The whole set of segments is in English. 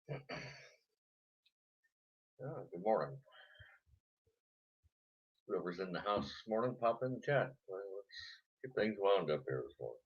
Good morning. Whoever's in the house this morning, pop in the chat. Let's get things wound up here this morning.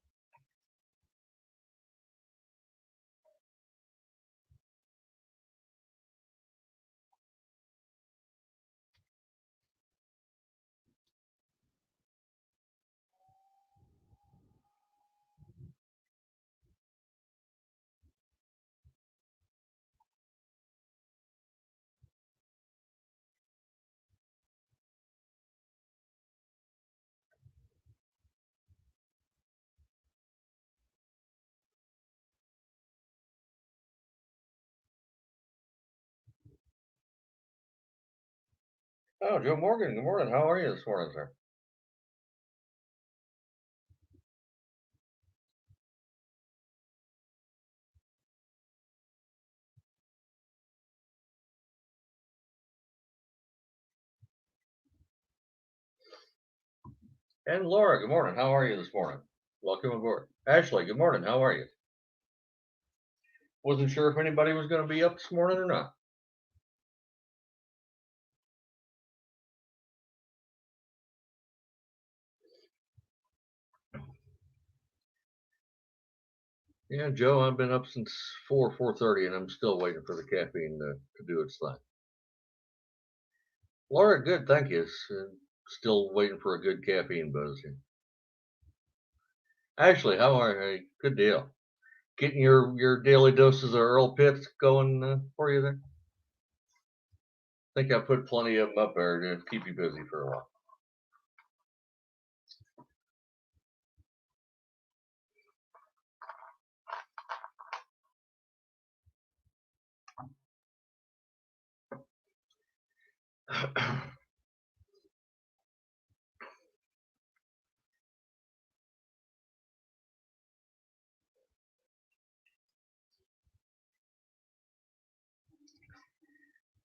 Oh, Joe Morgan, good morning. How are you this morning, sir? And Laura, good morning. How are you this morning? Welcome aboard. Ashley, good morning. How are you? Wasn't sure if anybody was going to be up this morning or not. Yeah, Joe, I've been up since 4:30, and I'm still waiting for the caffeine to do its thing. Laura, good, thank you. Still waiting for a good caffeine buzz here. Ashley, how are you? Good deal. Getting your daily doses of Earl Pitts going for you there? I think I put plenty of them up there to keep you busy for a while.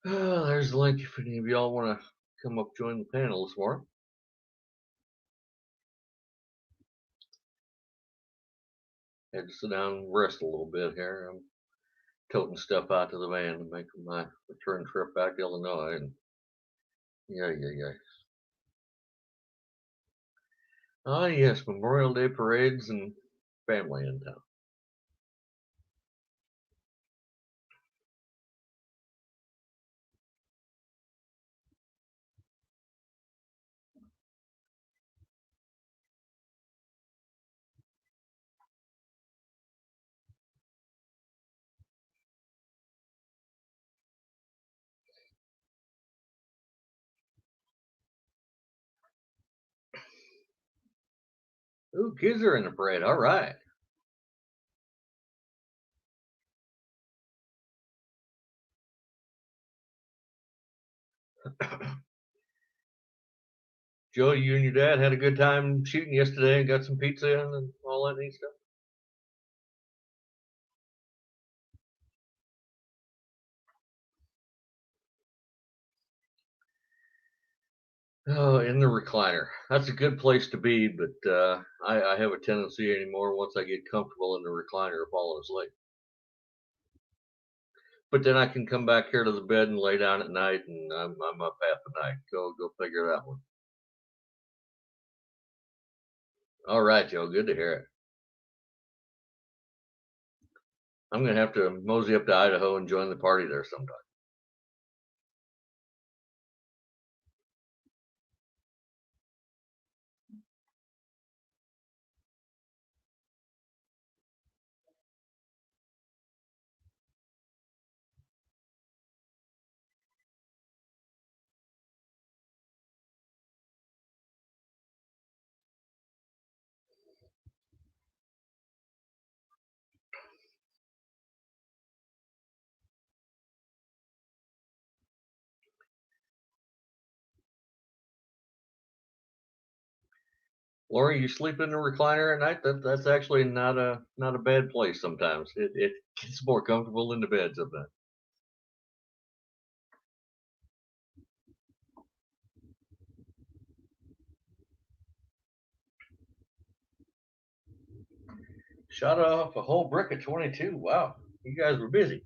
There's the link if any of y'all want to come up join the panel this morning. Had to sit down and rest a little bit here. I'm toting stuff out to the van to make my return trip back to Illinois. And yeah. Ah, yes, Memorial Day parades and family in town. Ooh, kids are in the parade. All right. Joe, you and your dad had a good time shooting yesterday and got some pizza in and all that neat stuff. Oh, in the recliner. That's a good place to be, but I have a tendency anymore once I get comfortable in the recliner of falling asleep. But then I can come back here to the bed and lay down at night, and I'm up half the night. Go figure that one. All right, Joe. Good to hear it. I'm gonna have to mosey up to Idaho and join the party there sometime. Lori, you sleep in the recliner at night? That's actually not a bad place sometimes. It gets more comfortable in the bed sometimes. Shot off a whole brick of 22. Wow, you guys were busy.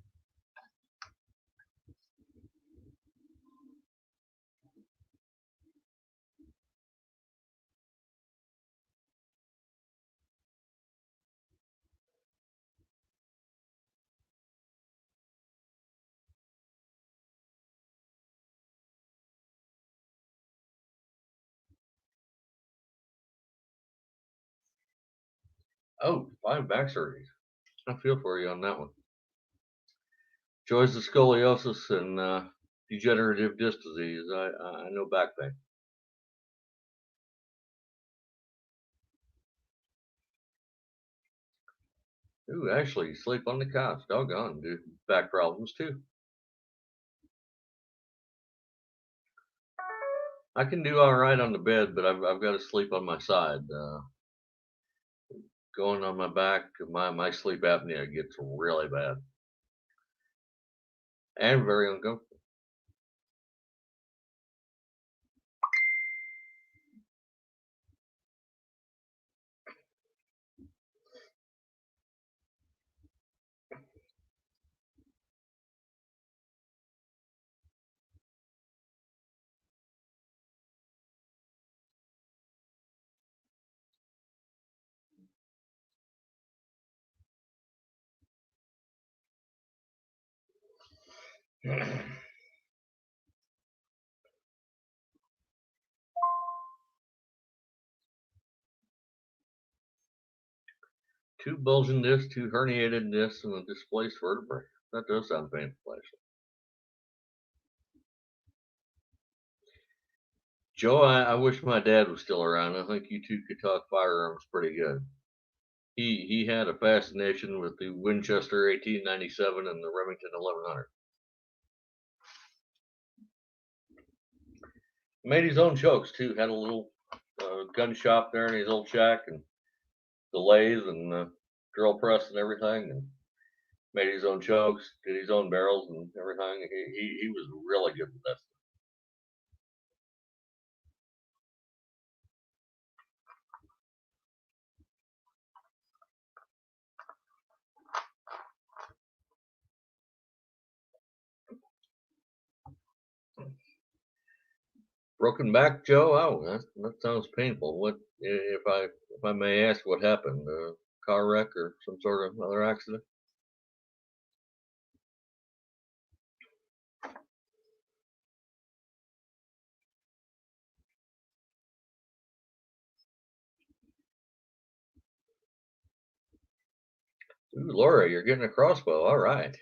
Oh, 5 back surgeries. I feel for you on that one. Joys of scoliosis and degenerative disc disease. I know back pain. Ooh, actually, you sleep on the couch. Doggone, dude. Back problems too. I can do all right on the bed, but I've got to sleep on my side. Going on my back, my sleep apnea gets really bad and very uncomfortable. Two bulging discs, two herniated discs, and a displaced vertebrae. That does sound painful, actually. Joe, I wish my dad was still around. I think you two could talk firearms pretty good. He had a fascination with the Winchester 1897 and the Remington 1100. Made his own chokes too. Had a little gun shop there in his old shack, and the lathe and the drill press and everything, and made his own chokes, did his own barrels and everything. He was really good with that. Broken back, Joe. Oh, that sounds painful. What if I may ask what happened? Car wreck or some sort of other accident? Ooh, Laura, you're getting a crossbow. All right.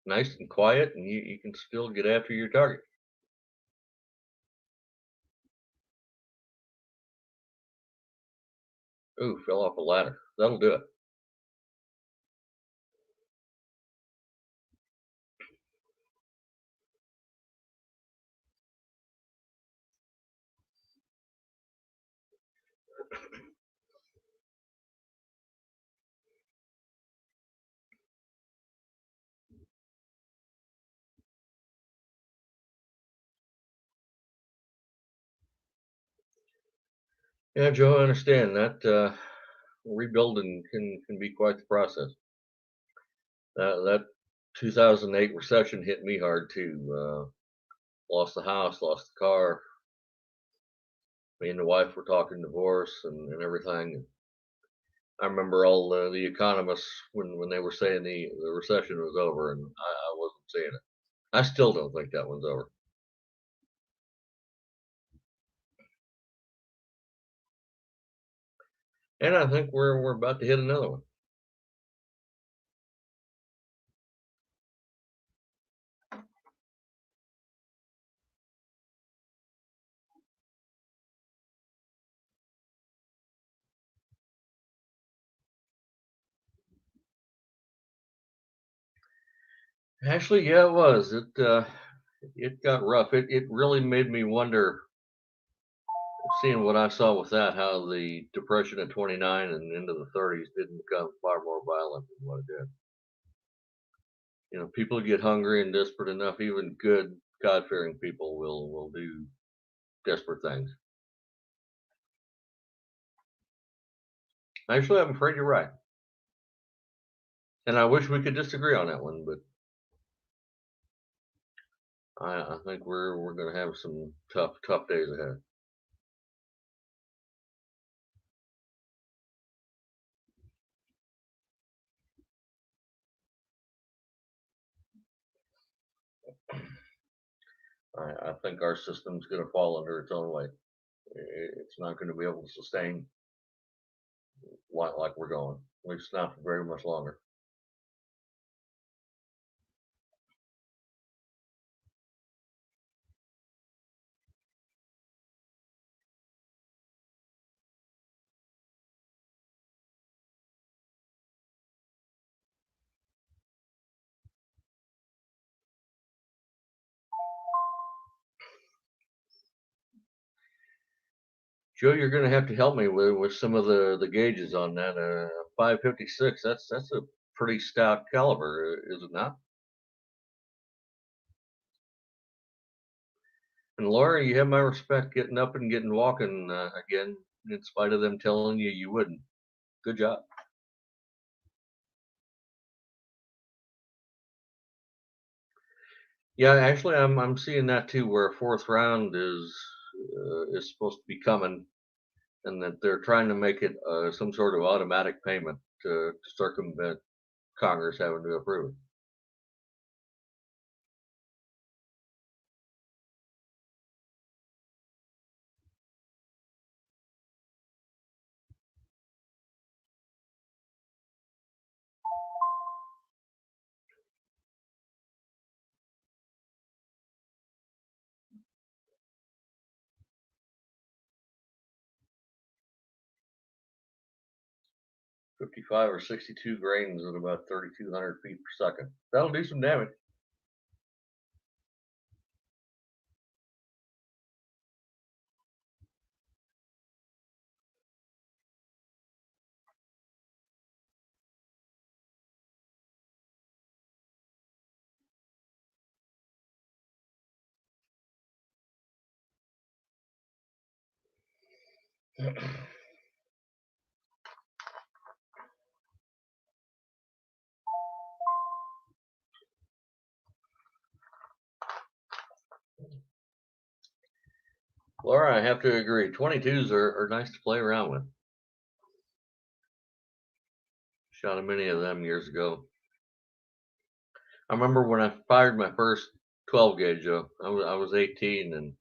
Nice and quiet, and you can still get after your target. Ooh, fell off a ladder. That'll do it. Yeah, Joe, I understand that rebuilding can be quite the process. That 2008 recession hit me hard too. Lost the house, lost the car. Me and the wife were talking divorce and everything. I remember all the economists when they were saying the recession was over, and I wasn't seeing it. I still don't think that one's over. And I think we're about to hit another one. Actually, yeah, it was. It got rough. It really made me wonder, seeing what I saw with that, how the depression of '29 and into the '30s didn't become far more violent than what it did. You know, people get hungry and desperate enough. Even good, God-fearing people will do desperate things. Actually, I'm afraid you're right, and I wish we could disagree on that one, but I think we're going to have some tough days ahead. I think our system's going to fall under its own weight. It's not going to be able to sustain like we're going, at least not for very much longer. Joe, you're going to have to help me with some of the gauges on that. 556. That's a pretty stout caliber, is it not? And Laura, you have my respect getting up and getting walking again, in spite of them telling you you wouldn't. Good job. Yeah, actually, I'm seeing that too, where a fourth round is supposed to be coming, and that they're trying to make it some sort of automatic payment to circumvent Congress having to approve it. 55 or 62 grains at about 3,200 feet per second. That'll do some damage. Laura, I have to agree. 22s are nice to play around with. Shot a many of them years ago. I remember when I fired my first 12 gauge. I was 18 and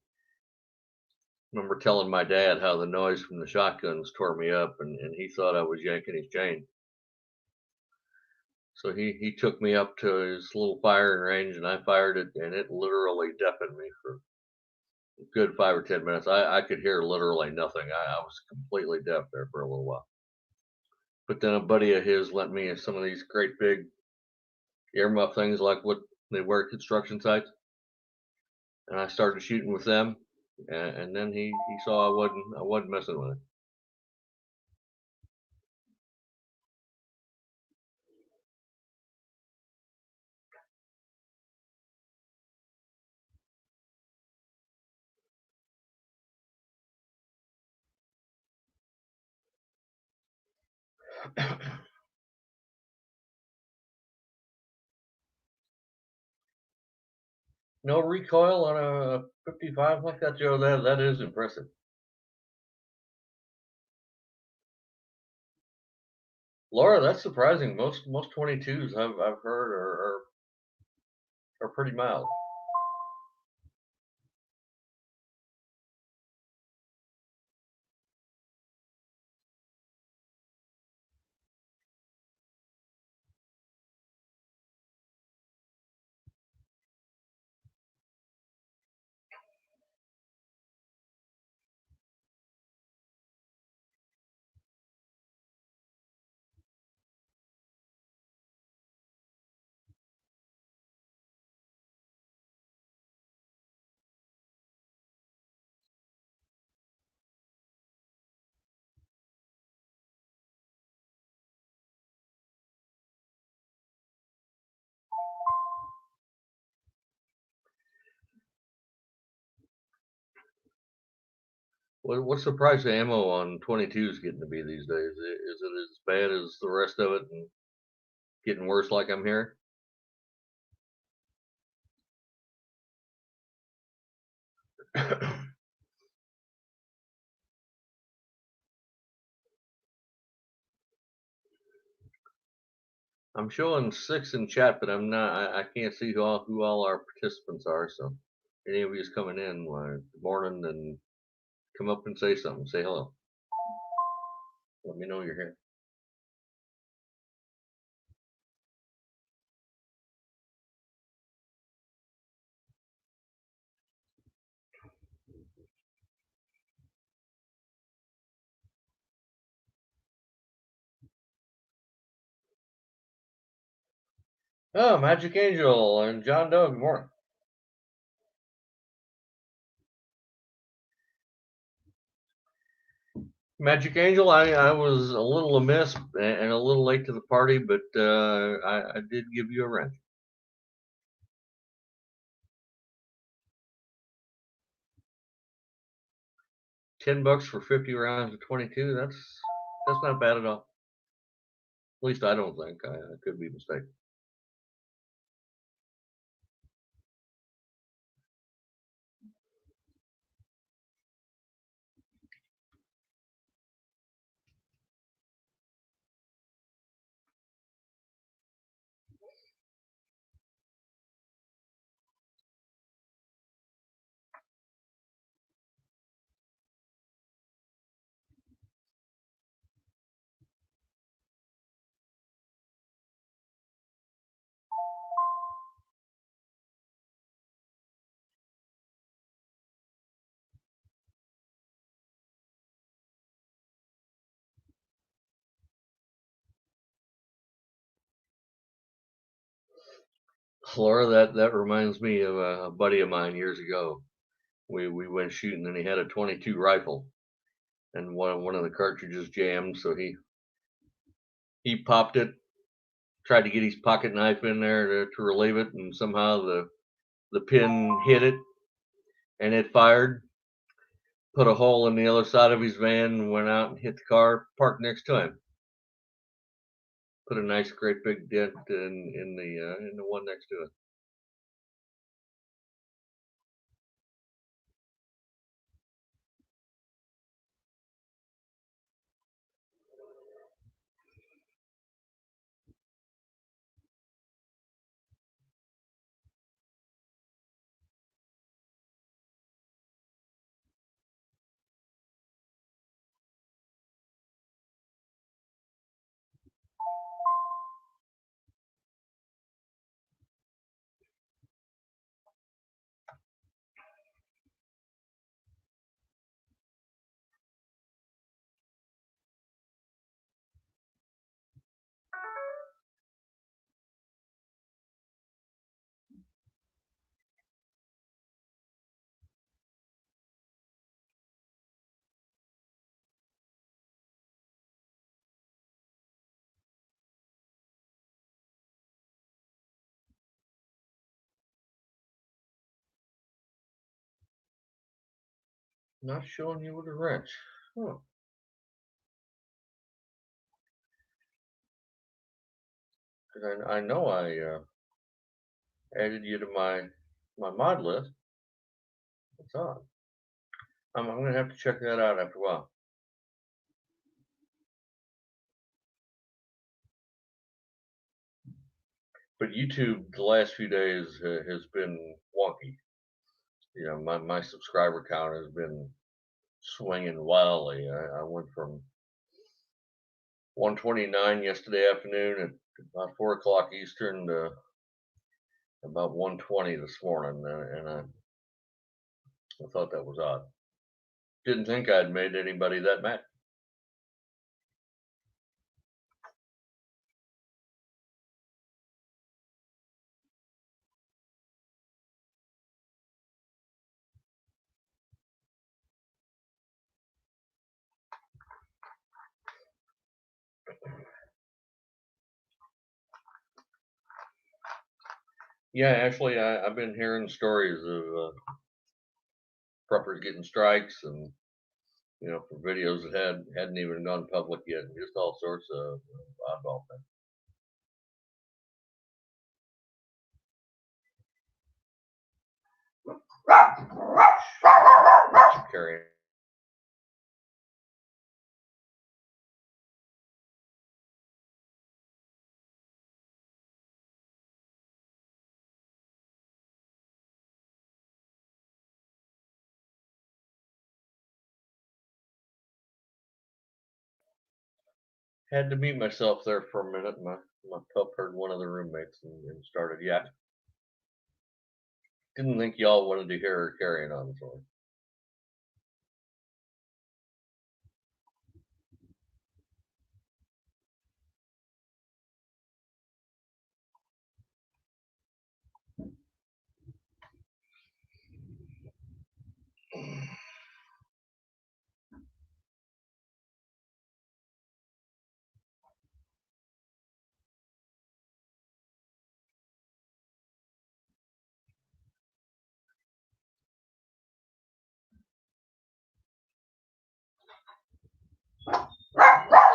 remember telling my dad how the noise from the shotguns tore me up, and he thought I was yanking his chain. So he took me up to his little firing range, and I fired it, and it literally deafened me for a good 5 or 10 minutes. I could hear literally nothing. I was completely deaf there for a little while. But then a buddy of his lent me some of these great big earmuff things like what they wear at construction sites, and I started shooting with them. And then he saw I wasn't messing with it. No recoil on a 55 like that, Joe. That is impressive. Laura, that's surprising. Most 22s I've heard are pretty mild. What's the price of ammo on 22s getting to be these days? Is it as bad as the rest of it and getting worse like I'm hearing? I'm showing 6 in chat, but I'm not. I can't see who all our participants are. So any of you is coming in, good morning, and come up and say something. Say hello. Let me know you're here. Oh, Magic Angel and John Doe, good morning. Magic Angel, I was a little amiss and a little late to the party, but I did give you a wrench. $10 for 50 rounds of 22. That's not bad at all. At least I don't think. I could be mistaken. Laura, that reminds me of a buddy of mine years ago. We went shooting and he had a 22 rifle, and one of the cartridges jammed, so he popped it, tried to get his pocket knife in there to relieve it, and somehow the pin hit it and it fired, put a hole in the other side of his van, went out and hit the car parked next to him. Put a nice, great big dent in the one next to it. Not showing you with a wrench. Huh. I know I added you to my mod list. That's odd. I'm gonna have to check that out after a while. But YouTube the last few days has been wonky. My subscriber count has been swinging wildly. I went from 129 yesterday afternoon at about 4 o'clock Eastern to about 120 this morning, and I thought that was odd. Didn't think I'd made anybody that mad. Yeah, actually, I've been hearing stories of preppers getting strikes, and for videos that hadn't even gone public yet, and just all sorts of oddball things. Carrying Had to mute myself there for a minute. My pup heard one of the roommates and started yapping. Didn't think y'all wanted to hear her carrying on, so.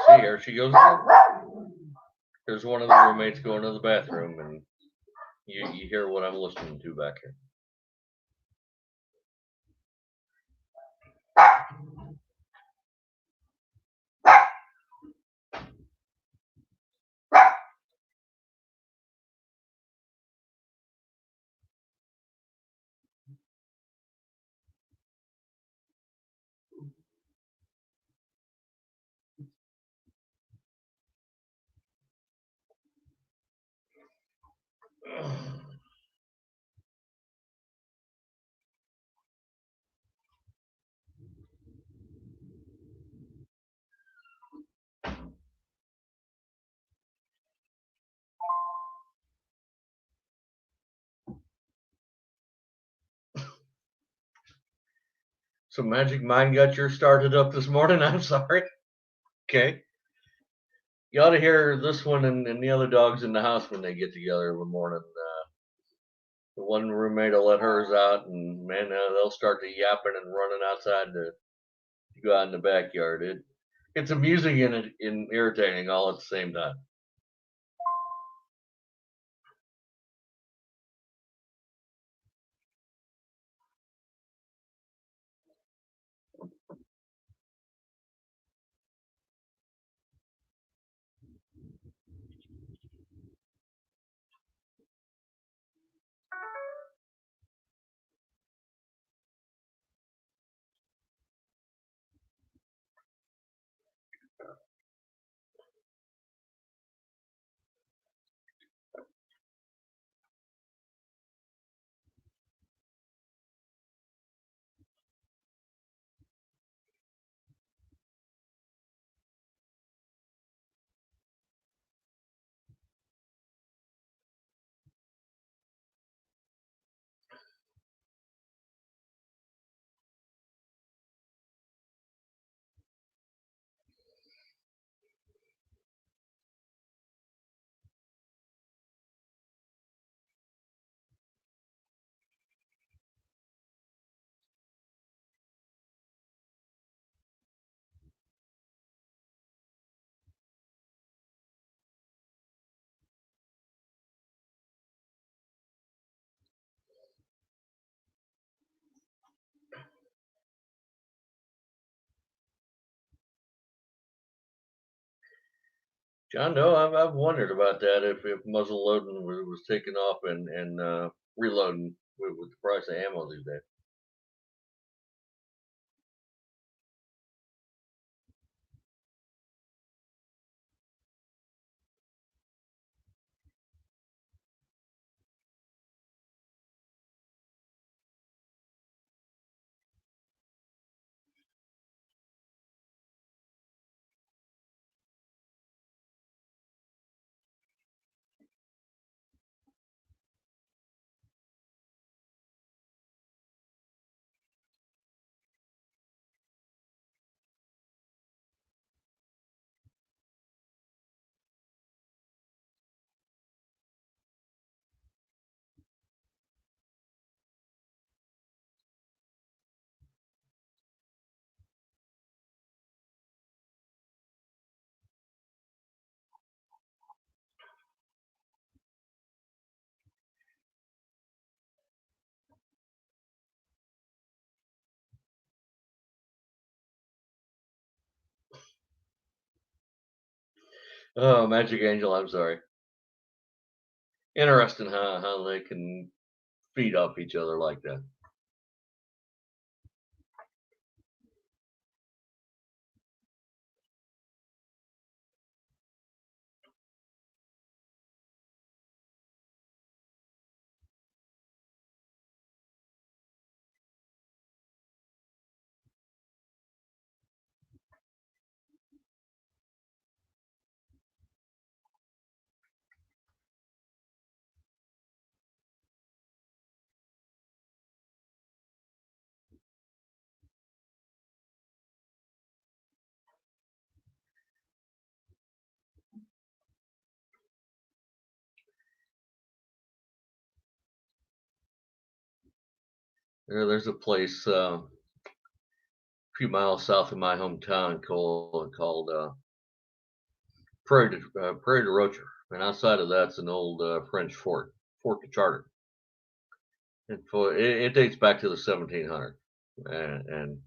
See, here she goes again. There's one of the roommates going to the bathroom, and you hear what I'm listening to back here. So Magic Mind got your started up this morning. I'm sorry. Okay. You ought to hear this one and the other dogs in the house when they get together in the morning. The one roommate will let hers out, and man, they'll start to yapping and running outside to go out in the backyard. It's amusing and irritating all at the same time. John Doe, I've wondered about that if muzzle loading was taking off and reloading with the price of ammo these days. Oh, Magic Angel, I'm sorry. Interesting how they can feed off each other like that. There's a place a few miles south of my hometown called Prairie de Rocher, and outside of that's an old French fort, Fort de Chartres. It dates back to the 1700s, and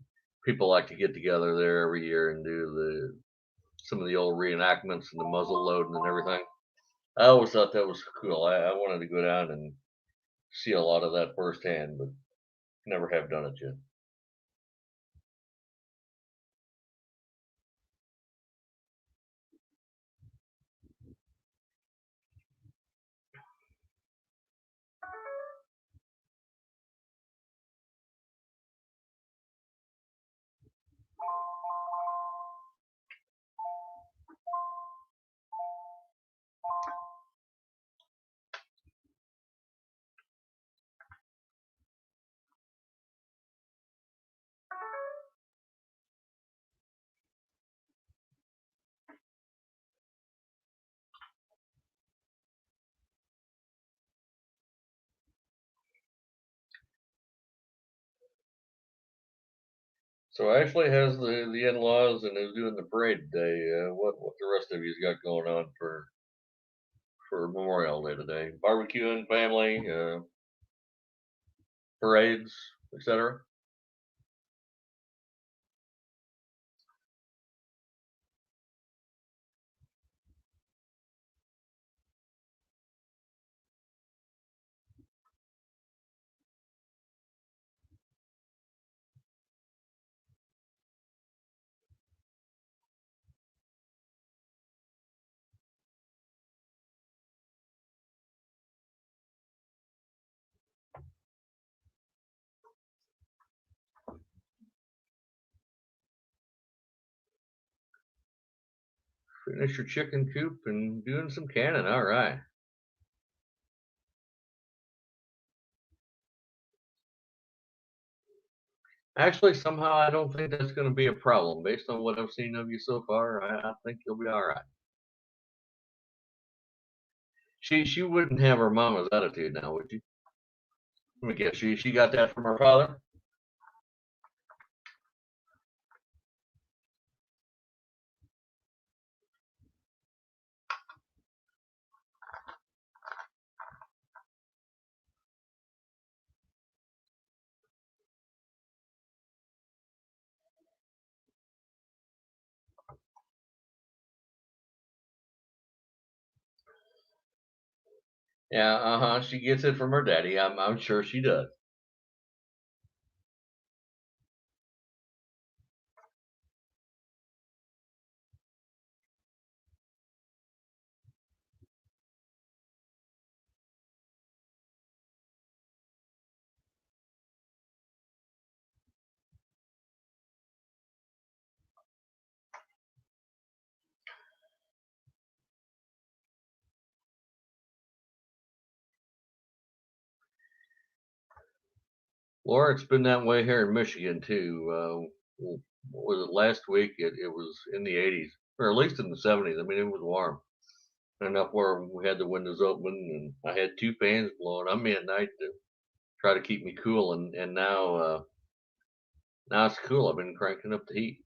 people like to get together there every year and do some of the old reenactments and the muzzle loading and everything. I always thought that was cool. I wanted to go down and see a lot of that firsthand, but never have done it yet. So Ashley has the in-laws and is doing the parade today. What the rest of you's got going on for Memorial Day today? Barbecuing, family, parades, etc. Finish your chicken coop and doing some canning. All right. Actually, somehow I don't think that's going to be a problem. Based on what I've seen of you so far, I think you'll be all right. She wouldn't have her mama's attitude now, would you? Let me guess. She got that from her father. Yeah, She gets it from her daddy. I'm sure she does. Laura, it's been that way here in Michigan too. What was it last week? It was in the 80s, or at least in the 70s. I mean, it was warm enough where we had the windows open, and I had two fans blowing on me at night to try to keep me cool. And now it's cool. I've been cranking up the heat.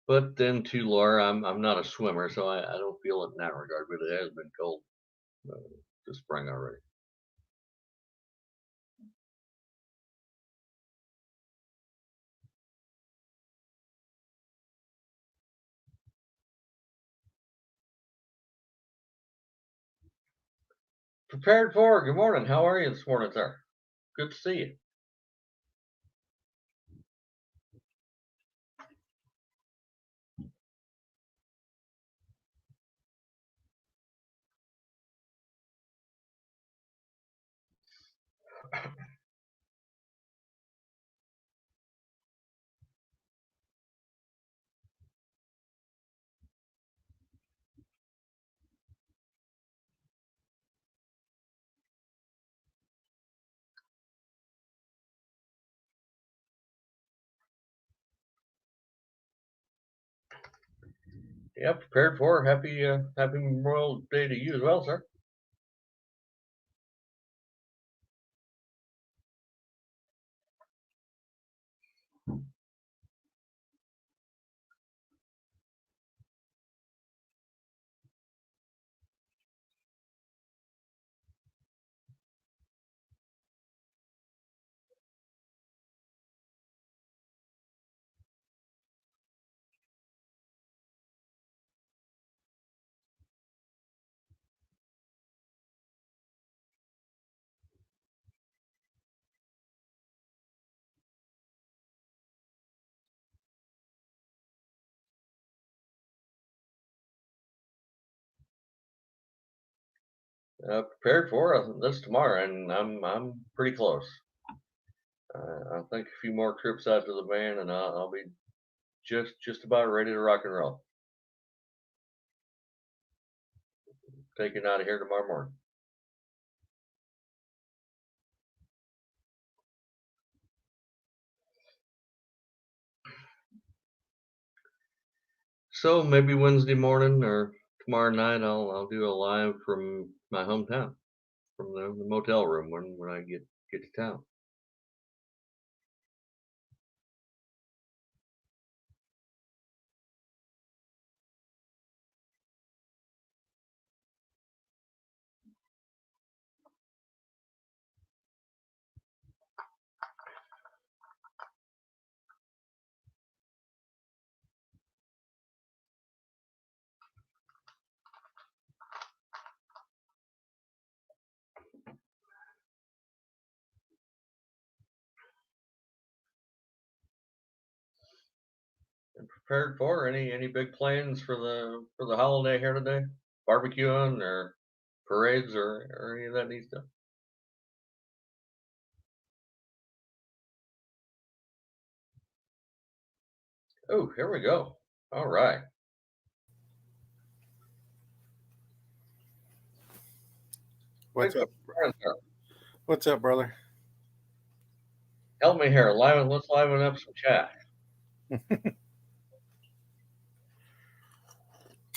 But then too, Laura, I'm not a swimmer, so I don't feel it in that regard. But it has been cold uh, this spring already. Prepared for. Good morning. How are you this morning, sir? Good to see you. Yeah, prepared for. Happy Memorial Day to you as well, sir. Prepared for this tomorrow, and I'm pretty close. I think a few more trips out to the van, and I'll be just about ready to rock and roll. Taking out of here tomorrow morning. So maybe Wednesday morning or tomorrow night, I'll do a live from my hometown, from the motel room when I get to town. And prepared for any big plans for the holiday here today? Barbecuing or parades or any of that neat stuff? Oh, here we go. All right. What's up? Sir. What's up, brother? Help me here. Let's liven up some chat.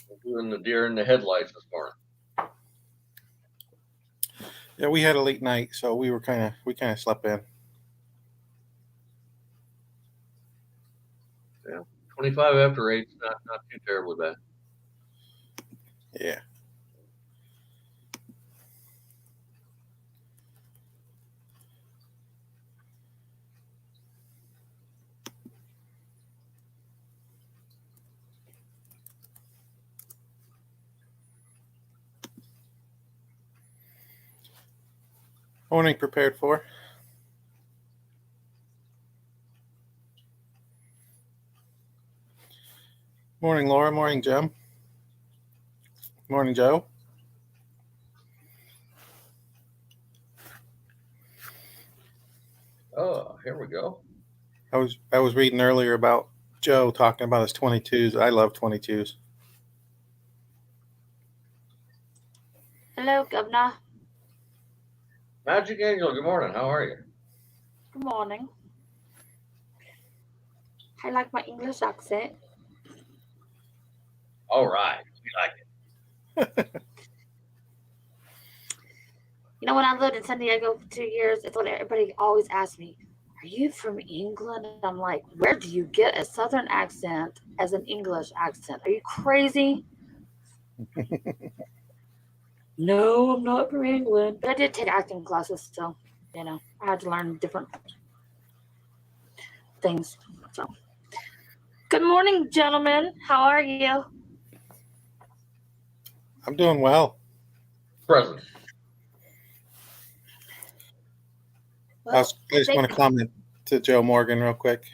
We're doing the deer in the headlights this morning. Yeah, we had a late night, so we kind of slept in. Yeah, 25 after 8's not too terribly bad. Yeah. Morning prepared for. Morning, Laura. Morning, Jim. Morning, Joe. Oh, here we go. I was reading earlier about Joe talking about his 22s. I love 22s. Hello, Governor. Magic Angel, good morning. How are you? Good morning. I like my English accent. All right. We like it. You know, when I lived in San Diego for 2 years, it's what everybody always asks me. Are you from England? I'm like, where do you get a Southern accent as an English accent? Are you crazy? No, I'm not from England. But I did take acting classes, so, I had to learn different things. So, good morning, gentlemen. How are you? I'm doing well. Present. I just want to comment to Joe Morgan real quick.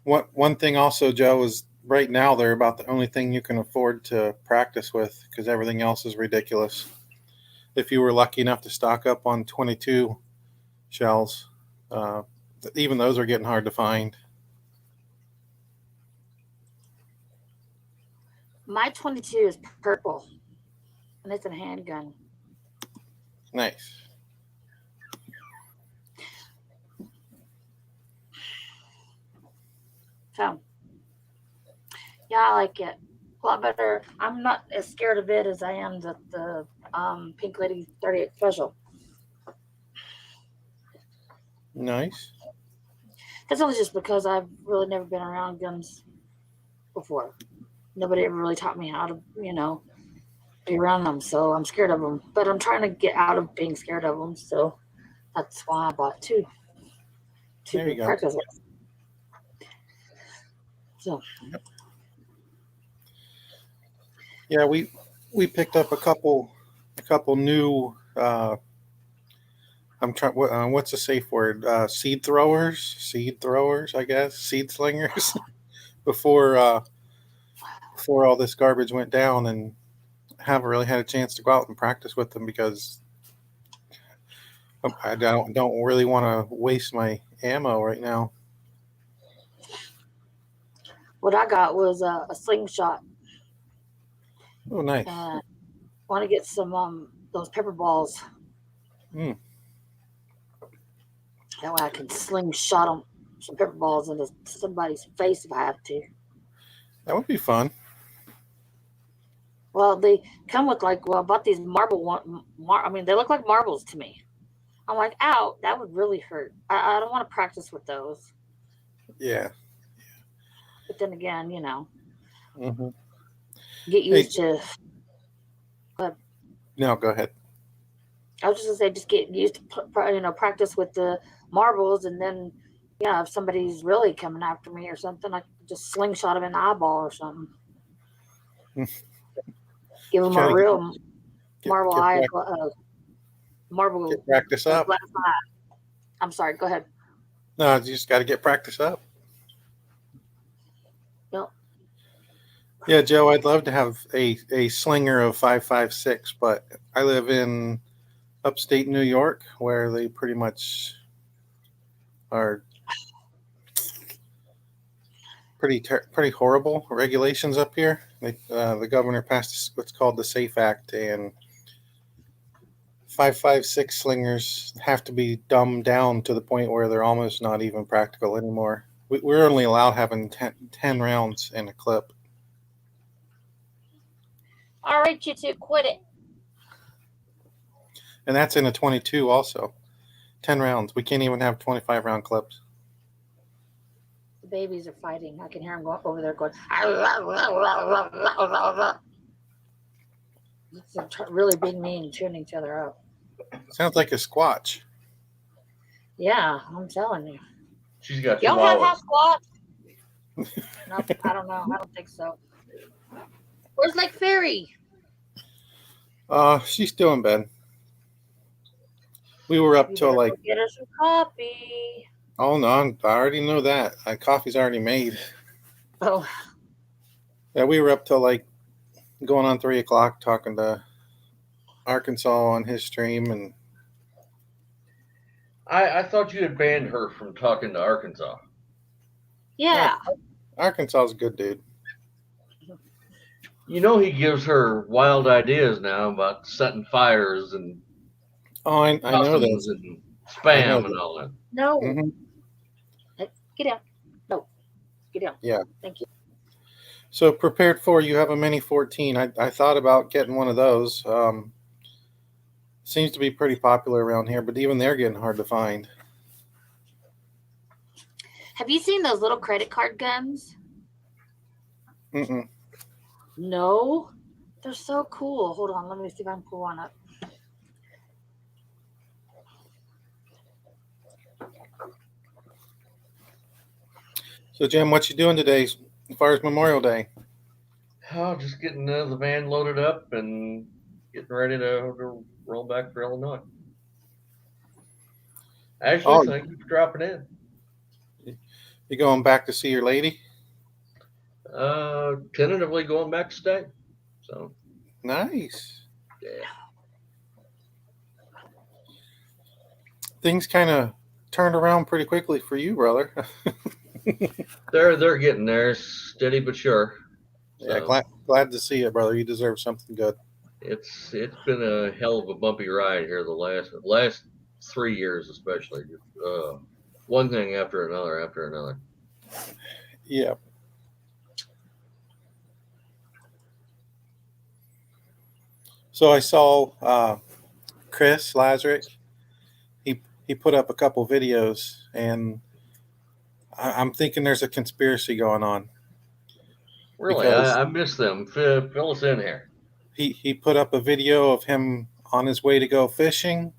One thing also, Joe, is right now they're about the only thing you can afford to practice with because everything else is ridiculous. If you were lucky enough to stock up on 22 shells, even those are getting hard to find. My 22 is purple, and it's a handgun. Nice. So, Yeah, I like it. A lot better. I'm not as scared of it as I am the Pink Lady 38 special. Nice. That's only just because I've really never been around guns before. Nobody ever really taught me how to, be around them. So I'm scared of them. But I'm trying to get out of being scared of them. So that's why I bought two There to you go. practice with. So Yeah, we picked up a couple new. I'm trying. What's the safe word? Seed throwers, I guess. Seed slingers. before before all this garbage went down, and haven't really had a chance to go out and practice with them because I don't really want to waste my ammo right now. what I got was a slingshot. Oh, nice. Want to get some those pepper balls. Mm, That way I can slingshot them some pepper balls into somebody's face if I have to. that would be fun. Well, they come with I bought these marble one. I mean, they look like marbles to me. I'm like, ow, that would really hurt. I don't want to practice with those. Yeah. But then again, Hmm. get Hey, used to. But no, go ahead. I was just gonna say, just get used to practice with the marbles, and then if somebody's really coming after me or something, I can just slingshot them in the eyeball or something. Give them Try a to real get marble get, eye, prac- marble get practice up. glass eye. I'm sorry. Go ahead. No, you just got to get practice up. Yep. Yeah, Joe, I'd love to have a slinger of 5.56, but I live in upstate New York where they pretty much are pretty horrible regulations up here. The governor passed what's called the SAFE Act, and 5.56 slingers have to be dumbed down to the point where they're almost not even practical anymore. We're only allowed having 10 rounds in a clip. All right, you two, quit it. And that's in a 22 also. 10 rounds. We can't even have 25 round clips. The babies are fighting. I can hear them over there going. It's really being mean, tuning each other up. Sounds like a squatch. Yeah, I'm telling you. She's got Y'all have half chihuahuas. squats? No, I don't know. I don't think so. Where's Lake Ferry? She's still in bed. We were up You till better like, go get her some coffee. oh no, I already know that. Coffee's already made. Oh, Yeah, we were up till like going on 3 o'clock talking to Arkansas on his stream, and I thought you had banned her from talking to Arkansas. yeah. Arkansas is a good dude. You know he gives her wild ideas now about setting fires and Oh, I know possums that. and I know spam and that. all that. No. Hmm. Get down. No. Get down. Yeah. Thank you. So prepared for, you have a Mini 14. I thought about getting one of those. Seems to be pretty popular around here, but even they're getting hard to find. Have you seen those little credit card guns? Mm-mm. No. They're so cool. Hold on. Let me see if I can pull one up. So, Jim, what you doing today as far as Memorial Day? Oh, just getting the van loaded up and getting ready to roll back for Illinois. Ashley, Oh, thank you for dropping in. you going back to see your lady? Tentatively going back to stay. So, Nice. yeah. Things kind of turned around pretty quickly for you, brother. They're getting there, steady but sure. Yeah, So glad to see it, brother. You deserve something good. it's been a hell of a bumpy ride here the last 3 years, especially. One thing after another after another. Yeah. So I saw Chris Lazarick. He put up a couple videos, and I'm thinking there's a conspiracy going on Really, because I miss them. Fill us in here. he put up a video of him on his way to go fishing,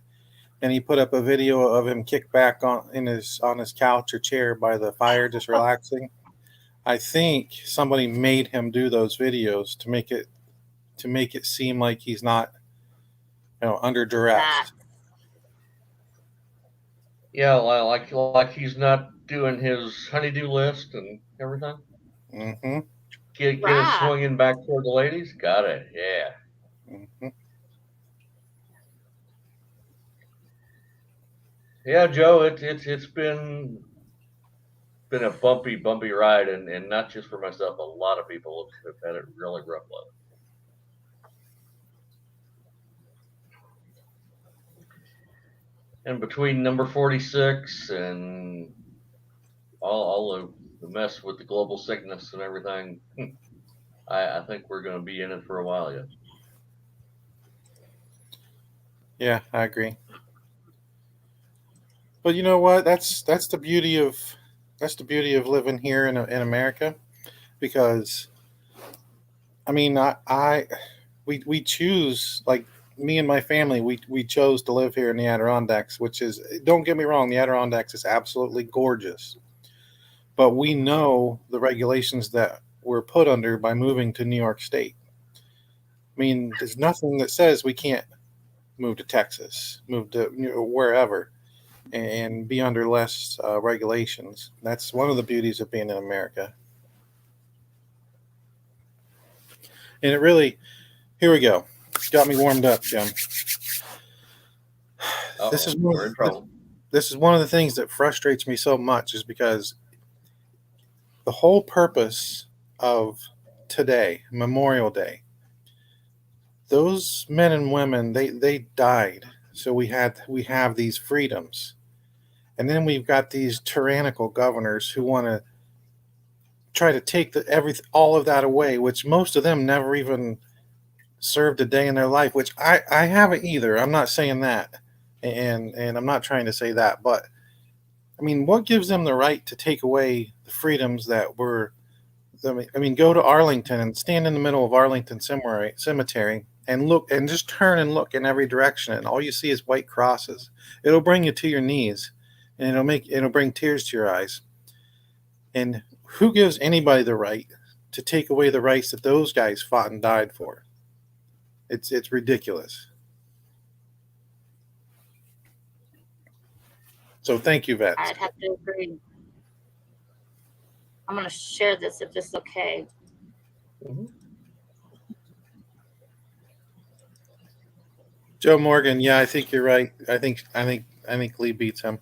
and he put up a video of him kicked back on his couch or chair by the fire, just relaxing. I think somebody made him do those videos to make it seem like he's not, under That duress. Yeah, like he's not doing his honeydew list and everything. Mm-hmm. Get it right. swinging back toward the ladies. Got it. Yeah. Mm-hmm. Yeah, Joe. It's been a bumpy ride, and not just for myself. A lot of people have had it really rough lately. And between number 46 and all the mess with the global sickness and everything, I think we're going to be in it for a while yet. Yeah, I agree. But you know what? That's the beauty of living here in America, because I mean I we choose, like me and my family, we chose to live here in the Adirondacks, which is, don't get me wrong, the Adirondacks is absolutely gorgeous, but we know the regulations that we're put under by moving to New York State. I mean, there's nothing that says we can't move to Texas, move to wherever, and be under less regulations. That's one of the beauties of being in America. And it really, here we go. Got me warmed up, Jim. This is We're in trouble. this is one of the things that frustrates me so much, is because the whole purpose of today, Memorial Day, those men and women, they died so we have these freedoms. And then we've got these tyrannical governors who want to try to take all of that away, which most of them never even served a day in their life, which I haven't either. I'm not saying that. And I'm not trying to say that, but I mean, what gives them the right to take away the freedoms that were? I mean, go to Arlington and stand in the middle of Arlington Cemetery and look, and just turn and look in every direction, and all you see is white crosses. It'll bring you to your knees, and it'll bring tears to your eyes. And who gives anybody the right to take away the rights that those guys fought and died for? It's ridiculous. So thank you, vets. I'd have to agree. I'm going to share this if it's okay. Mm-hmm. Joe Morgan, yeah, I think you're right. I think Lee beats him.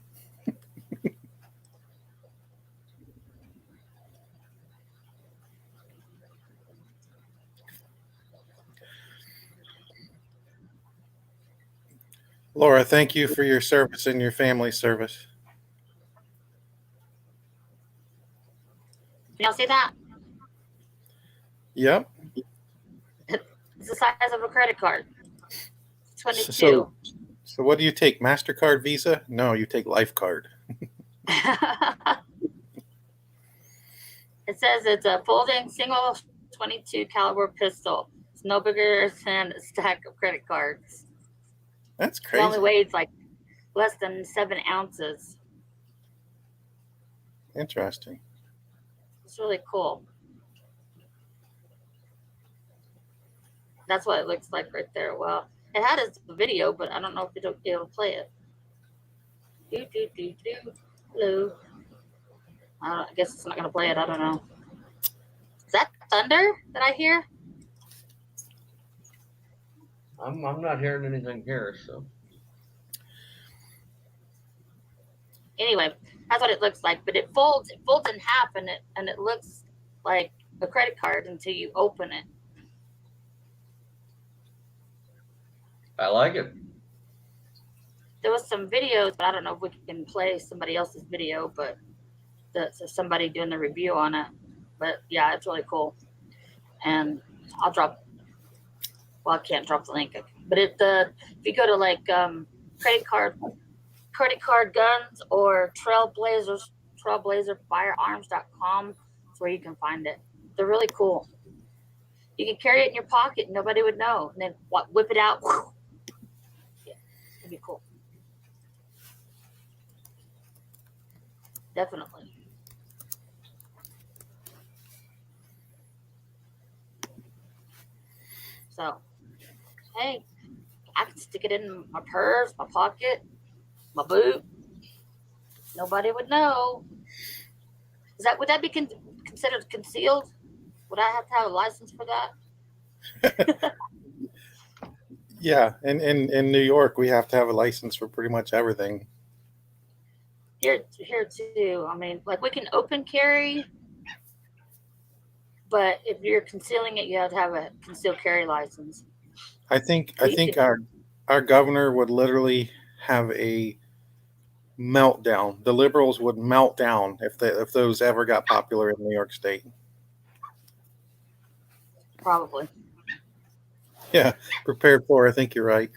Laura, thank you for your service and your family service. Y'all see that? Yep. It's the size of a credit card. 22. So what do you take? MasterCard, Visa? No, you take Life Card. It says it's a folding single 22 caliber pistol. It's no bigger than a stack of credit cards. That's It crazy. only weighs like less than 7 ounces. Interesting. It's really cool. That's what it looks like right there. Well, it had its video, but I don't know if it'll play it. Hello. I guess it's not going to play it. I don't know. Is that thunder that I hear? I'm not hearing anything here, so. Anyway, that's what it looks like. But it folds in half, and it looks like a credit card until you open it. I like it. There was some videos, but I don't know if we can play somebody else's video, but somebody doing the review on it. But yeah, it's really cool. And I'll drop Well, I can't drop the link, but if you go to like credit card guns or trailblazerfirearms.com, that's where you can find it. They're really cool. You can carry it in your pocket, and nobody would know, and then whip it out. Yeah, it'd be cool. Definitely. So, hey, I can stick it in my purse, my pocket, my boot. Nobody would know. Would that be considered concealed? Would I have to have a license for that? Yeah, in New York, we have to have a license for pretty much everything. Here too. I mean, like we can open carry, but if you're concealing it, you have to have a concealed carry license. I think our governor would literally have a meltdown. The liberals would melt down if those ever got popular in New York State. Probably. Yeah, prepared for. I think you're right.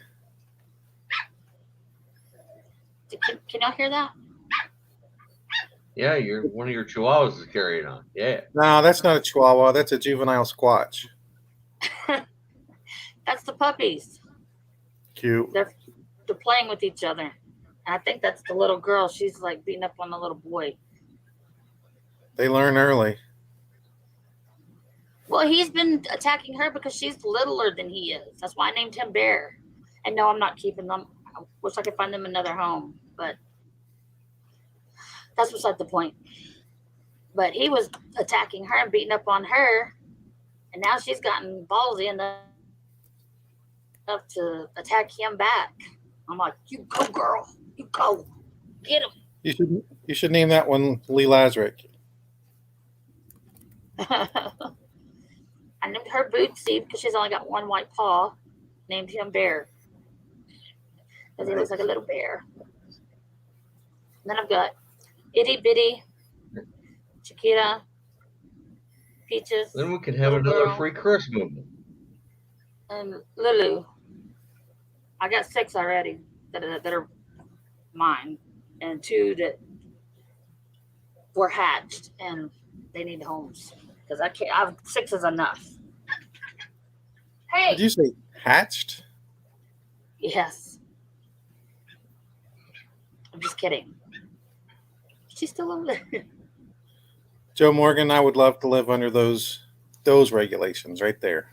Can y'all hear that? Yeah, one of your chihuahuas is carrying on. Yeah. No, that's not a Chihuahua. That's a juvenile Squatch. That's the puppies. Cute. They're playing with each other. And I think that's the little girl. She's like beating up on the little boy. They learn early. Well, he's been attacking her because she's littler than he is. That's why I named him Bear. And no, I'm not keeping them. I wish I could find them another home, but that's beside the point. But he was attacking her and beating up on her, and now she's gotten ballsy enough to attack him back. I'm like, you go, girl. You go. Get him. You should name that one Lee Lazarick. I named her Bootsy because she's only got one white paw. Named him Bear because he looks like a little bear. And then I've got Itty Bitty, Chiquita, Peaches. Then we can have another free Christmas. And Lulu. I got 6 already that are mine, and 2 that were hatched and they need homes because I can't. 6 is enough. Hey. Did you say hatched? Yes. I'm just kidding. She's still over there. Joe Morgan, I would love to live under those regulations right there.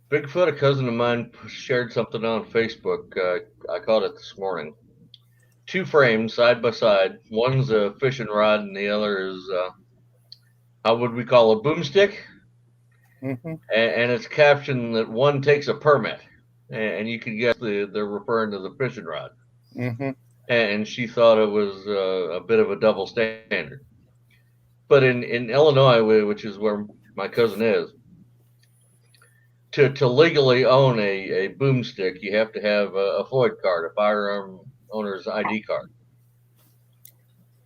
Bigfoot, a cousin of mine, shared something on Facebook. I caught it this morning. 2 frames side by side. One's a fishing rod, and the other is how would we call a boomstick? Mm-hmm. And it's captioned that one takes a permit, and you can guess they're referring to the fishing rod. Mm-hmm. And she thought it was a bit of a double standard. But in Illinois, which is where my cousin is, to legally own a boomstick, you have to have a FOID card, a firearm owner's ID card.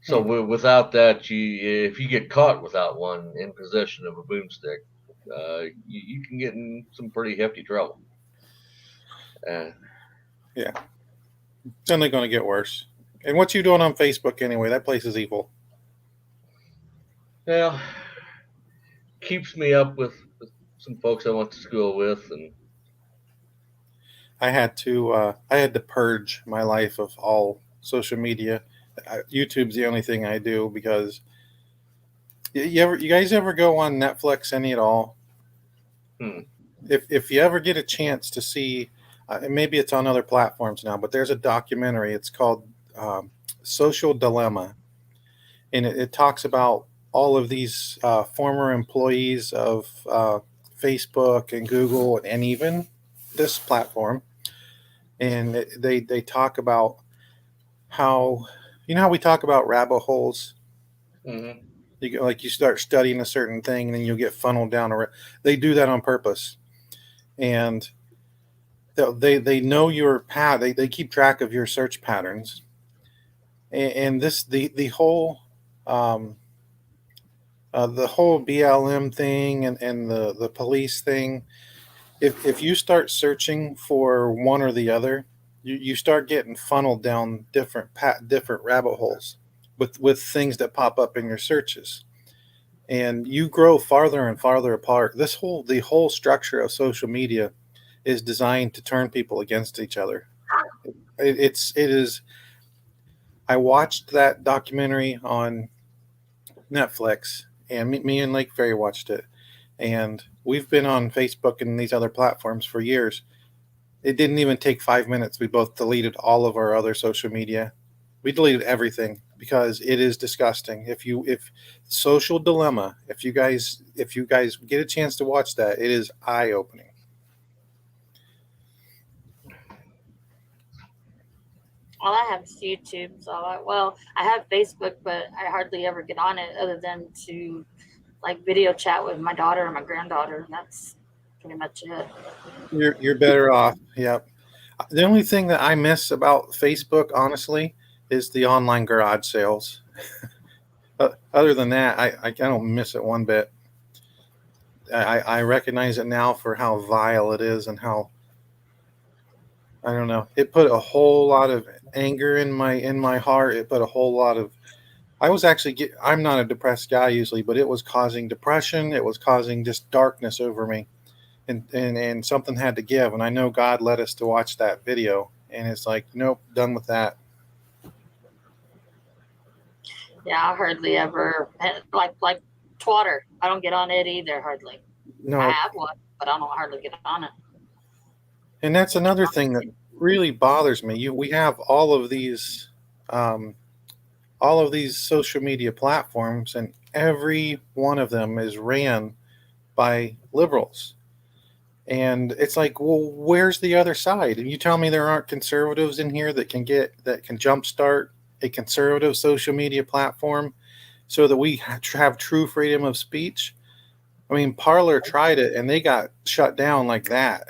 So without that, if you get caught without one in possession of a boomstick, you can get in some pretty hefty trouble. Yeah. It's only going to get worse. And what you doing on Facebook anyway? That place is evil. Well, keeps me up with some folks I went to school with, and I had to purge my life of all social media. YouTube's the only thing I do because you guys ever go on Netflix any at all? If you ever get a chance to see, maybe it's on other platforms now, but there's a documentary. It's called Social Dilemma, and it talks about all of these former employees of Facebook and Google and even this platform, and they talk about how how we talk about rabbit holes. Mm-hmm. You start studying a certain thing and then you'll get funneled down. They do that on purpose, and they know your path. They keep track of your search patterns, and the whole The whole BLM thing and the police thing. If you start searching for one or the other, you start getting funneled down different rabbit holes with things that pop up in your searches, and you grow farther and farther apart. The whole structure of social media is designed to turn people against each other. It is. I watched that documentary on Netflix, and me and Lake Ferry watched it, and we've been on Facebook and these other platforms for years. It didn't even take 5 minutes. We both deleted all of our other social media. We deleted everything because it is disgusting. If Social Dilemma, if you guys get a chance to watch that, it is eye opening. All I have is YouTube. I have Facebook, but I hardly ever get on it other than to like video chat with my daughter and my granddaughter. And that's pretty much it. You're better off. Yep. The only thing that I miss about Facebook, honestly, is the online garage sales. Other than that, I don't miss it one bit. I recognize it now for how vile it is and how, I don't know. It put a whole lot of anger in my heart. It put a whole lot of. I'm not a depressed guy usually, but it was causing depression. It was causing just darkness over me, and something had to give. And I know God led us to watch that video, and it's like, nope, done with that. Yeah, I hardly ever like Twitter. I don't get on it either hardly. I No, have one, but I don't hardly get on it. and that's another thing that really bothers me. We have um, all of these social media platforms, and every one of them is ran by liberals. And it's like, well, where's the other side? And you tell me there aren't conservatives in here that can jumpstart a conservative social media platform so that we have true freedom of speech. I mean, Parler tried it and they got shut down like that.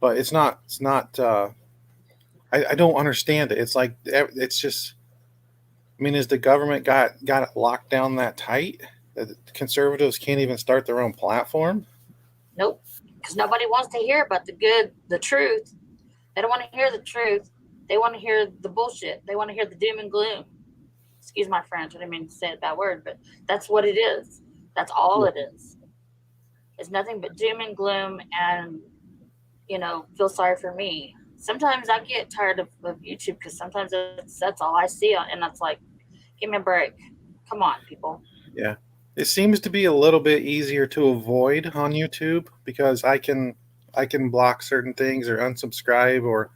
But it's not. It's not. I don't understand it. It's like it's just. I mean, is the government got it locked down that tight that conservatives can't even start their own platform? Nope, because nobody wants to hear about the truth. They don't want to hear the truth. They want to hear the bullshit. They want to hear the doom and gloom. Excuse my French. I didn't mean to say that word, but that's what it is. That's all it is. It's nothing but doom and gloom and, feel sorry for me. Sometimes I get tired of YouTube because sometimes that's all I see. And that's like, give me a break. Come on, people. Yeah. It seems to be a little bit easier to avoid on YouTube because I can block certain things or unsubscribe, or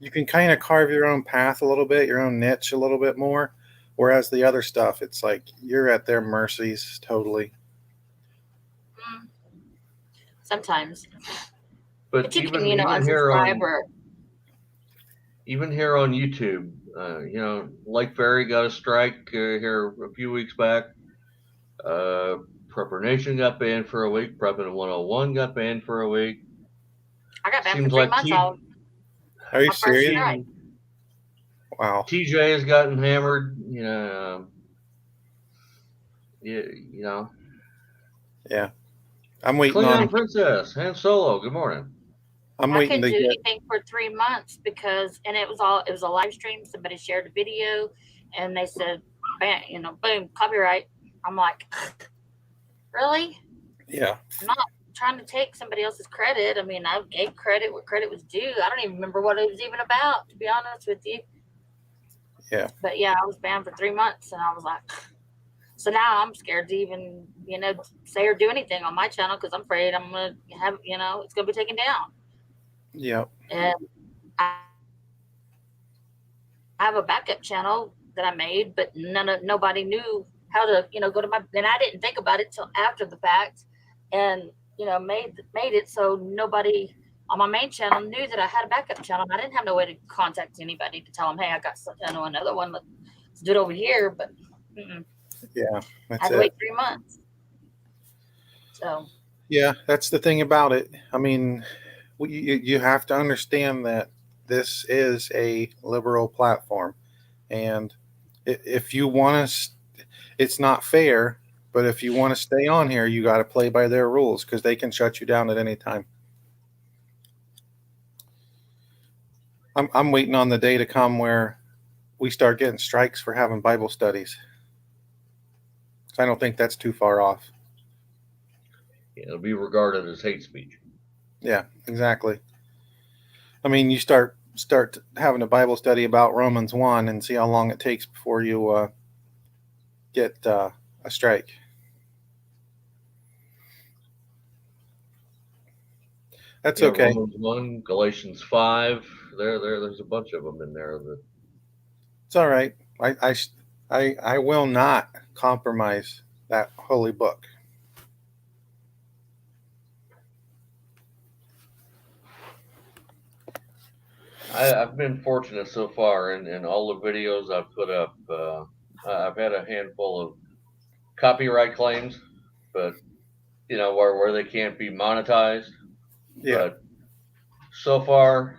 you can kind of carve your own path a little bit, your own niche a little bit more. Whereas the other stuff, it's like you're at their mercies totally. Sometimes. But But you can, even here unsubscribe on or. YouTube, Lake Ferry got a strike here a few weeks back. Prepper Nation got banned for a week. Prepping 101 got banned for a week. I got banned for Seems 3 months. Are you My first serious? strike. Wow. TJ has gotten hammered. Yeah. Yeah. I'm waiting Klingon on. Princess, Han Solo. Good morning. I'm I waiting couldn't to do get. anything for 3 months and it was a live stream. Somebody shared a video and they said, bam, boom, copyright. I'm like, really? Yeah. I'm not trying to take somebody else's credit. I mean, I gave credit where credit was due. I don't even remember what it was even about, to be honest with you. Yeah. But yeah, I was banned for 3 months and I was like, so now I'm scared to even, say or do anything on my channel because I'm afraid I'm going to have, it's going to be taken down. Yep. And I have a backup channel that I made, but nobody knew how to, go to and I didn't think about it till after the fact and, made it so nobody on my main channel knew that I had a backup channel. I didn't have no way to contact anybody to tell them, hey, I got another one. Let's do it over here. But Yeah. I That's had to it. wait 3 months. So. Yeah, that's the thing about it. I mean, you have to understand that this is a liberal platform, and if you want to, it's not fair, But if you want to stay on here, you got to play by their rules because they can shut you down at any time. I'm waiting on the day to come where we start getting strikes for having Bible studies. So I don't think that's too far off. It'll be regarded as hate speech. Yeah, exactly. I mean, you start having a Bible study about Romans 1 and see how long it takes before you get a strike. That's okay. Romans 1, Galatians 5. There's a bunch of them in there. It's all right. I will not compromise that holy book. I've been fortunate so far in all the videos I've put up. I've had a handful of copyright claims, but where they can't be monetized. Yeah. But so far,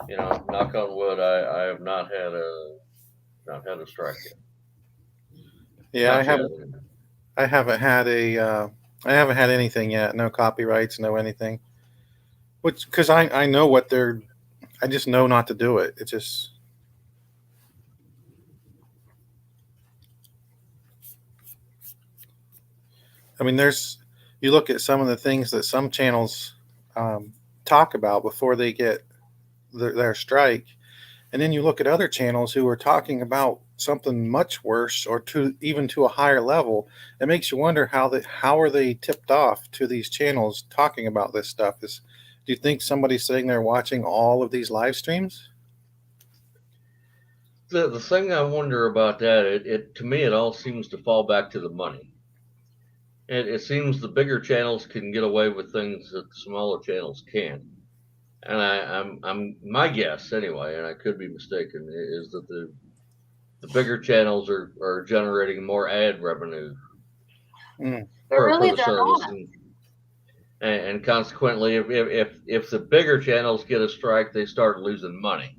knock on wood, I have not had a strike yet. Yeah, I haven't had anything yet. No copyrights, no anything. Which, because I know what I just know not to do it. It's just. I mean, you look at some of the things that some channels talk about before they get their strike, and then you look at other channels who are talking about something much worse or even to a higher level. It makes you wonder how are they tipped off to these channels talking about this stuff? Do you think somebody's sitting there watching all of these live streams? The thing I wonder about that, it to me, it all seems to fall back to the money. It seems the bigger channels can get away with things that the smaller channels can't. And I'm my guess anyway, and I could be mistaken, is that the bigger channels are generating more ad revenue for the service, and consequently, if the bigger channels get a strike, they start losing money.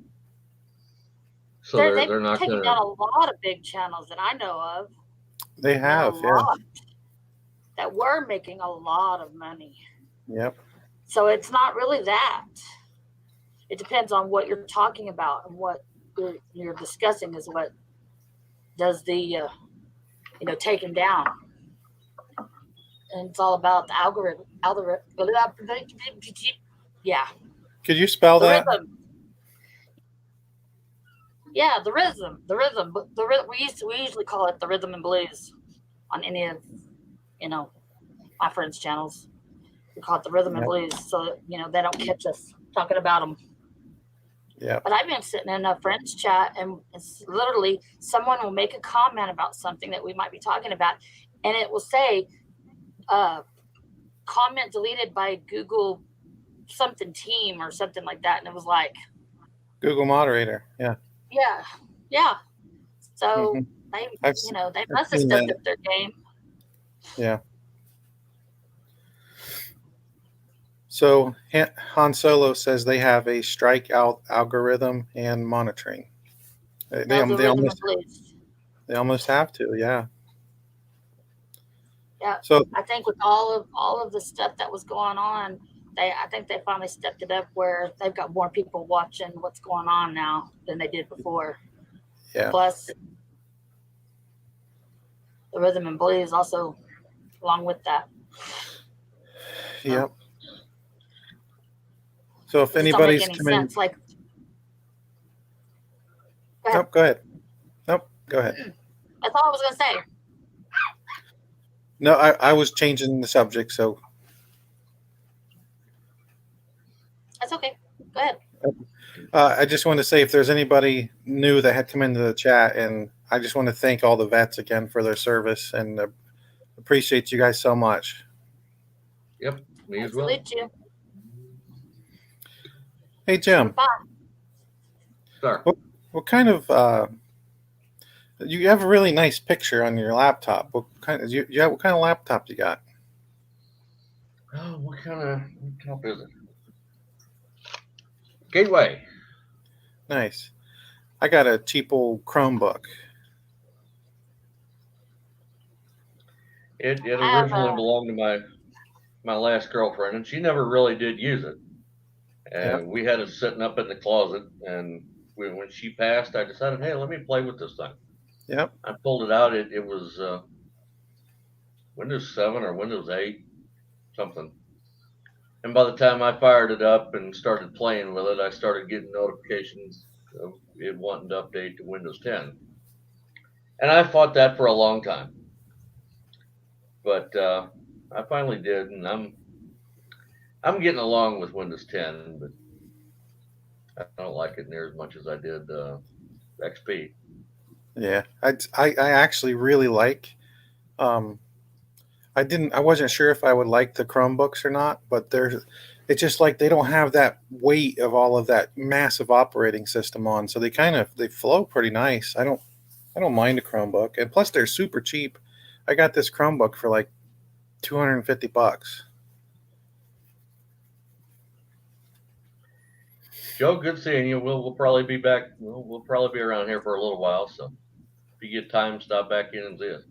So they're not taking down a lot of big channels that I know of. They have, yeah. That were making a lot of money. Yep. So it's not really that. It depends on what you're talking about, and what you're discussing is what does the taking down. And it's all about the algorithm. Yeah. Could you spell that? Rhythm. Yeah, the rhythm. We usually call it the rhythm and blues on any of my friends' channels. We call it the rhythm and blues, so they don't catch us talking about them. Yeah. But I've been sitting in a friends chat, and it's literally someone will make a comment about something that we might be talking about, and it will say, comment deleted by Google something team or something like that, and it was like Google moderator. Yeah. Yeah. So they must have stepped up their game. Yeah. So Han Solo says they have a strikeout algorithm and monitoring. They almost have to, yeah. Yeah. So I think with all of the stuff that was going on, I think they finally stepped it up where they've got more people watching what's going on now than they did before. Yeah. Plus, the rhythm and blues also along with that. Yep. So if anybody's coming, sense, like, go ahead. Nope, go ahead. That's all I was gonna say. No, I was changing the subject, so that's okay. Go ahead. I just want to say if there's anybody new that had come into the chat, and I just want to thank all the vets again for their service and appreciate you guys so much. Yep, me as well. You. Hey Jim. Sure. What kind of you have a really nice picture on your laptop. What kind of laptop you got? Oh, what kind of laptop is it? Gateway. Nice. I got a cheap old Chromebook. It I have originally a belonged to my last girlfriend, and she never really did use it. Yeah. And we had it sitting up in the closet. And when she passed, I decided, hey, let me play with this thing. Yep. I pulled it out. It was Windows 7 or Windows 8, something. And by the time I fired it up and started playing with it, I started getting notifications of it wanting to update to Windows 10. And I fought that for a long time, but I finally did, and I'm getting along with Windows 10, but I don't like it near as much as I did XP. Yeah. I actually really like. Um, I wasn't sure if I would like the Chromebooks or not, but it's just like they don't have that weight of all of that massive operating system on, so they flow pretty nice. I don't mind a Chromebook, and plus they're super cheap. I got this Chromebook for like $250. Joe, good seeing you. We'll probably be back. We'll probably be around here for a little while. So if you get time, stop back in and see us.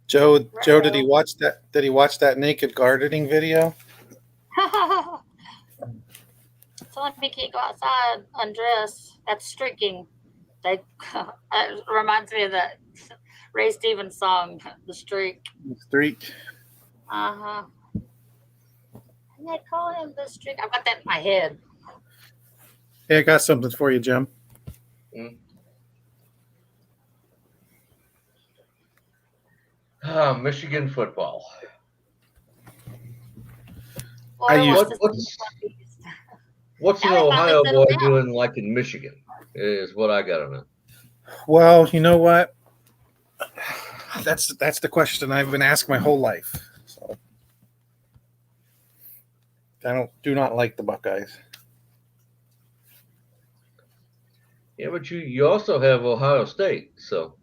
Joe, did he Retro. watch that? Did he watch that naked gardening video? Telling me can't go outside undressed. That's streaking. They it reminds me of that Ray Stevens song, "The Streak." Streak. Uh huh. And they call him the Streak. I've got that in my head. Hey, I got something for you, Jim. Mm. Michigan football. I Florida used wants What to what's see what's an Now they finally Ohio boy settled down. doing like in Michigan? Is what I gotta know. Well, you know what? That's the question I've been asked my whole life. So I do not like the Buckeyes. Yeah, but you also have Ohio State, so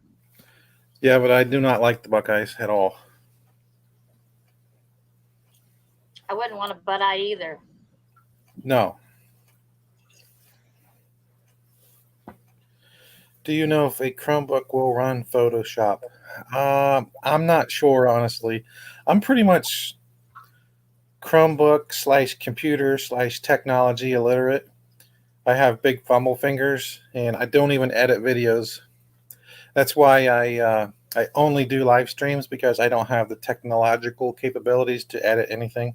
Yeah, but I do not like the Buckeyes at all. I wouldn't want a butt eye either. No. Do you know if a Chromebook will run Photoshop? I'm not sure, honestly. I'm pretty much Chromebook slash computer slash technology illiterate. I have big fumble fingers, and I don't even edit videos. That's why I only do live streams because I don't have the technological capabilities to edit anything.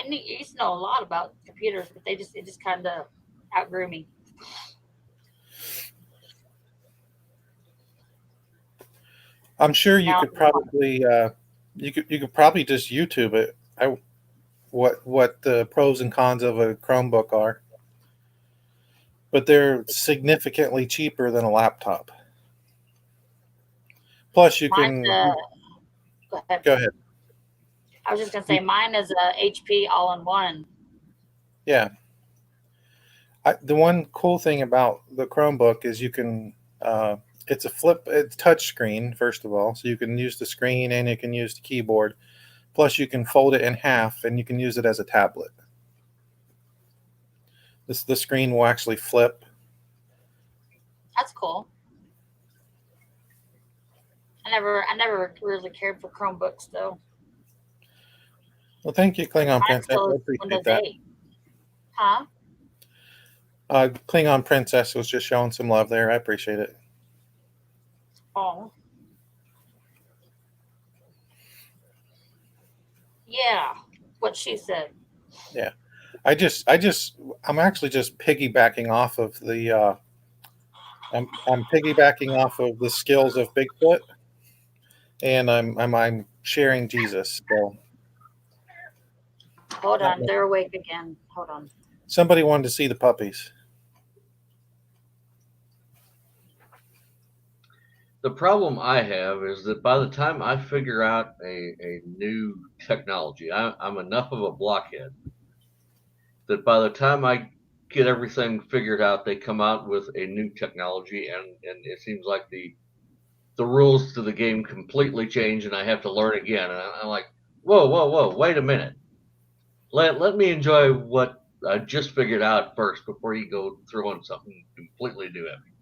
Used to know a lot about computers, but it just kind of outgrew me. I'm sure you Now could probably you could probably just YouTube it. What the pros and cons of a Chromebook are, but they're significantly cheaper than a laptop. Plus, you mine's can a go ahead. go ahead. I was just gonna say mine is a HP all-in-one. Yeah, the one cool thing about the Chromebook is you can. It's touch screen first of all, so you can use the screen and you can use the keyboard. Plus, you can fold it in half and you can use it as a tablet. The screen will actually flip. That's cool. I never really cared for Chromebooks though. Well, thank you, Klingon Mine Princess. still I is appreciate Windows that. 8. Huh? Klingon Princess was just showing some love there. I appreciate it. Oh. Yeah. What she said. Yeah, I'm actually just piggybacking off of I'm piggybacking off of the skills of Bigfoot, and I'm sharing Jesus. So Hold not on, much. they're awake again. Hold on. Somebody wanted to see the puppies. the problem I have is that by the time I figure out a new technology, I'm enough of a blockhead that by the time I get everything figured out, they come out with a new technology, and it seems like the rules to the game completely change, and I have to learn again. And I'm like, whoa, wait a minute. Let me enjoy what I just figured out first before you go throwing something completely new at me.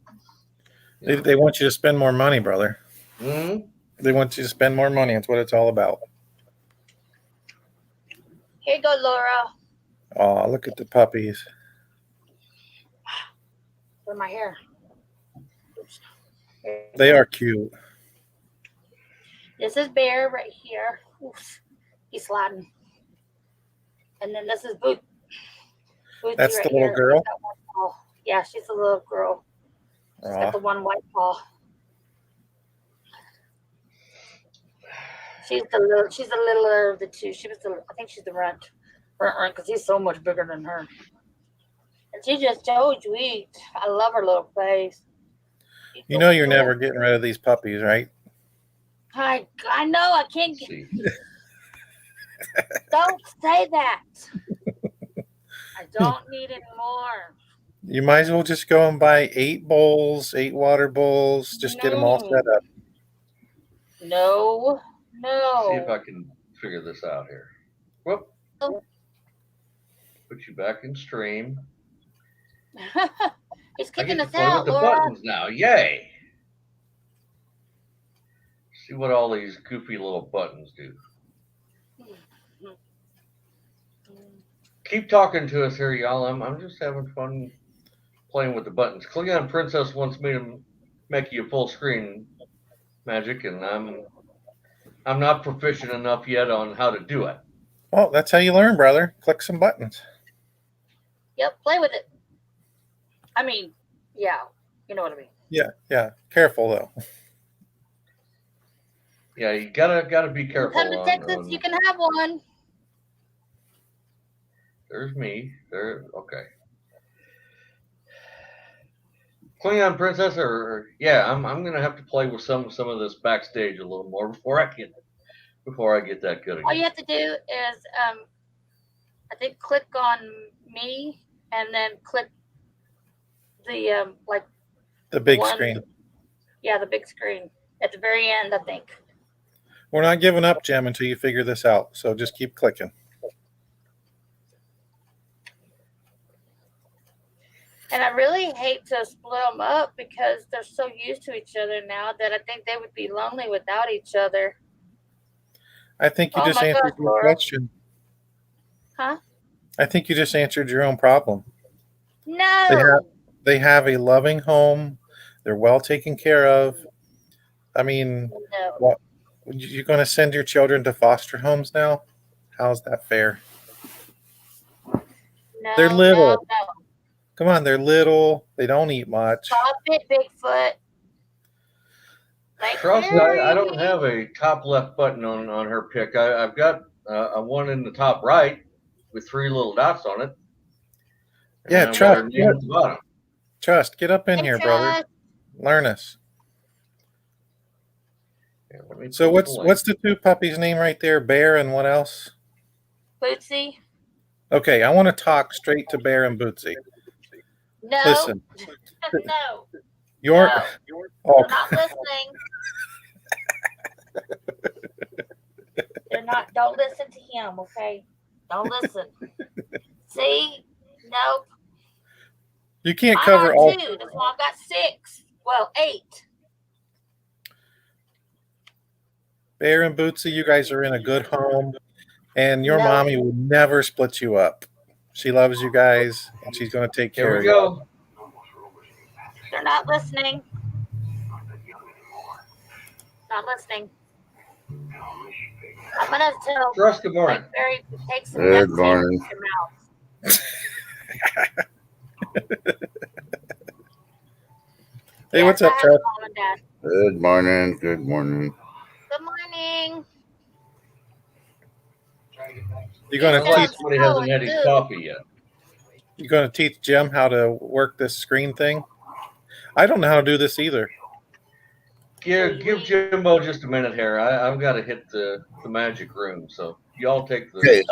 They want you to spend more money, brother. Mm-hmm. They want you to spend more money. That's what it's all about. Here you go, Laura. Oh, look at the puppies. For my hair. Oops. They are cute. This is Bear right here. Oops. He's sliding. And then this is Bootsy That's right the little here. girl? She's got one paw. Yeah, she's a little girl. She's got the one white paw. She's the littler of the two. I think she's the runt, because he's so much bigger than her. And she's just so sweet. I love her little face. You know you're never getting rid of these puppies, right? I know. I can't. Don't say that. I don't need any more. You might as well just go and buy 8 bowls, 8 water bowls. Just get them all set up. No. See if I can figure this out here. Whoop. Put you back in stream. He's kicking us play out, with the Laura. buttons now. Yay! See what all these goofy little buttons do. Keep talking to us here, y'all. I'm just having fun playing with the buttons. Klingon Princess wants me to make you a full screen magic, and I'm not proficient enough yet on how to do it. Well, that's how you learn, brother. Click some buttons. Yep, play with it. I mean, yeah, you know what I mean. Yeah. Careful though. Yeah, you gotta be careful. Come to Texas, you can have one. There's me. There. Okay. Klingon Princess, I'm gonna have to play with some of this backstage a little more before I get that good again. All you have to do is, I think, click on me and then click the the big screen. Yeah, the big screen at the very end, I think. We're not giving up, Jim, until you figure this out. So just keep clicking. And I really hate to split them up because they're so used to each other now that I think they would be lonely without each other. I think you just answered your question. Huh? I think you just answered your own problem. No. They have a loving home. They're well taken care of. I mean, no. What? You're going to send your children to foster homes now? How's that fair? No, they're little. No. Come on, they're little. They don't eat much. Stop it, Bigfoot. Trust, I don't have a top left button on her pick. I've got a one in the top right with 3 little dots on it. Yeah, Trust, get up in here, brother. Learn us. Yeah, so what's the 2 puppies' name right there? Bear and what else? Bootsy. Okay, I want to talk straight to Bear and Bootsy. No. Listen. No. You're not listening. They're not. Don't listen to him, okay? Don't listen. See? Nope. You can't cover all. 2. That's why I've got 6. Well, 8. Bear and Bootsy, you guys are in a good home, and your mommy will never split you up. She loves you guys, and she's going to take care of you. Here we go. They're not listening. Not listening. I'm going to tell Trust, good morning. Barry to take some good morning. In your mouth. Hey, what's up, Trust? Good morning. Good morning. Good morning. You're going to teach somebody hasn't had his coffee yet. You're going to teach Jim how to work this screen thing? I don't know how to do this either. Give Jimbo just a minute here. I've got to hit the magic room, so y'all take the screen.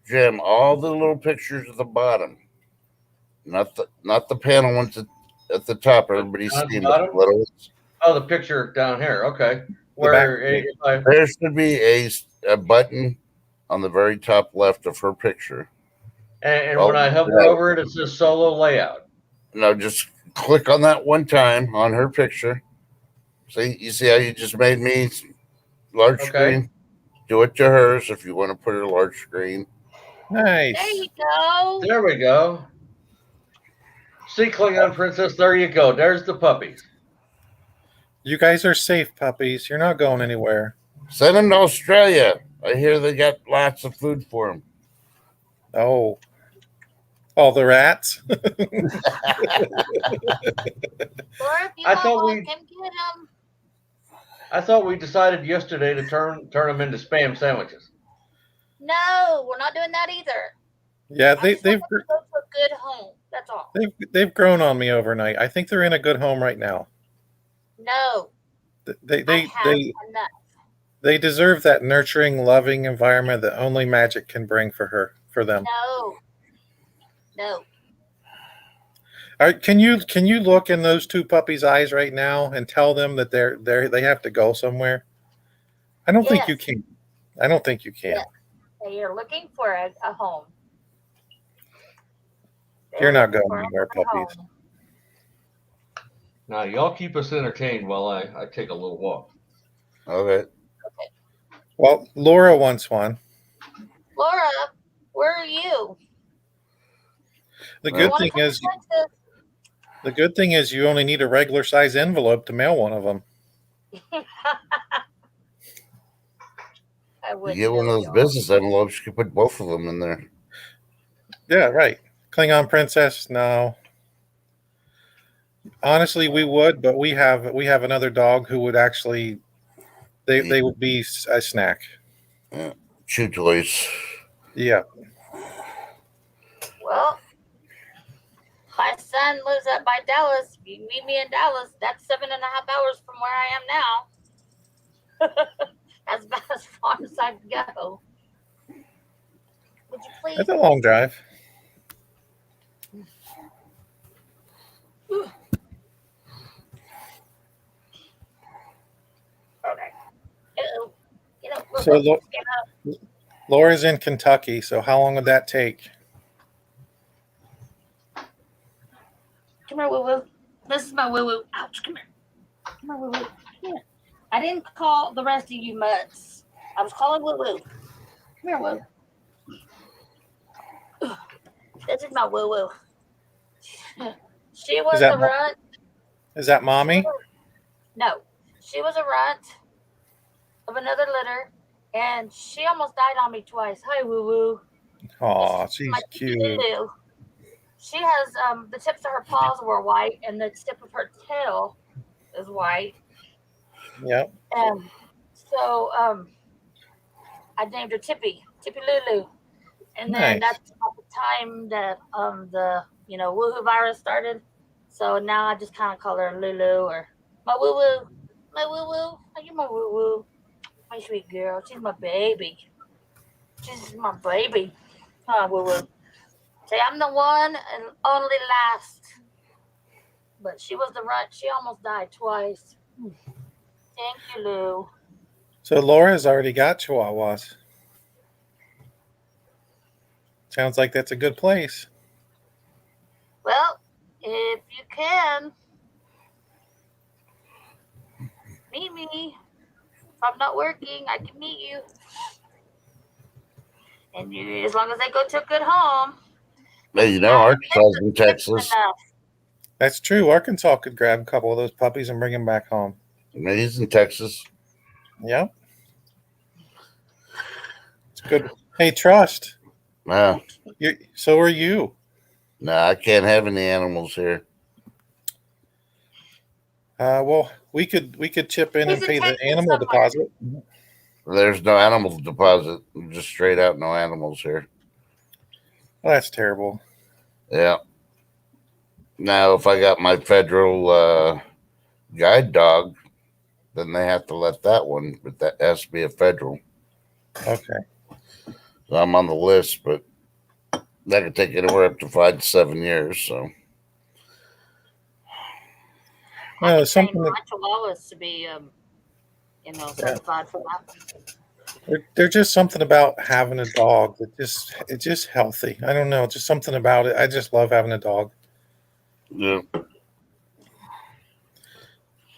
Jim, all the little pictures at the bottom, not the panel ones at the top. Everybody's seeing the little ones. Oh, the picture down here. Okay. There should be a button on the very top left of her picture. And when I hover over it, it says solo layout. No, just click on that one time on her picture. See, you see how you just made me large Okay. screen? Do it to hers if you want to put her large screen. There Nice. you go. There we go. See, Klingon Princess, there you go. There's the puppies. You guys are safe, puppies. You're not going anywhere. Send them to Australia. I hear they got lots of food for them. Oh. All the rats? Or if you I want thought one, we- come get them. I thought we decided yesterday to turn them into spam sandwiches. No, we're not doing that either. Yeah, I just they've want them to go to a good home. That's all. they've grown on me overnight. I think they're in a good home right now. No, They I they have they, enough. they deserve that nurturing, loving environment that only magic can bring for them. No. All right, can you look in those two puppies' eyes right now and tell them that they have to go somewhere? I don't think you Yes. can. I don't think you can. Yes. You're looking for a home. You're They're not looking going for anywhere, a puppies. home. Now, y'all keep us entertained while I take a little walk. Okay. Well, Laura wants one. Laura, where are you? The You good wanna thing come to is, Texas? you only need a regular size envelope to mail one of them. I You wouldn't get one do of it, those y'all. business envelopes, you can put both of them in there. Yeah, right. Klingon princess, no. Honestly, we would, but we have another dog who would actually they would be a snack. Chew toys. Yeah. Well, my son lives up by Dallas. If you meet me in Dallas, that's 7.5 hours from where I am now. That's about as far as I can go. Would you please? That's a long drive. Okay. You know, So look, Laura's in Kentucky, so how long would that take? come here, woo woo. This is my woo woo. Ouch, come here. Come here, woo woo. Come here. I didn't call the rest of you mutts. I was calling woo woo. Come here, woo. This is my woo woo. She was that a mo- runt. Is that mommy? No, she was a runt of another litter, and she almost died on me twice. Hi, woo woo. Aw, This is she's my cute. Lulu. She has the tips of her paws were white, and the tip of her tail is white. Yep. And so I named her Tippy Lulu. And then Nice. that's about the time that the woohoo virus started. So now I just kind of call her Lulu or my woo woo. My woo woo. Are you my woo woo? My sweet girl. She's my baby. She's my baby. Huh, woo woo. Say I'm the one and only last. But she was the right. She almost died twice. Thank you, Lou. So Laura's already got chihuahuas. Sounds like that's a good place. Well, if you can, meet me. If I'm not working, I can meet you. And as long as I go to a good home. Hey, you know, Arkansas's in Texas. That's true. Arkansas could grab a couple of those puppies and bring them back home. He's in Texas. Yep. It's good. Hey, Trust. No, So are you. no, I can't have any animals here. Well, we could chip in and pay the animal deposit. There's no animal deposit. Just straight out no animals here. Well, that's terrible. Yeah. Now, if I got my federal guide dog, then they have to let that one, but that has to be a federal. Okay. So I'm on the list, but that could take anywhere up to 5 to 7 years. So, Well, something my chihuahuas to be, certified for that. there's just something about having a dog that it's just healthy. I don't know, just something about it. I just love having a dog. Yeah.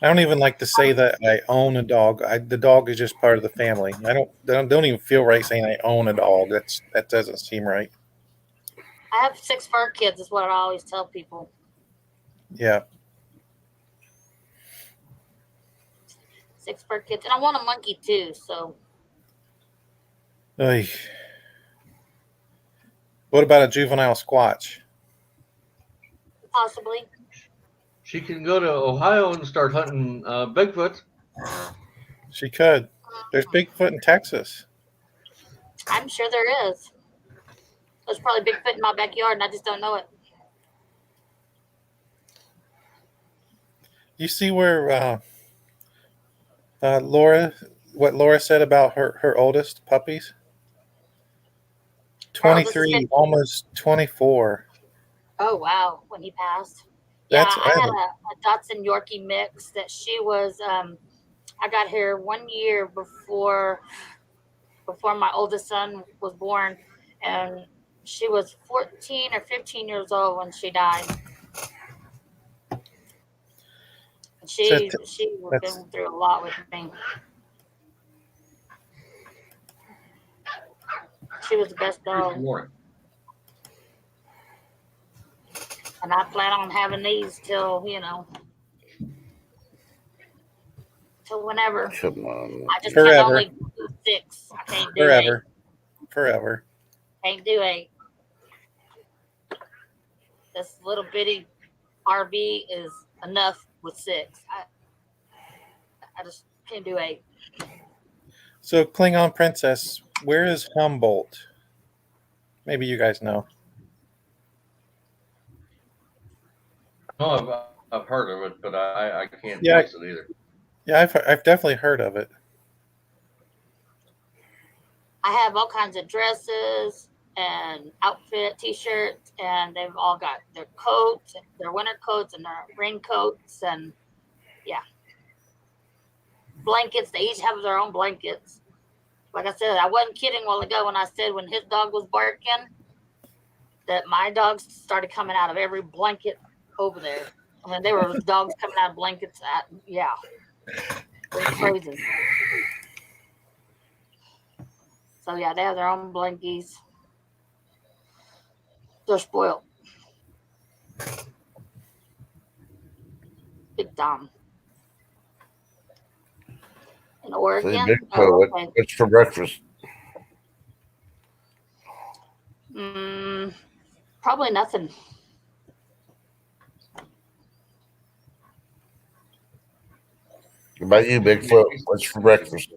I don't even like to say that I own a dog. The dog is just part of the family. I don't even feel right saying I own a dog. That doesn't seem right. I have 6 fur kids, is what I always tell people. Yeah. 6 fur kids. And I want a monkey too, so. Oy. What about a juvenile squatch? Possibly. She can go to Ohio and start hunting Bigfoot. She could. There's Bigfoot in Texas. I'm sure there is. There's probably Bigfoot in my backyard and I just don't know it. You see where what Laura said about her oldest puppies? Our oldest is 23, 50. almost 24. Oh, wow. When he passed. Yeah, That's I had a Dotson Yorkie mix that she was, I got here 1 year before my oldest son was born. And she was 14 or 15 years old when she died. And she was that's going through a lot with me. She was the best dog. And I plan on having these till whenever. Come on. I just Forever. can only do 6. I can't do 8. Forever. Can't do 8. This little bitty RV is enough with 6. I just can't do 8. So, Klingon Princess, where is Humboldt? Maybe you guys know. No, I've heard of it, but I can't Yeah. place it either. Yeah, I've definitely heard of it. I have all kinds of dresses and outfit T-shirts, and they've all got their coats, their winter coats, and their raincoats, and blankets. They each have their own blankets. Like I said, I wasn't kidding a while ago when I said when his dog was barking that my dogs started coming out of every blanket over there. I mean, there were dogs coming out of blankets. It was crazy. So yeah, they have their own blankies. They're spoiled. Big time. In Say, Oregon? Big Oh, Toe, okay. what's for breakfast? Probably nothing. What about you, Bigfoot? What's for breakfast?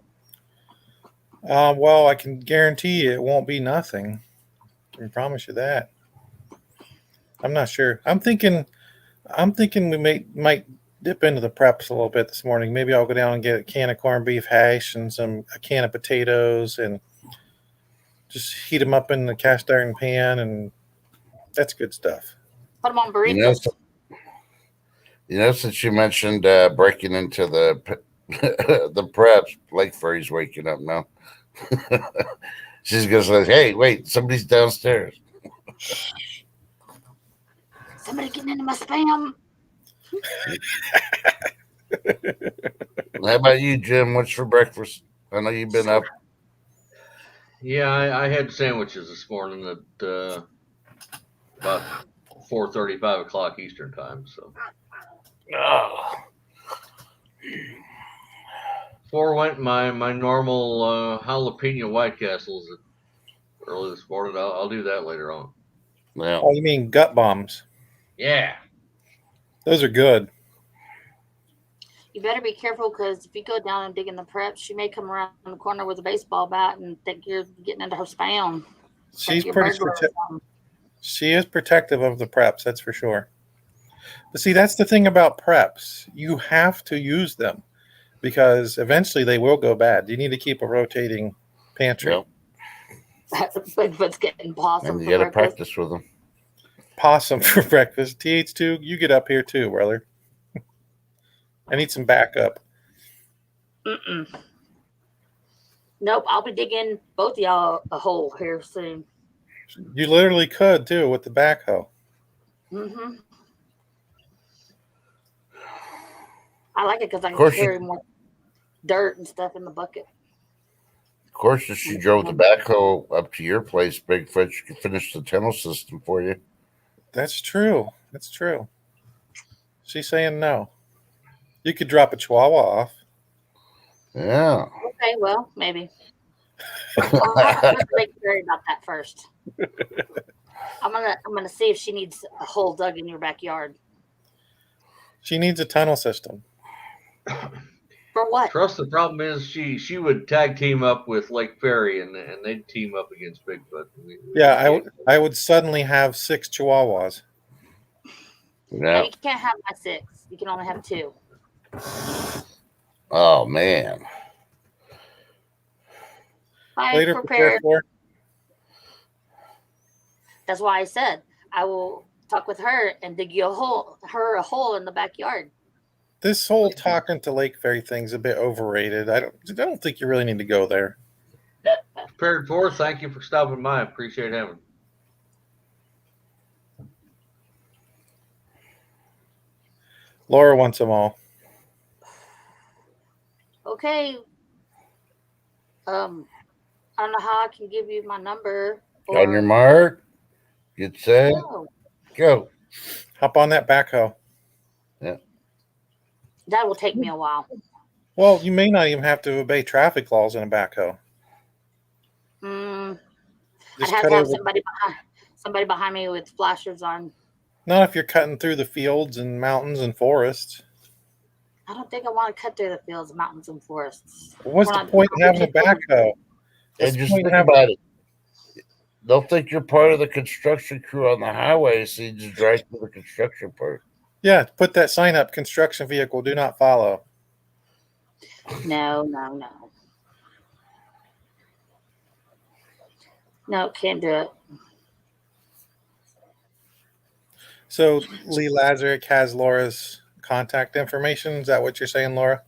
Well, I can guarantee you it won't be nothing. I can promise you that. I'm not sure. I'm thinking we might dip into the preps a little bit this morning. Maybe I'll go down and get a can of corned beef hash and a can of potatoes and just heat them up in the cast iron pan, and that's good stuff. Put them on You know, burritos. since you mentioned breaking into the the preps, Lake Furry's waking up now. She's gonna say, "Hey, wait, somebody's downstairs." Somebody getting into my spam. How about you, Jim? What's for breakfast? I know you've been up. Yeah, I had sandwiches this morning at about 4:30, 5 o'clock Eastern time. So Oh. before went my normal jalapeno White Castles early this morning. I'll do that later on. Yeah. Oh, you mean gut bombs? Yeah. Those are good. You better be careful because if you go down and dig in the prep, she may come around the corner with a baseball bat and think you're getting into her spam. She's Like pretty She is protective of the preps, that's for sure. But see, that's the thing about preps. You have to use them because eventually they will go bad. You need to keep a rotating pantry. Yep. Bigfoot's getting possum And you for got to breakfast. practice with them. Possum for breakfast. TH2, you get up here too, brother. I need some backup. Nope, I'll be digging both of y'all a hole here soon. You literally could too with the backhoe. Mm-hmm. I like it because I Of can course, carry more dirt and stuff in the bucket. if she drove the backhoe up to your place, Bigfoot, she could finish the tunnel system for you. That's true. That's true. She's saying no. You could drop a chihuahua off. Yeah. Okay, well, maybe. I'll have to talk to Lake Perry about that first. I'm gonna see if she needs a hole dug in your backyard. She needs a tunnel system. For what? Trust the problem is she would tag team up with Lake Ferry and they'd team up against Bigfoot. Yeah, I would suddenly have 6 chihuahuas. No, Yeah. you can't have my 6. You can only have 2. Oh man. Later prepared for. That's why I said I will talk with her and dig you a hole in the backyard. This whole talking to Lake Ferry thing's a bit overrated. I don't think you really need to go there. Prepared for. Thank you for stopping by. I appreciate having. Laura wants them all. Okay. I don't know how I can give you my number. On your mark, get set, go. Hop on that backhoe. Yeah. That will take me a while. Well, you may not even have to obey traffic laws in a backhoe. I'd Just have cut to have over. somebody behind me with flashers on. Not if you're cutting through the fields and mountains and forests. I don't think I want to cut through the fields, mountains, and forests. What's the point in having a backhoe? And just think about it. They'll think you're part of the construction crew on the highway, so you just drive through the construction part. Yeah, put that sign up, construction vehicle, do not follow. No. No, can't do it. So Lee Lazarick has Laura's contact information. Is that what you're saying, Laura?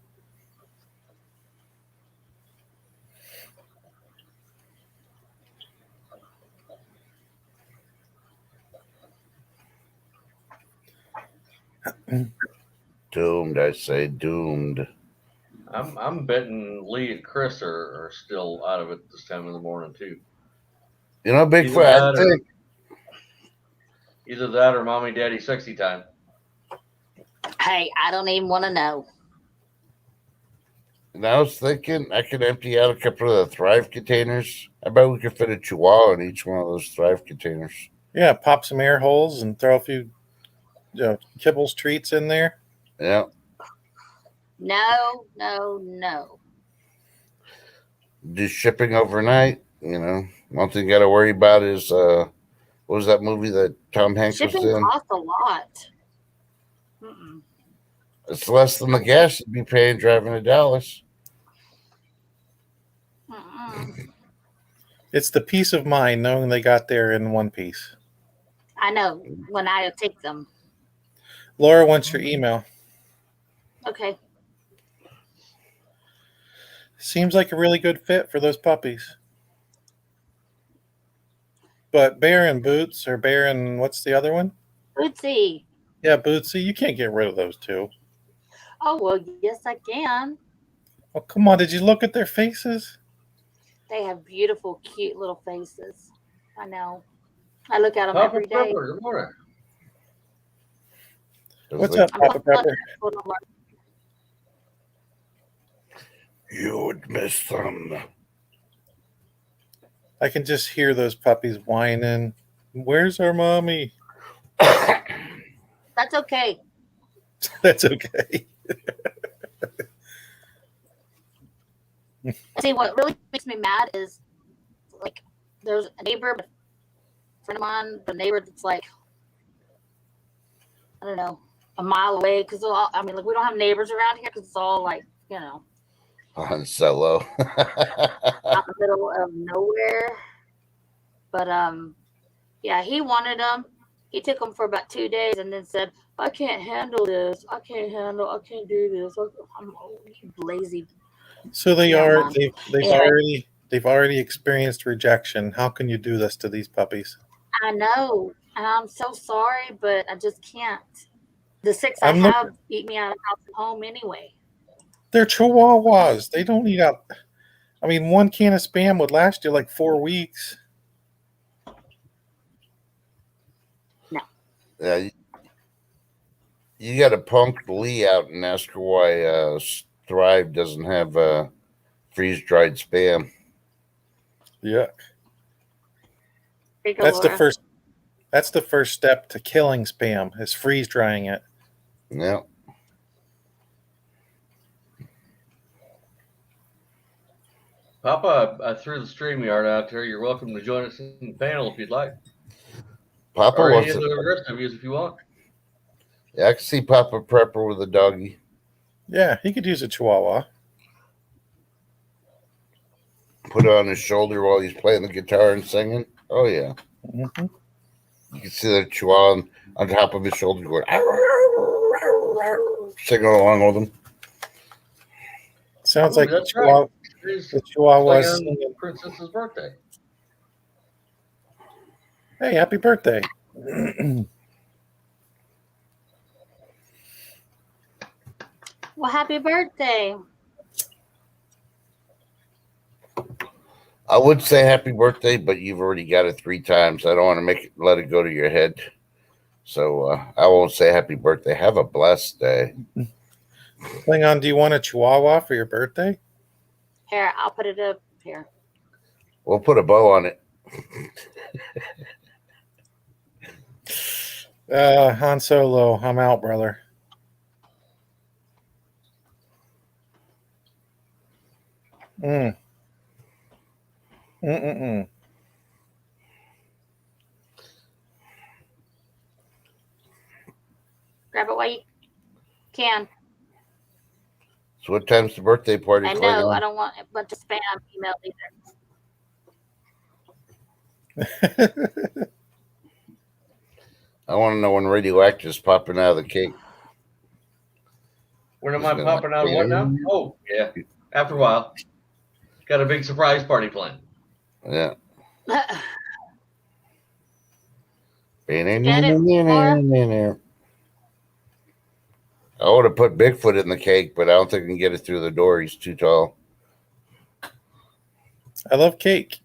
Doomed, I say, doomed. I'm betting Lee and Chris are still out of it this time of the morning too. You know, Bigfoot, I think either that or mommy daddy sexy time. Hey, I don't even want to know. And I was thinking I could empty out a couple of the Thrive containers. I bet we could fit a chihuahua in each one of those Thrive containers. Yeah, pop some air holes and throw a few kibbles treats in there. Yeah. No. Do shipping overnight. You know, one thing you got to worry about is what was that movie that Tom Hanks was Shipping in? costs a lot. It's less than the gas you'd be paying driving to Dallas. It's the peace of mind knowing they got there in one piece. I know when I take them. Laura wants your email. Okay. Seems like a really good fit for those puppies. But Bear and Boots, or Bear and what's the other one? Bootsy. Yeah, Bootsy. You can't get rid of those two. Oh, well, yes, I can. Oh, come on. Did you look at their faces? They have beautiful, cute little faces. I know. I look at them Papa every day. Pepper, good morning. What's up, Papa Pepper? You would miss them. I can just hear those puppies whining. Where's our mommy? That's okay. That's okay. See, what really makes me mad is, like, there's a neighbor, a friend of mine, the neighbor that's like, I don't know, a mile away. Because, I mean, like, we don't have neighbors around here because it's all, like, you know, on solo. out in the middle of nowhere. But, yeah, he wanted them. He took them for about 2 days and then said, I can't handle this. I can't do this. I'm lazy. So they've Anyway. already experienced rejection. How can you do this to these puppies? I know. And I'm so sorry, but I just can't. The 6 I'm I have eat me out of house and home anyway. They're Chihuahuas. They don't eat out. I mean, one can of Spam would last you like 4 weeks. No. Yeah, you got to punk Lee out and ask her why Thrive doesn't have freeze dried Spam. Yuck. There you go, That's the Laura. first. That's the first step to killing Spam is freeze drying it. Yeah. Papa, I threw the StreamYard out there. You're welcome to join us in the panel if you'd like. Papa Or any wants of it. the rest of you if you want. Yeah, I can see Papa Prepper with a doggy. Yeah, he could use a Chihuahua. Put it on his shoulder while he's playing the guitar and singing. Oh, yeah. Mm-hmm. You can see the Chihuahua on top of his shoulder going, singing along with him. Sounds Ooh, like that's Chihuahua, It's the Chihuahuas Klingon singing, Princess's birthday. "Hey, happy birthday!" Well, happy birthday. I would say happy birthday, but you've already got it 3 times. I don't want to let it go to your head. So I won't say happy birthday. Have a blessed day. Klingon, do you want a Chihuahua for your birthday? Here, I'll put it up here. We'll put a bow on it. Han Solo, I'm out, brother. Mm. Mm-mm-mm. Grab it while you can. So what time's the birthday party? I know. Klingon? I don't want a bunch of spam emails either. I want to know when radioactive's popping out of the cake. When am I popping out of what now? Oh, yeah. After a while. Got a big surprise party planned. Yeah. Get it, Laura? I would have put Bigfoot in the cake, but I don't think I can get it through the door. He's too tall. I love cake.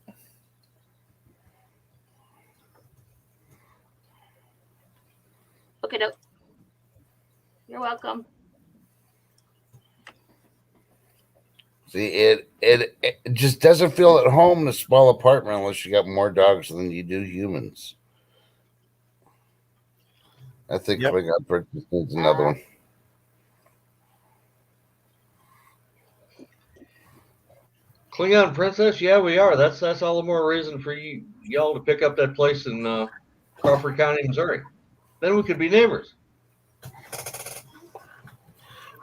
Okay, you're welcome. See, it just doesn't feel at home in a small apartment unless you got more dogs than you do humans. I think Klingon Princess needs another one. Klingon Princess, yeah, we are. That's all the more reason for y'all to pick up that place in Crawford County, Missouri. Then we could be neighbors.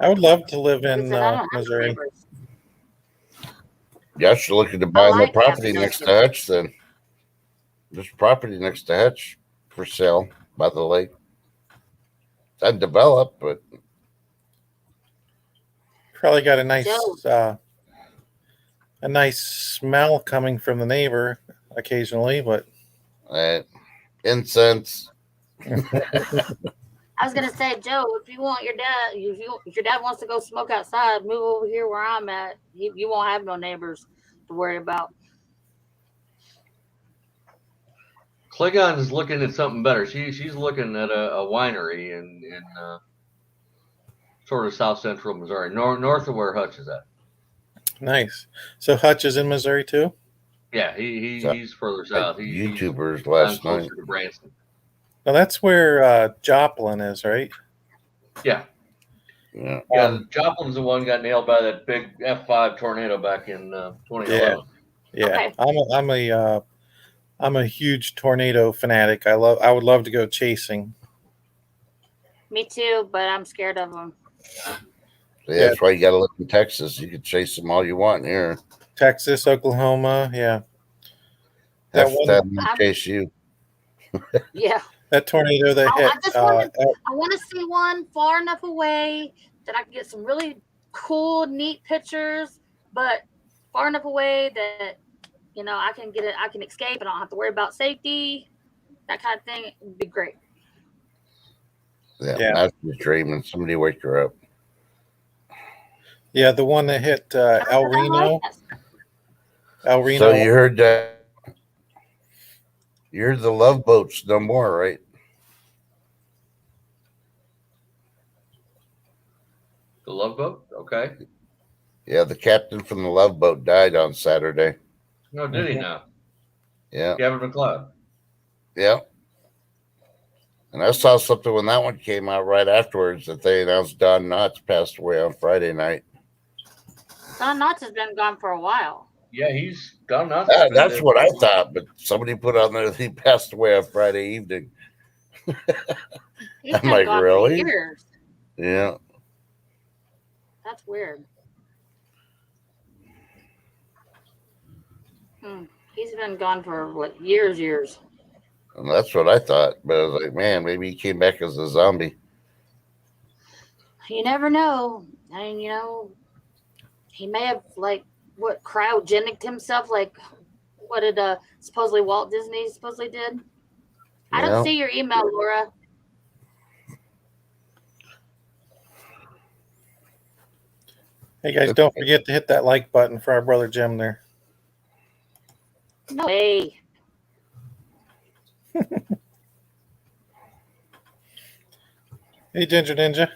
I would love to live in Missouri. Y'all should look into buying the property next to Hutch then. There's property next to Hutch for sale by the lake. It's undeveloped, but probably got a nice smell coming from the neighbor occasionally, but incense. I was gonna say, Joe, if you want your dad, if your dad wants to go smoke outside, move over here where I'm at. You won't have no neighbors to worry about. Klingon is looking at something better. She's looking at a winery in sort of south central Missouri, north of where Hutch is at. Nice. So Hutch is in Missouri too? Yeah, he's further south. YouTubers last night. Closer to Branson. Well, that's where Joplin is, right? Yeah. Yeah. Joplin's the one got nailed by that big F5 tornado back in 2011. Yeah. Okay. I'm a huge tornado fanatic. I would love to go chasing. Me too, but I'm scared of them. Yeah, that's why you got to live in Texas. You can chase them all you want here. Texas, Oklahoma, yeah. Half the time they chase you. Yeah. That tornado that hit. I want to see one far enough away that I can get some really cool, neat pictures, but far enough away that I can get it. I can escape, and I don't have to worry about safety. That kind of thing would be great. Yeah, Yeah. now she's dreaming. Somebody wake her up. Yeah, the one that hit El Reno. El Reno. So you heard that? You heard the Love Boat's no more, right? The Love Boat? Okay. Yeah, the captain from the Love Boat died on Saturday. No, did he Mhm. now? Yeah, Gavin McLeod. yeah. And I saw something when that one came out right afterwards that they announced Don Knotts passed away on Friday night. Don Knotts has been gone for a while. Yeah, he's Don Knotts has been That's dead. what I thought, but somebody put on there that he passed away on Friday evening. He's I'm been like, gone really? for years. Yeah. That's weird. He's been gone for like years. And that's what I thought. But I was like, man, maybe he came back as a zombie. You never know. I mean, he may have cryogenicked himself, like what did supposedly Walt Disney supposedly did. I don't Yeah. see your email, Laura. Hey guys, don't forget to hit that like button for our brother Jim there. No way. Hey Ginger Ninja.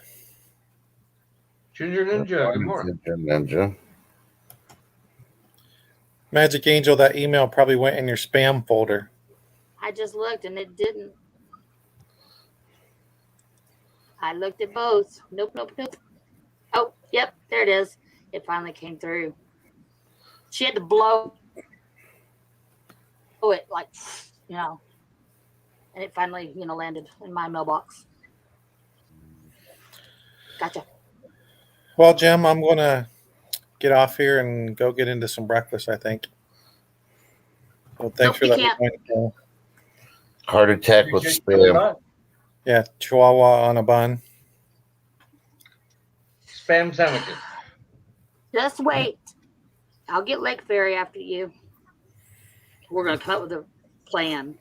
Ginger Ninja, good morning. Ninja. Magic Angel, that email probably went in your spam folder. I just looked and it didn't. I looked at both. Nope. Oh, yep, there it is. It finally came through. She had to blow it and it finally, landed in my mailbox. Gotcha. Well, Jim, I'm going to get off here and go get into some breakfast, I think. Well, thanks for You letting me can't. join. Heart attack with Appreciate you coming spam. by. Yeah, Chihuahua on a bun. Spam sandwiches. Just wait. I'll get Lake Ferry after you. We're going to come up with a plan.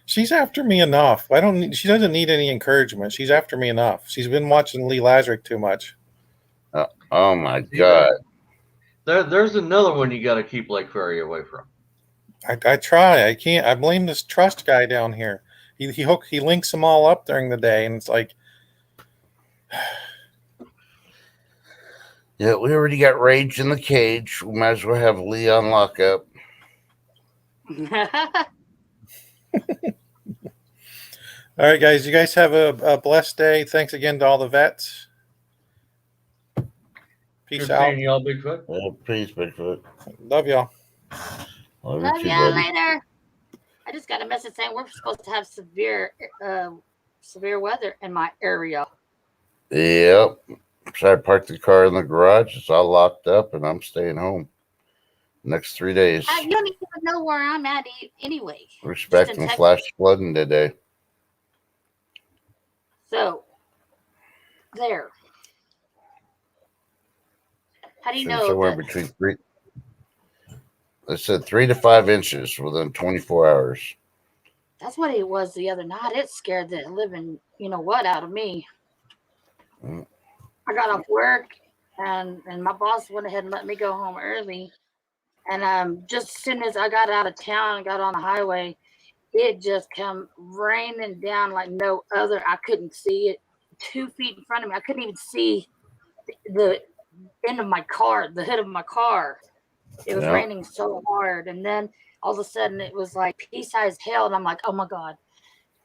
She's after me enough. She doesn't need any encouragement. She's after me enough. She's been watching Lee Lazarick too much. Oh my God. There's another one you got to keep Lake Ferry away from. I try. I can't. I blame this trust guy down here. He links them all up during the day, and it's like, Yeah, we already got Rage in the cage. We might as well have Lee on lockup. all right, guys. You guys have a blessed day. Thanks again to all the vets. Peace Good out. seeing y'all, Bigfoot. Yeah, peace, Bigfoot. Love y'all. Love Love you too, ya buddy. later. I just got a message saying we're supposed to have severe weather in my area. Yep. So I parked the car in the garage. It's all locked up, and I'm staying home next 3 days. You don't even know where I'm at anyway. We're expecting Texas. flash flooding today. So, there. How do you know? Somewhere between three. They said 3 to 5 inches within 24 hours. That's what it was the other night. It scared the living, out of me. Mm. I got off work and my boss went ahead and let me go home early. And just as soon as I got out of town and got on the highway, it just come raining down like no other. I couldn't see it 2 feet in front of me. I couldn't even see the end of my car, the hood of my car. It was raining so hard. And then all of a sudden it was like pea-sized hail. And I'm like, oh my God.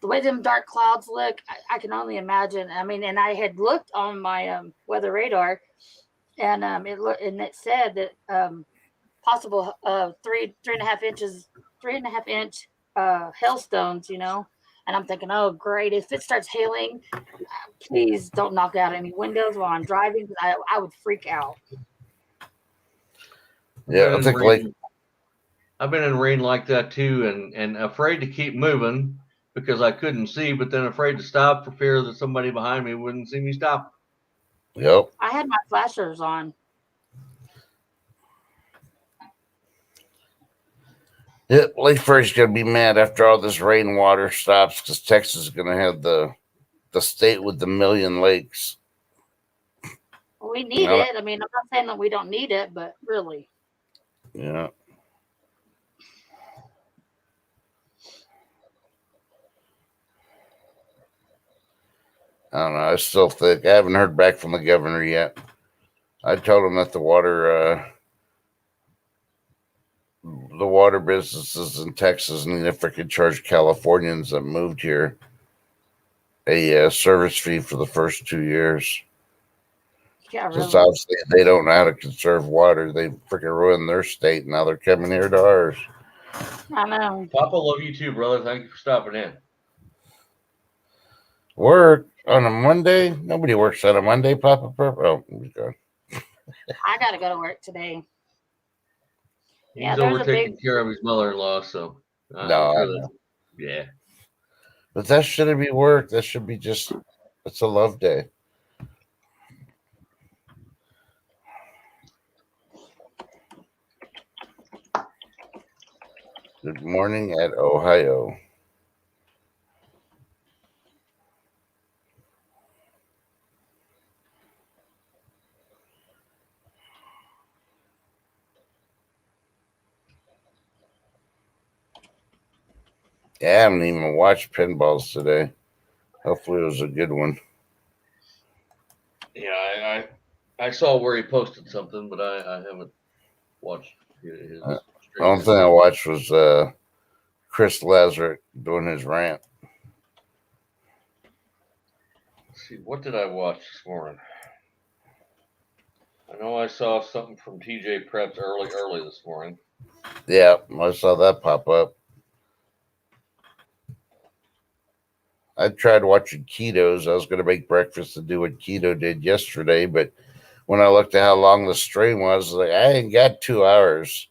The way them dark clouds look, I can only imagine. I mean, and I had looked on my weather radar, and it said that possible 3.5 inch hailstones. And I'm thinking, oh great, if it starts hailing, please don't knock out any windows while I'm driving. I would freak out. Yeah, I think I've been in rain like that too, and afraid to keep moving because I couldn't see, but then afraid to stop for fear that somebody behind me wouldn't see me stop. Yep. I had my flashers on. Yeah, Lake Ferry's gonna be mad after all this rainwater stops because Texas is gonna have the the state with the million lakes. We need it. I mean, I'm not saying that we don't need it, but really. Yeah. I don't know. I still think I haven't heard back from the governor yet. I told him that the water businesses in Texas need to freaking charge Californians that moved here a service fee for the first 2 years. Yeah, Because really. obviously they don't know how to conserve water. They freaking ruined their state, and now they're coming here to ours. I know. Papa, love you too, brother. Thank you for stopping in. Work on a Monday? Nobody works on a Monday, Papa. Oh, he's gone. I got to go to work today. Yeah, He's there's over a taking big. care of his mother-in-law, so No, I'm I sure know. that, yeah. But that shouldn't be work. That should be just, it's a love day. Good morning at Ohio. Yeah, I haven't even watched pinballs today. Hopefully it was a good one. Yeah, I saw where he posted something, but I haven't watched his The stream. only thing I watched was Chris Lazarick doing his rant. Let's see, what did I watch this morning? I know I saw something from TJ Preps early this morning. Yeah, I saw that pop up. I tried watching Keto's. I was going to make breakfast to do what Keto did yesterday, but when I looked at how long the stream was, like I ain't got 2 hours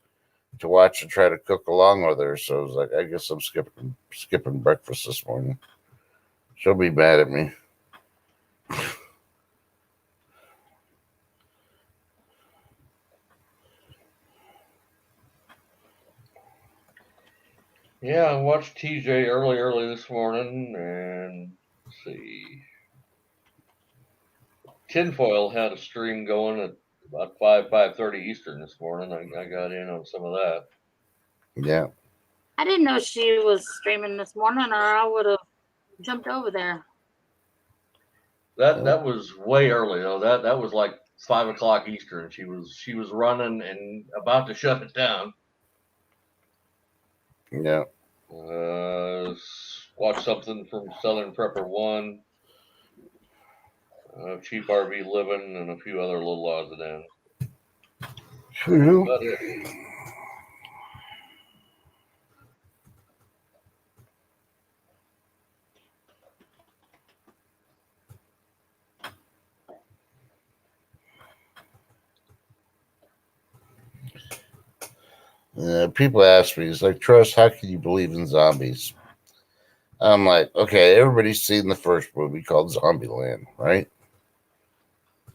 to watch and try to cook along with her. So I was like, I guess I'm skipping breakfast this morning. She'll be mad at me. Yeah, I watched TJ early this morning, and let's see. Tinfoil had a stream going at about 5:30 Eastern this morning. I got in on some of that. Yeah. I didn't know she was streaming this morning, or I would have jumped over there. That was way early though. That was like 5 o'clock Eastern. She was running and about to shut it down. Yeah. Watch something from Southern Prepper One, Cheap RV Living, and a few other little odds and ends. About it. People ask me, it's like, Trust, how can you believe in zombies? I'm like, okay, everybody's seen the first movie called Zombieland, right?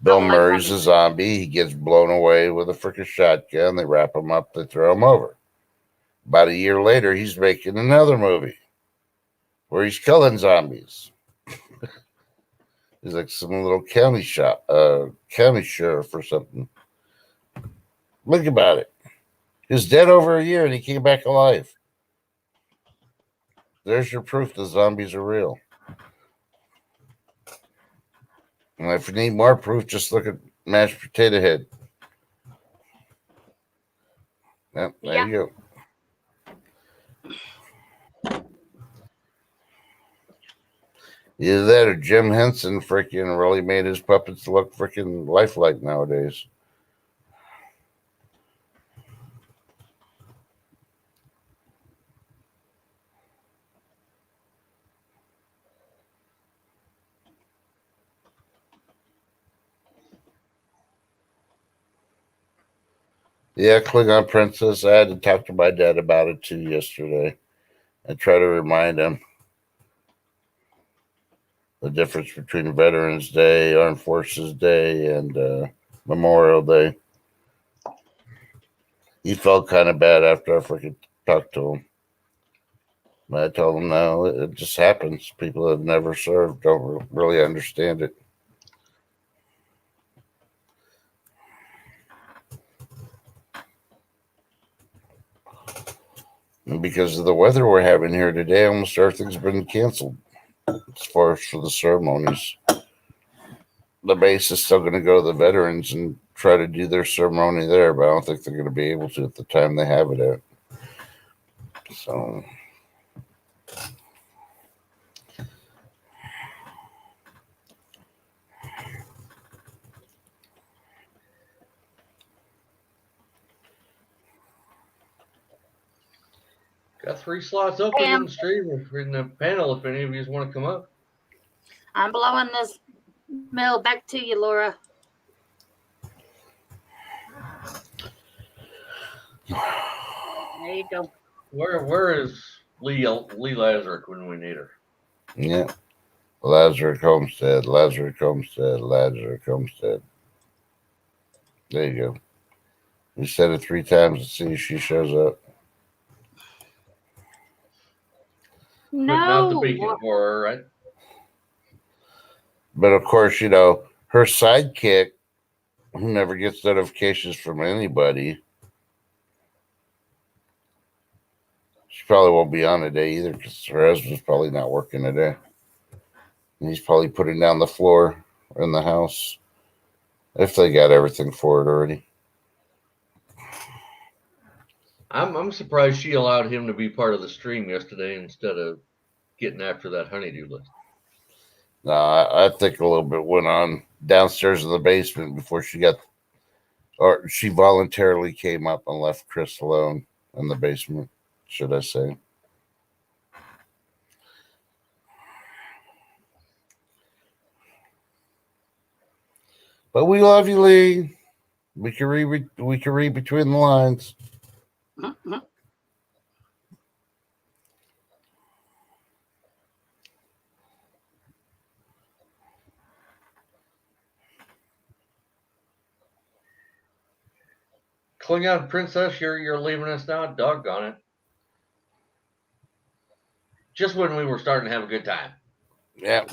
Bill Murray's a zombie. He gets blown away with a freaking shotgun. They wrap him up. They throw him over. About a year later, he's making another movie where he's killing zombies. He's like some little county sheriff or something. Think about it. He was dead over a year and he came back alive. There's your proof the zombies are real. And if you need more proof, just look at Mashed Potato Head. Yep, there you go. Either that or Jim Henson freaking really made his puppets look freaking lifelike nowadays. Yeah, Klingon Princess. I had to talk to my dad about it too yesterday. I try to remind him the difference between Veterans Day, Armed Forces Day, and Memorial Day. He felt kind of bad after I freaking talked to him. But I told them, no, it just happens. People that have never served don't really understand it. And because of the weather we're having here today, almost everything's been canceled as far as for the ceremonies. The base is still going to go to the veterans and try to do their ceremony there, but I don't think they're going to be able to at the time they have it at. So, Got 3 slots open Hey, in the stream, in the panel, if any of you want to come up. I'm blowing this mail back to you, Laura. There you go. Where is Lee Lazarick when we need her? yeah. Lazarus Homestead, Lazarus Homestead, Lazarus Homestead. There you go. You said it 3 times to see if she shows up. Putting out the No. beacon for her, right? But of course, you know, her sidekick, who never gets notifications from anybody, she probably won't be on today either because her husband's probably not working today. And he's probably putting down the floor in the house if they got everything for it already. I'm surprised she allowed him to be part of the stream yesterday instead of getting after that honeydew list. No, I think a little bit went on downstairs in the basement before she got, or she voluntarily came up and left Chris alone in the basement, should I say. But we love you, Lee. We can read between the lines. Mm-hmm. Klingon princess, you're leaving us now? Doggone it. Just when we were starting to have a good time. Yeah,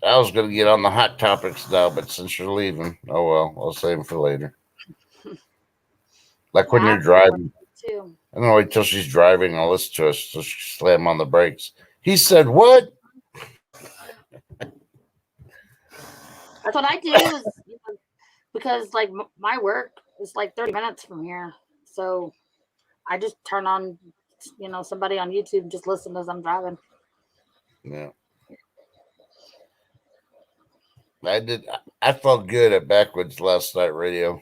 I was going to get on the hot topics now, but since you're leaving, oh well, I'll save them for later. Like when you're driving. Too. I don't know, wait till she's driving. I'll listen to us, so she slam on the brakes. He said, "What?" That's what I do. Because like my work is like 30 minutes from here, so I just turn on, somebody on YouTube and just listen as I'm driving. Yeah. I did. I felt good at Backwoods last night radio.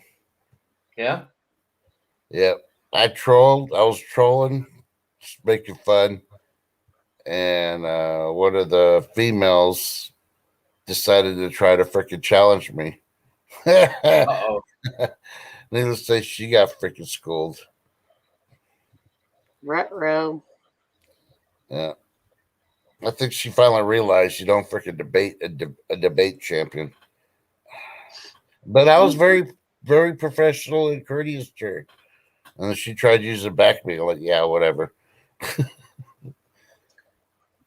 Yeah? Yep. I was trolling, just making fun. And one of the females decided to try to freaking challenge me. Uh-oh. Needless to say, she got freaking schooled. Retro. Yeah. I think she finally realized you don't freaking debate a debate champion. But I was very, very professional and courteous to her. And she tried using back me. Like, yeah, whatever.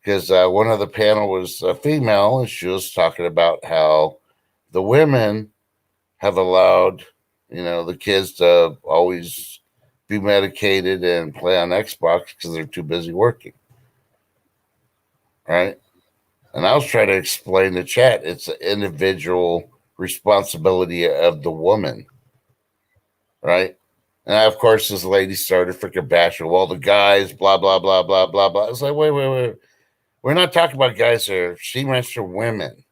Because one of the panel was a female, and she was talking about how the women have allowed, the kids to always be medicated and play on Xbox because they're too busy working. Right? And I was trying to explain the chat. It's an individual responsibility of the woman. Right? And of course, this lady started freaking bashing. Well, the guys, blah, blah, blah, blah, blah, blah. I was like, wait. We're not talking about guys here. She mentioned women.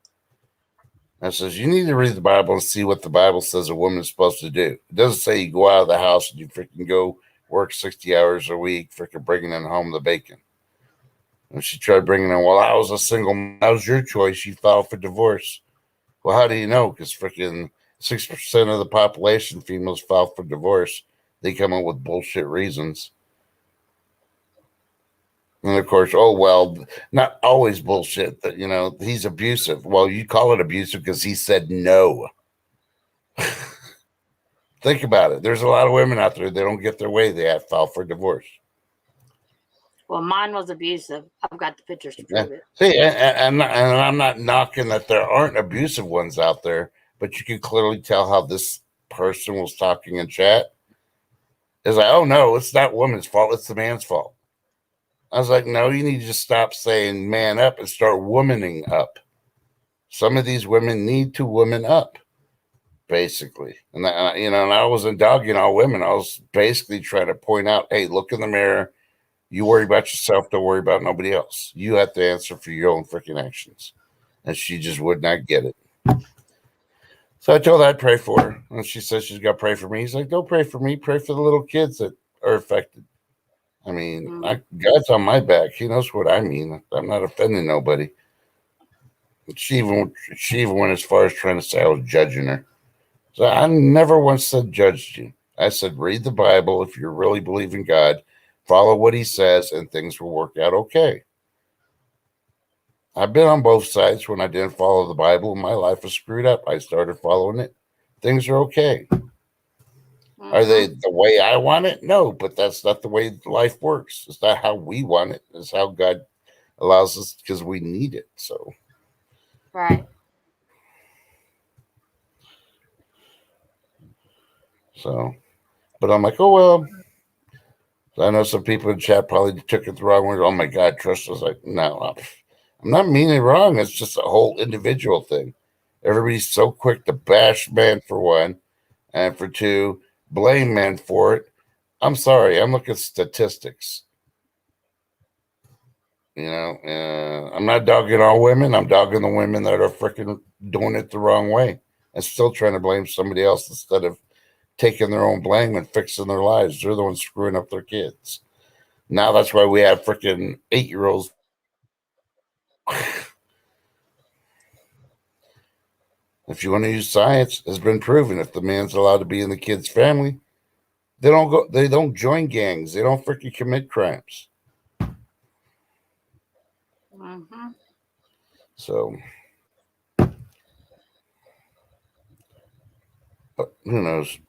And says, you need to read the Bible and see what the Bible says a woman is supposed to do. It doesn't say you go out of the house and you freaking go work 60 hours a week, freaking bringing in home the bacon. And she tried bringing in, well, I was a single man. That was your choice. You filed for divorce. Well, how do you know? Because freaking 6% of the population, females, file for divorce. They come up with bullshit reasons. And of course, oh, well, not always bullshit that, he's abusive. Well, you call it abusive because he said no. Think about it. There's a lot of women out there that don't get their way. They have to file for divorce. Well, mine was abusive. I've got the pictures to Yeah. prove it. See, and I'm not knocking that there aren't abusive ones out there, but you can clearly tell how this person was talking in chat. It's like, oh no, it's not woman's fault, it's the man's fault. I was like, no, you need to just stop saying man up and start womaning up. Some of these women need to woman up, basically. And and I wasn't dogging all women. I was basically trying to point out, hey, look in the mirror. You worry about yourself. Don't worry about nobody else. You have to answer for your own freaking actions. And she just would not get it. So I told her I'd pray for her. And she says she's got to pray for me. He's like, don't pray for me. Pray for the little kids that are affected. I mean, God's on my back. He knows what I mean. I'm not offending nobody. She even went as far as trying to say I was judging her. So I never once said judged you. I said read the Bible if you really believe in God, follow what He says, and things will work out okay. I've been on both sides. When I didn't follow the Bible, my life was screwed up. I started following it. Things are okay. Are they the way I want it? No, but that's not the way life works. It's not how we want it. It's how God allows us because we need it. So, right. So, but I'm like, oh well. I know some people in chat probably took it the wrong way. Oh my God, trust us. Like, no, I'm not meaning it wrong. It's just a whole individual thing. Everybody's so quick to bash men for one, and for two, blame men for it. I'm sorry. I'm looking at statistics. I'm not dogging all women. I'm dogging the women that are freaking doing it the wrong way and still trying to blame somebody else instead of taking their own blame and fixing their lives. They're the ones screwing up their kids. Now that's why we have freaking 8-year-olds. If you want to use science, it's been proven if the man's allowed to be in the kid's family, they don't join gangs, they don't freaking commit crimes. So, but who knows?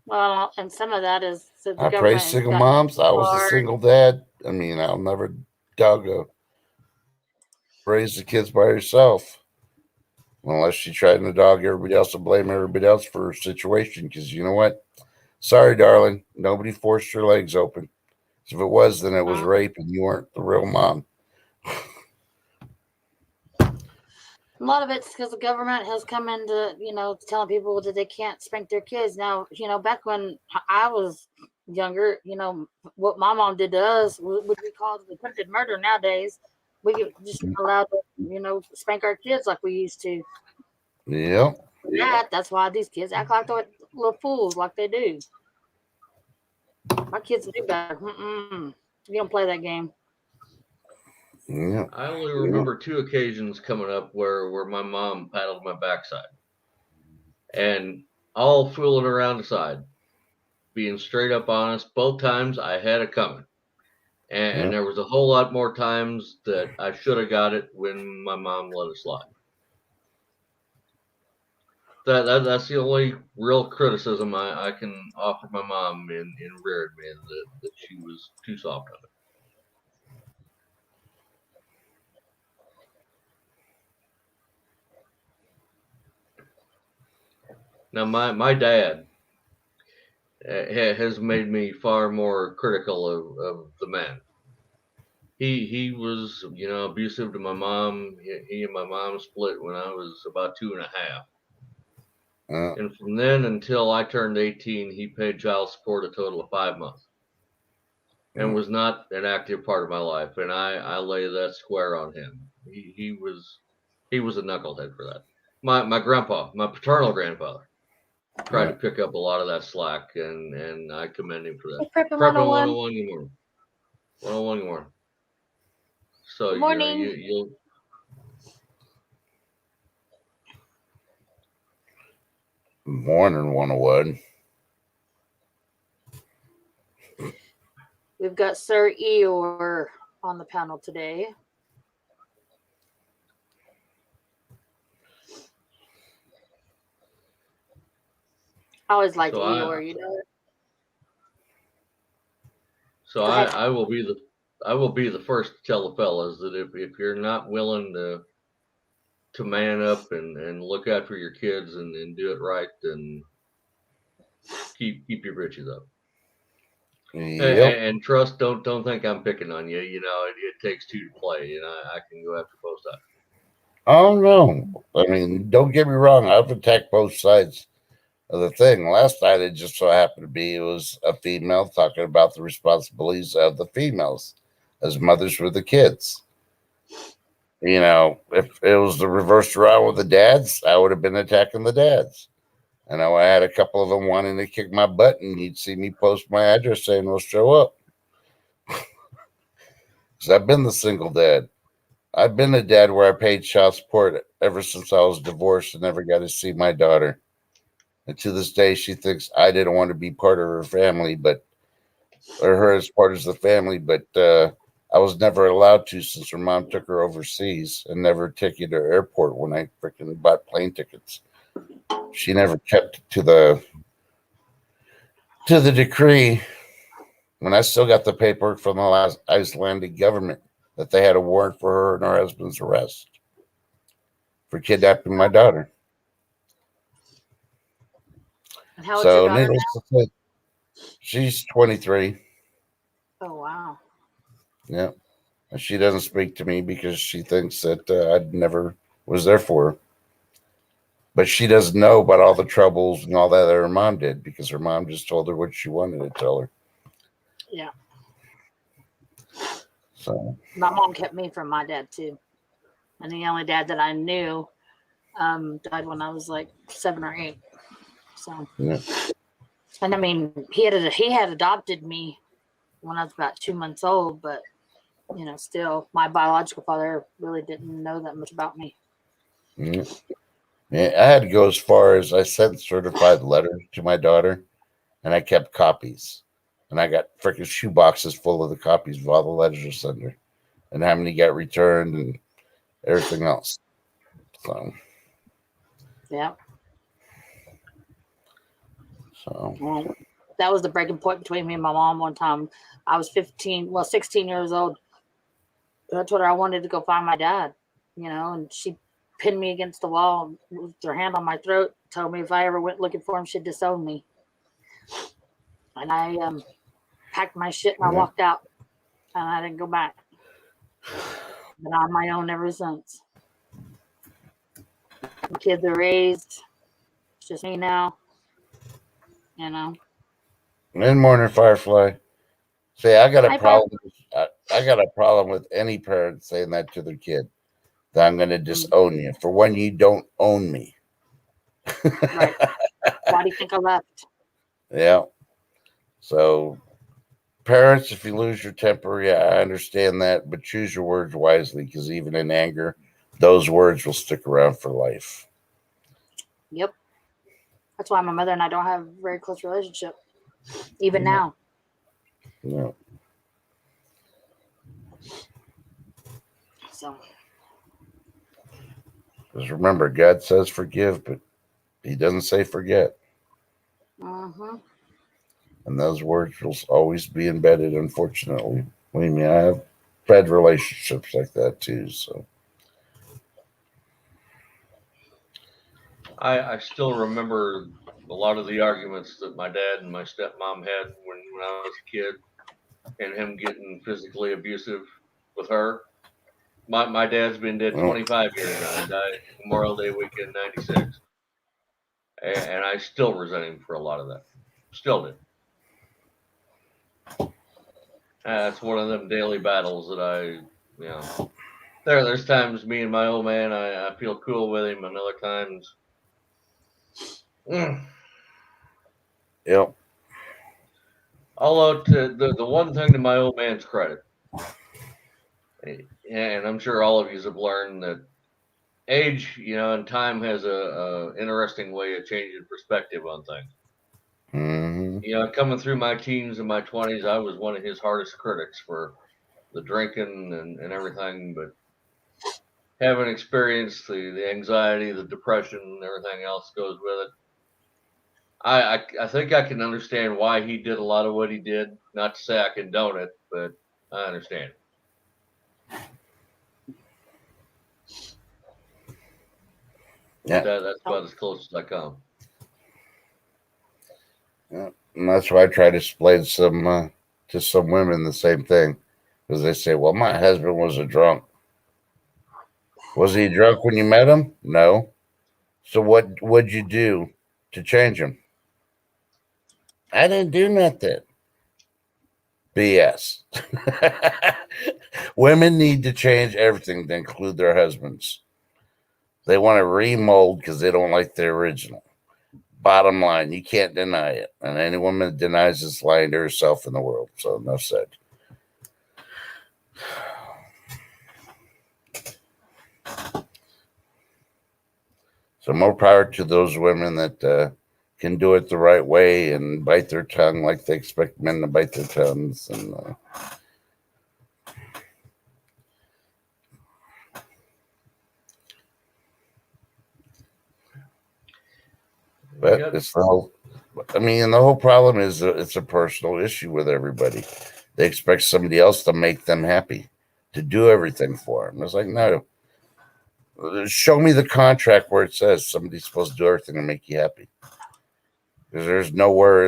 Well, and some of that is that the I praise government has single gotten moms. I was a hard. single dad. I mean, I'll never dog a raise the kids by yourself unless you try to dog everybody else and blame everybody else for a situation. Because you know what? Sorry, darling. Nobody forced your legs open. If it was, then it was rape and you weren't the real mom. A lot of it's because the government has come into, telling people that they can't spank their kids. Now, back when I was younger, what my mom did to us would be called attempted murder. Nowadays, we get just allowed to, spank our kids like we used to. Yep. That's why these kids act like they're little fools, like they do. My kids do better. You don't play that game. Yeah. I only remember 2 occasions coming up where my mom paddled my backside, and all fooling around the side, being straight up honest. Both times I had it coming, and there was a whole lot more times that I should have got it when my mom let it slide. That's the only real criticism I can offer my mom in rearing me, that she was too soft on it. Now my dad has made me far more critical of the men. He was abusive to my mom. He and my mom split when I was about 2.5. And from then until I turned 18, he paid child support a total of 5 months, and was not an active part of my life. And I lay that square on him. He was a knucklehead for that. My grandpa, my paternal grandfather, tried to pick up a lot of that slack, and I commend him for that. Prepping Prepping 101. 101, good morning. 101, good morning. So Good morning. you'll. Morning 101. We've got Sir Eeyore on the panel today. I always liked Eeyore, So Go ahead. I will be the first to tell the fellas that if you're not willing to man up and look out for your kids and do it right, then keep your britches up. Yep. And trust, don't think I'm picking on you. You know, it takes two to play, and I can go after both sides. Oh no. I mean, don't get me wrong. I've attacked both sides of the thing. Last night it just so happened to be it was a female talking about the responsibilities of the females as mothers for the kids. You know, if it was the reverse around with the dads, I would have been attacking the dads. I know I had a couple of them wanting to kick my butt, and you'd see me post my address saying we'll show up. Because I've been the single dad. I've been a dad where I paid child support ever since I was divorced and never got to see my daughter. And to this day, she thinks I didn't want to be part of her family, or her as part of the family, but I was never allowed to since her mom took her overseas and never took you to the airport when I freaking bought plane tickets. She never kept to the decree when I still got the paperwork from the last Icelandic government that they had a warrant for her and her husband's arrest for kidnapping my daughter. And how old's your So, daughter needless to say, she's 23. now? Oh wow. Yeah. And she doesn't speak to me because she thinks that I never was there for her. But she doesn't know about all the troubles and all that her mom did because her mom just told her what she wanted to tell her. Yeah. So My mom kept me from my dad too, and the only dad that I knew died when I was like 7 or 8. So, yeah. and I mean, he had adopted me when I was about 2 months old, but still, my biological father really didn't know that much about me. Yeah. Yeah, I had to go as far as I sent certified letters to my daughter, and I kept copies. And I got freaking shoe boxes full of the copies of all the letters I sent her, and how many got returned and everything else. So, Yeah. so Well, that was the breaking point between me and my mom one time. I was 16 years old. I told her I wanted to go find my dad, and she pinned me against the wall with her hand on my throat, told me if I ever went looking for him, she'd disown me. And I packed my shit and I yeah. walked out, and I didn't go back. Been on my own ever since. The kids are raised. It's just me now, And Morning Firefly. See, I got a Hi, Fire. problem. I got a problem with any parent saying that to their kid. That I'm going to disown you. For when you don't own me. Right. Why do you think I left? Yeah. So, parents, if you lose your temper, yeah, I understand that, but choose your words wisely because even in anger, those words will stick around for life. Yep. That's why my mother and I don't have a very close relationship, even Yeah. now. Yeah. So, Because remember, God says forgive, but He doesn't say forget. mm-hmm. And those words will always be embedded, unfortunately. Believe me, I have bad relationships like that too. So, I still remember a lot of the arguments that my dad and my stepmom had when I was a kid, and him getting physically abusive with her. My dad's been dead 25 years now. He died Memorial Day weekend '96, and I still resent him for a lot of that. Still do. That's one of them daily battles that there's times me and my old man, I feel cool with him, and other times, yep. although the one thing to my old man's credit, and I'm sure all of you have learned that age, and time has a interesting way of changing perspective on things. Mm-hmm. Coming through my teens and my 20s, I was one of his hardest critics for the drinking and everything, but having experienced the anxiety, the depression, and everything else goes with it, I think I can understand why he did a lot of what he did. Not to say I condone it, but I understand. Yeah. That's about as close as I come. Yeah. And that's why I try to explain to some women the same thing. Because they say, well, my husband was a drunk. Was he drunk when you met him? No. So what would you do to change him? I didn't do nothing. BS. Women need to change everything to include their husbands. They want to remold because they don't like the original. Bottom line, you can't deny it. And any woman that denies is lying to herself in the world. So enough said. So more power to those women that can do it the right way and bite their tongue like they expect men to bite their tongues. And but it's the whole. I mean, the whole problem is it's a personal issue with everybody. They expect somebody else to make them happy, to do everything for them. It's like, no. Show me the contract where it says somebody's supposed to do everything to make you happy. Because there's nowhere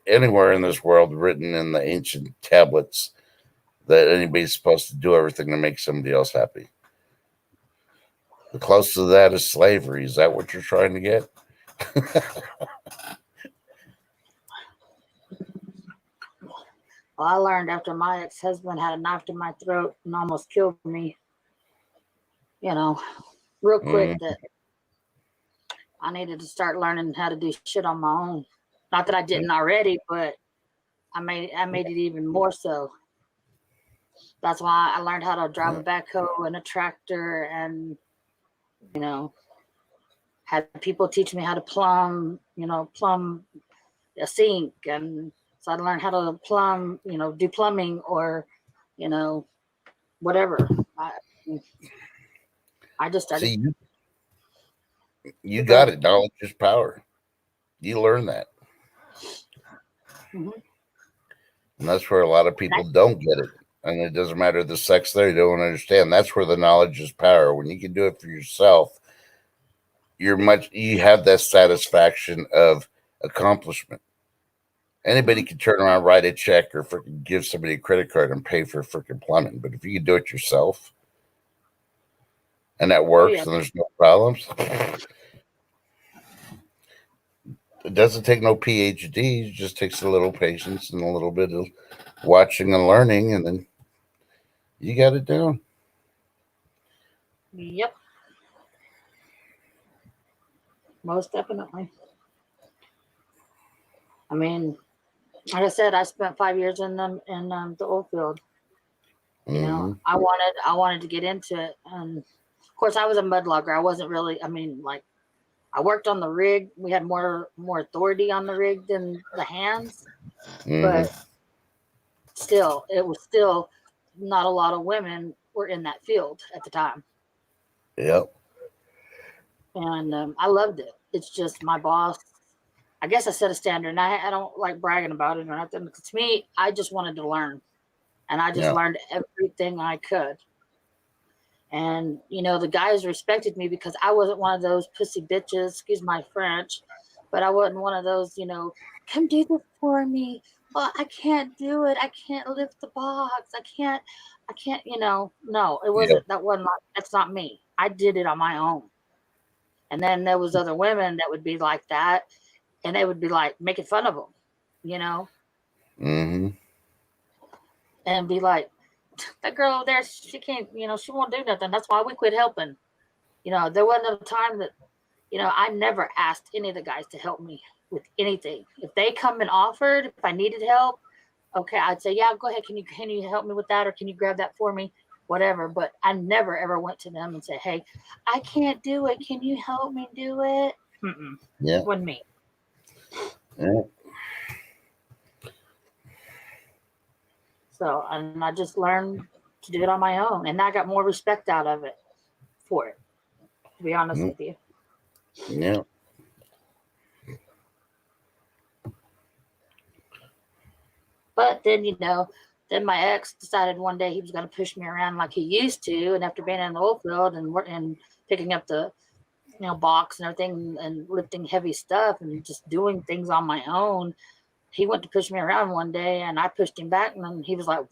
anywhere in this world written in the ancient tablets that anybody's supposed to do everything to make somebody else happy. The closest to that is slavery. Is that what you're trying to get? Well, I learned after my ex-husband had a knife to my throat and almost killed me, real quick, that I needed to start learning how to do shit on my own. Not that I didn't already, but I made it even more so. That's why I learned how to drive a backhoe and a tractor, and had people teach me how to plumb a sink, and so I learned how to plumb, do plumbing or, whatever. I just started. See, you got it. Knowledge is power. You learn that. Mm-hmm. And that's where a lot of people don't get it. And it doesn't matter the sex they don't understand. That's where the knowledge is power. When you can do it for yourself, you have that satisfaction of accomplishment. Anybody can turn around, write a check, or freaking give somebody a credit card and pay for freaking plumbing. But if you can do it yourself and that works and there's no problems, it doesn't take no PhD. It just takes a little patience and a little bit of watching and learning, and then you got it down. Yep. Most definitely. I mean, like I said, I spent 5 years in the oil field. I wanted to get into it, and of course, I was a mud logger. I wasn't really. I mean, like, I worked on the rig. We had more authority on the rig than the hands, but still, it was still not a lot of women were in that field at the time. Yep. And I loved it. It's just my boss. I guess I set a standard, and I don't like bragging about it or nothing. Because to me, I just wanted to learn, and I just learned everything I could. And the guys respected me because I wasn't one of those pussy bitches. Excuse my French, but I wasn't one of those. Come do this for me. Well, I can't do it. I can't lift the box. I can't. No, it wasn't. That wasn't. That's not me. I did it on my own. And then there was other women that would be like that, and they would be like making fun of them, and be like, that girl over there, she can't, she won't do nothing. That's why we quit helping. There wasn't a time that, I never asked any of the guys to help me with anything. If they come and offered, if I needed help, okay, I'd say, yeah, go ahead. Can you help me with that? Or can you grab that for me? Whatever. But I never ever went to them and said, hey, I can't do it. Can you help me do it? Yeah. It wasn't me. Yeah. So, and I just learned to do it on my own, and I got more respect out of it for it, to be honest with you. Yeah. But then, then my ex decided one day he was going to push me around like he used to. And after being in the oil field and picking up the box and everything and lifting heavy stuff and just doing things on my own, he went to push me around one day and I pushed him back. And then he was like,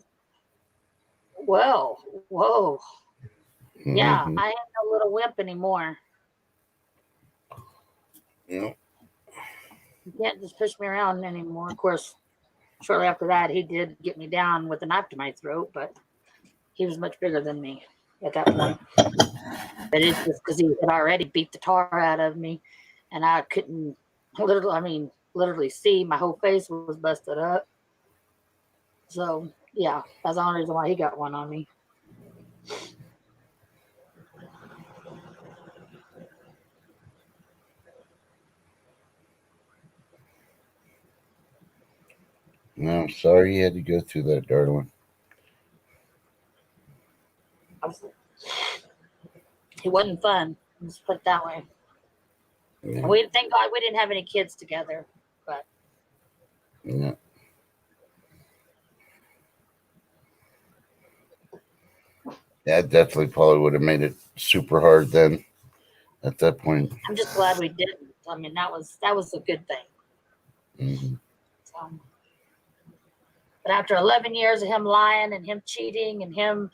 well, whoa. Yeah, Mhm. I ain't no little wimp anymore. Yeah. You can't just push me around anymore. Of course, shortly after that, he did get me down with a knife to my throat, but he was much bigger than me at that point. But it's just because he had already beat the tar out of me, and I couldn't literally see. My whole face was busted up. So, yeah, that's the only reason why he got one on me. No, I'm sorry you had to go through that, darling. It wasn't fun. Let's put it that way. Yeah. And thank God we didn't have any kids together. But Yeah. Yeah, definitely probably would have made it super hard then at that point. I'm just glad we didn't. I mean, that was a good thing. Mm-hmm. So, but after 11 years of him lying and him cheating and him,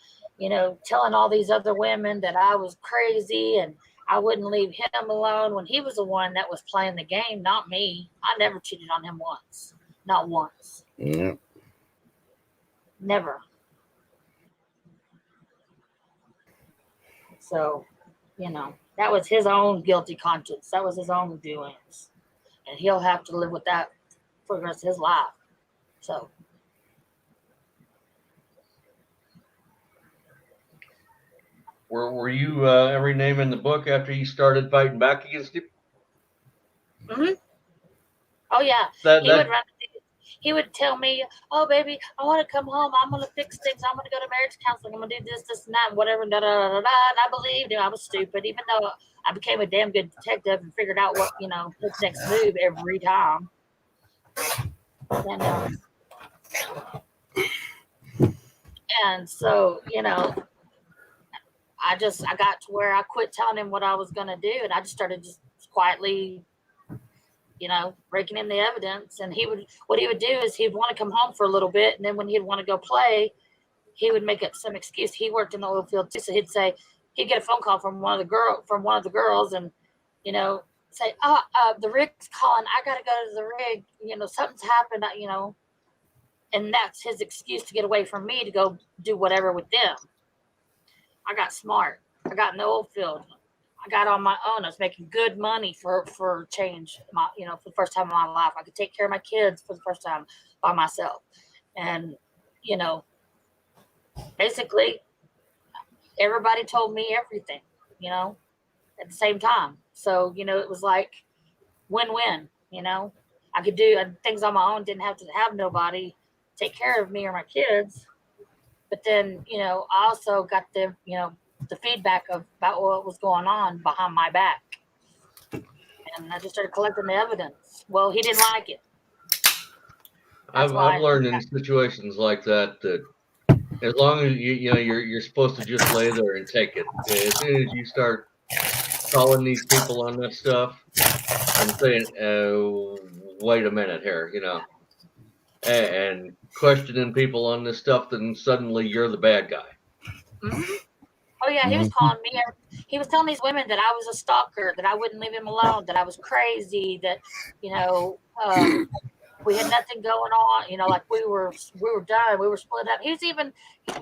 telling all these other women that I was crazy and I wouldn't leave him alone when he was the one that was playing the game, not me. I never cheated on him once. Not once. Yeah. Never. So, that was his own guilty conscience. That was his own doings. And he'll have to live with that for the rest of his life. So, Were you ever named in the book after you started fighting back against him? mm-hmm. Oh yeah, That he would that run. He would tell me, "Oh baby, I want to come home. I'm gonna fix things. I'm gonna go to marriage counseling. I'm gonna do this, and that, and whatever." Da, da, da, da, da. And I believed him. I was stupid, even though I became a damn good detective and figured out what his next move every time. And so I got to where I quit telling him what I was gonna do, and I just started just quietly breaking in the evidence. And what he would do is he'd want to come home for a little bit. And then when he'd want to go play, he would make up some excuse. He worked in the oil field too. So he'd get a phone call from one of the girls and, say, the rig's calling. I got to go to the rig. Something's happened, and that's his excuse to get away from me to go do whatever with them. I got smart. I got in the oil field. I got on my own. I was making good money for change. For the first time in my life, I could take care of my kids for the first time by myself, and basically everybody told me everything, at the same time. So it was like win-win. I could do things on my own. Didn't have to have nobody take care of me or my kids. But then I also got the feedback about what was going on behind my back. And I just started collecting the evidence. Well, he didn't like it. I've learned in situations like that as long as you're supposed to just lay there and take it. As soon as you start calling these people on this stuff and saying, "Wait a minute here," and questioning people on this stuff, then suddenly you're the bad guy. Mm-hmm. Oh yeah, he was calling me. He was telling these women that I was a stalker, that I wouldn't leave him alone, that I was crazy, that we had nothing going on. Like we were done. We were split up.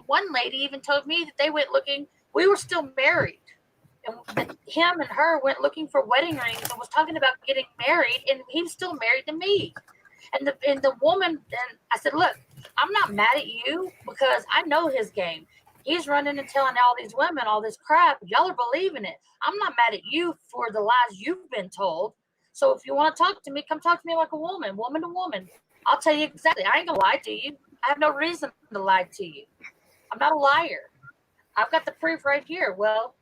One lady even told me that they went looking. We were still married, and that him and her went looking for wedding rings and was talking about getting married, and he was still married to me. And the woman, and I said, look, I'm not mad at you because I know his game. He's running and telling all these women all this crap. Y'all are believing it. I'm not mad at you for the lies you've been told. So if you want to talk to me, come talk to me like a woman to woman. I'll tell you exactly. I ain't going to lie to you. I have no reason to lie to you. I'm not a liar. I've got the proof right here. Well,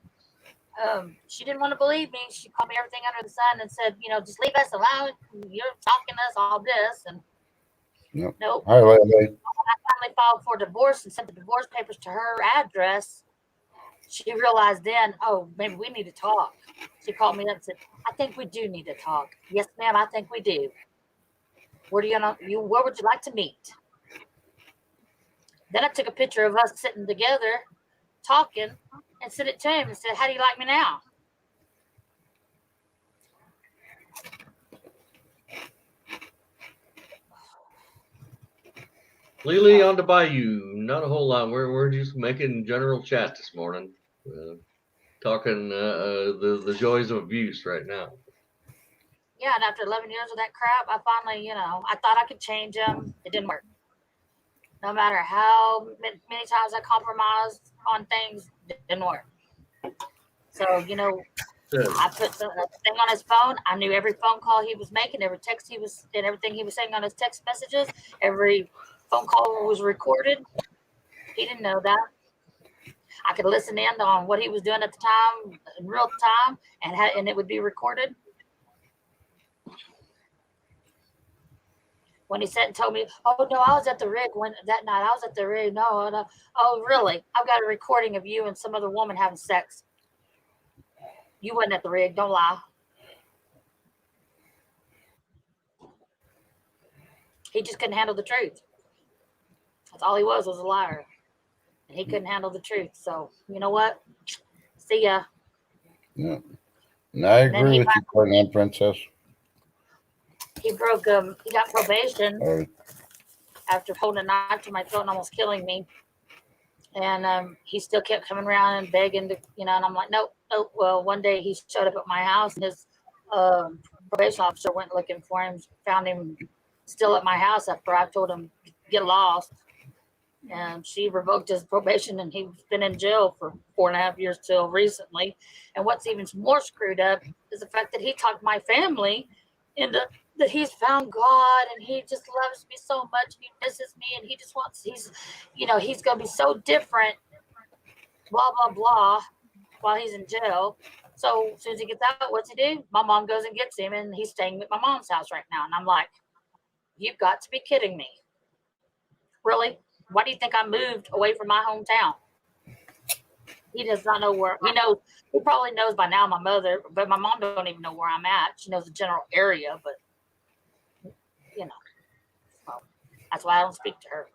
she didn't want to believe me. She called me everything under the sun and said, just leave us alone. You're talking us all this. And Yep. Nope. Hi, Lily. Finally filed for divorce and sent the divorce papers to her address. She realized then, oh, maybe we need to talk. She called me up and said, I think we do need to talk. Yes, ma'am, I think we do. Where would you like to meet? Then I took a picture of us sitting together, talking, and sent it to him and said, how do you like me now? Lily on the bayou. Not a whole lot. We're just making general chat this morning, talking the joys of abuse right now. Yeah, and after 11 years of that crap, I finally, I thought I could change him. It didn't work. No matter how many times I compromised on things, it didn't work. So, I put the thing on his phone. I knew every phone call he was making, every text he was, and everything he was saying on his text messages. Every phone call was recorded. He didn't know that. I could listen in on what he was doing at the time in real time, and it would be recorded. When he said and told me, oh, no, I was at the rig that night. I was at the rig. No, no. Oh, really? I've got a recording of you and some other woman having sex. You wasn't at the rig. Don't lie. He just couldn't handle the truth. That's all he was a liar. And he couldn't handle the truth. So, you know what? See ya. Yeah. And I agree with you, Ferdinand Princess. He got probation Or, after holding a knife to my throat and almost killing me. And he still kept coming around and begging to, and I'm like, nope. Well, one day he showed up at my house and his probation officer went looking for him, found him still at my house after I told him, get lost. And she revoked his probation and he's been in jail for 4.5 years till recently. And what's even more screwed up is the fact that he talked my family into that he's found God and he just loves me so much. He misses me and he just wants, he's going to be so different, blah, blah, blah, while he's in jail. So as soon as he gets out, what's he do? My mom goes and gets him and he's staying at my mom's house right now. And I'm like, you've got to be kidding me. Really? Why do you think I moved away from my hometown? He does not know where. He probably knows by now my mother, but my mom don't even know where I'm at. She knows the general area, but so that's why I don't speak to her.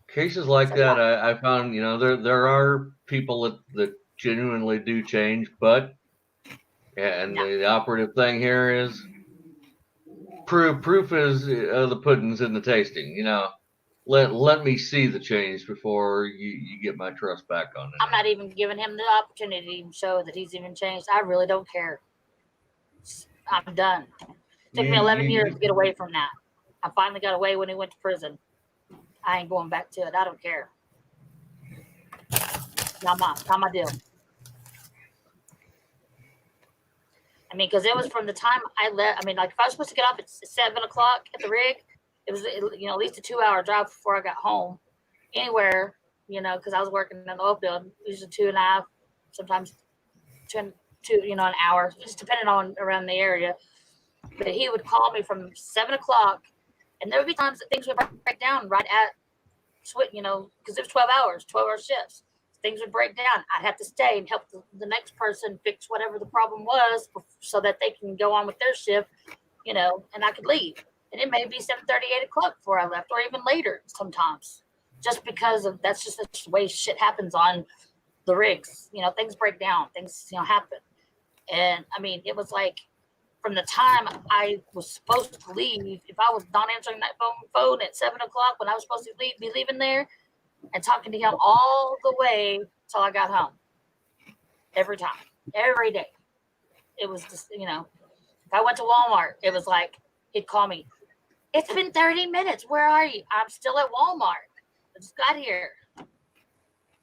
Cases like that, I found, there are people that genuinely do change, but the operative thing here is proof is the pudding's in the tasting. Let me see the change before you get my trust back on it. I'm not even giving him the opportunity to show that he's even changed. I really don't care. I'm done. It took me 11 years to get away from that. I finally got away when he went to prison. I ain't going back to it. I don't care. Not my deal. I mean, because it was from the time I left. I mean, like if I was supposed to get off at 7 o'clock at the rig, it was at least a 2-hour drive before I got home. Anywhere, because I was working in the oil field, usually 2.5, sometimes 2, an hour, just depending on around the area. But he would call me from 7 o'clock, and there would be times that things would break down right at, because it was 12-hour shifts. Things would break down. I'd have to stay and help the next person fix whatever the problem was so that they can go on with their shift, and I could leave. And it may be 7:30, 8 o'clock before I left, or even later sometimes, just because that's just the way shit happens on the rigs. Things break down, things, happen. And I mean, it was like from the time I was supposed to leave, if I was not answering that phone at 7 o'clock when I was supposed to be leaving there, and talking to him all the way till I got home. Every time, every day. It was just, if I went to Walmart, it was like, he'd call me, it's been 30 minutes. Where are you? I'm still at Walmart. I just got here.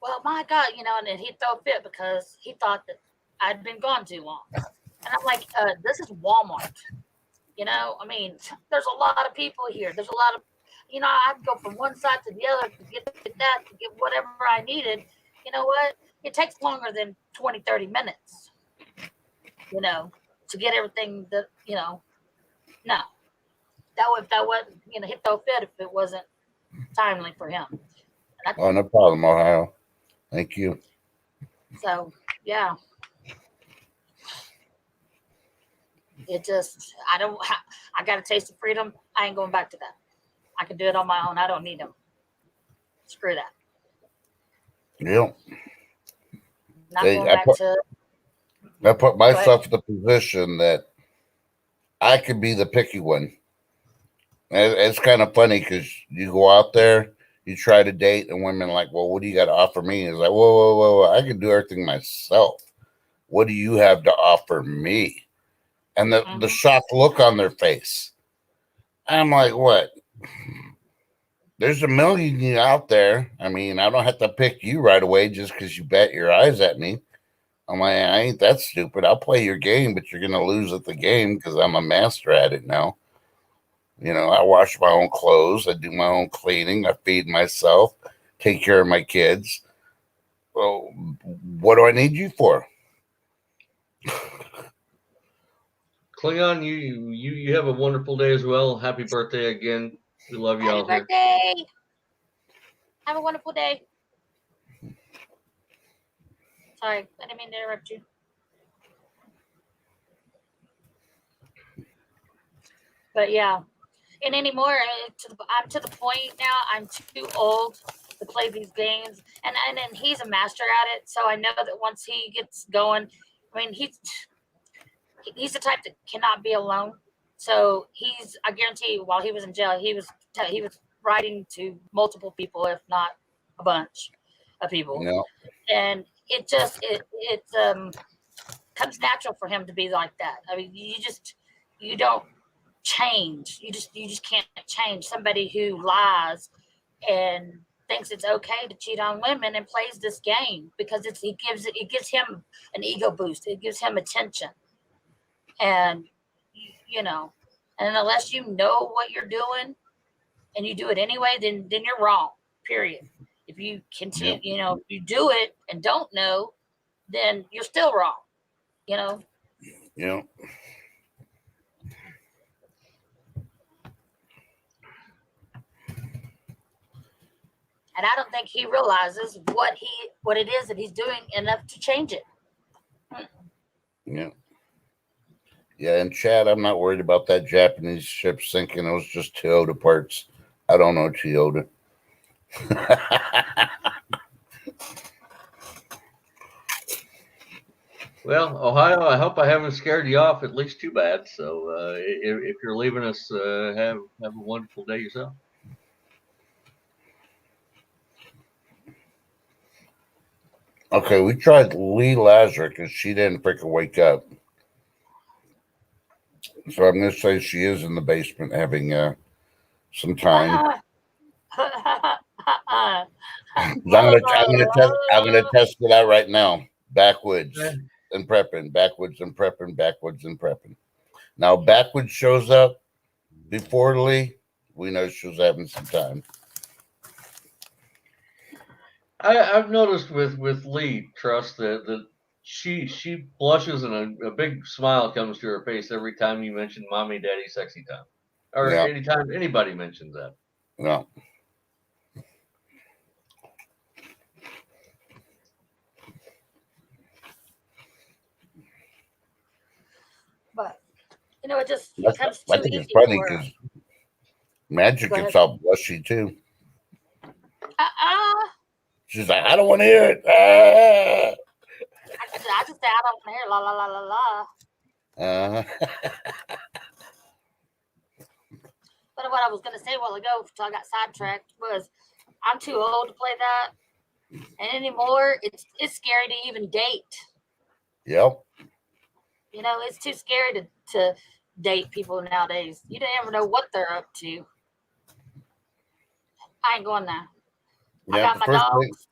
Well, my God, and then he'd throw a fit because he thought that I'd been gone too long. And I'm like, this is Walmart. I mean, there's a lot of people here. There's a lot of, I'd go from one side to the other to get that, to get whatever I needed. You know what? It takes longer than 20, 30 minutes, to get everything that, no. if that wasn't, he'd throw a fit if it wasn't timely for him. Oh, no problem, Ohio. Thank you. So yeah, it just I got a taste of freedom. I ain't going back to that. I can do it on my own. I don't need them. Screw that. Yep. Not Hey, going back to. I put myself in the position that I could be the picky one. It's kind of funny because you go out there, you try to date, and women are like, well, what do you got to offer me? It's like, whoa, I can do everything myself. What do you have to offer me? And the shocked look on their face. I'm like, what? There's a million you out there. I mean, I don't have to pick you right away just because you bat your eyes at me. I'm like, I ain't that stupid. I'll play your game, but you're going to lose at the game because I'm a master at it now. I wash my own clothes. I do my own cleaning. I feed myself, take care of my kids. Well, what do I need you for? Klingon, you have a wonderful day as well. Happy birthday again. We love you all Happy birthday. Have a wonderful day. Sorry, I didn't mean to interrupt you. But yeah, and anymore, I'm to the point now. I'm too old to play these games, and then he's a master at it. So I know that once he gets going, I mean he's the type that cannot be alone. So I guarantee you, while he was in jail, he was writing to multiple people, if not a bunch of people. No. And it comes natural for him to be like that. I mean, you don't change. You just can't change somebody who lies and thinks it's okay to cheat on women and plays this game because it gives him an ego boost. It gives him attention. And and unless you know what you're doing and you do it anyway, then you're wrong. Period. If you continue, if you do it and don't know, then you're still wrong. Yeah. And I don't think he realizes what it is that he's doing enough to change it. Yeah. Yeah, and Chad, I'm not worried about that Japanese ship sinking. It was just Toyota parts. I don't know Toyota. Well, Ohio, I hope I haven't scared you off at least too bad. So if you're leaving us, have a wonderful day yourself. Okay, we tried Lee Lazarus because she didn't freaking wake up. So I'm going to say she is in the basement having some time. I'm going to test it out right now. Backwards and prepping, backwards and prepping, backwards and prepping. Now, backwards shows up before Lee. We know she was having some time. I've noticed with Lee Trust that she blushes and a big smile comes to her face every time you mention mommy, daddy, sexy time, or anytime anybody mentions that. Yeah. But it just becomes I too think it's easy funny for her. because Magic gets all blushy too. She's like, I don't want to hear it. I just say I don't hear la la la la la. But what I was going to say a while ago, until I got sidetracked, was I'm too old to play that, and anymore it's scary to even date. Yep. It's too scary to date people nowadays. You don't ever know what they're up to. I ain't going there. Yeah, I got my dogs.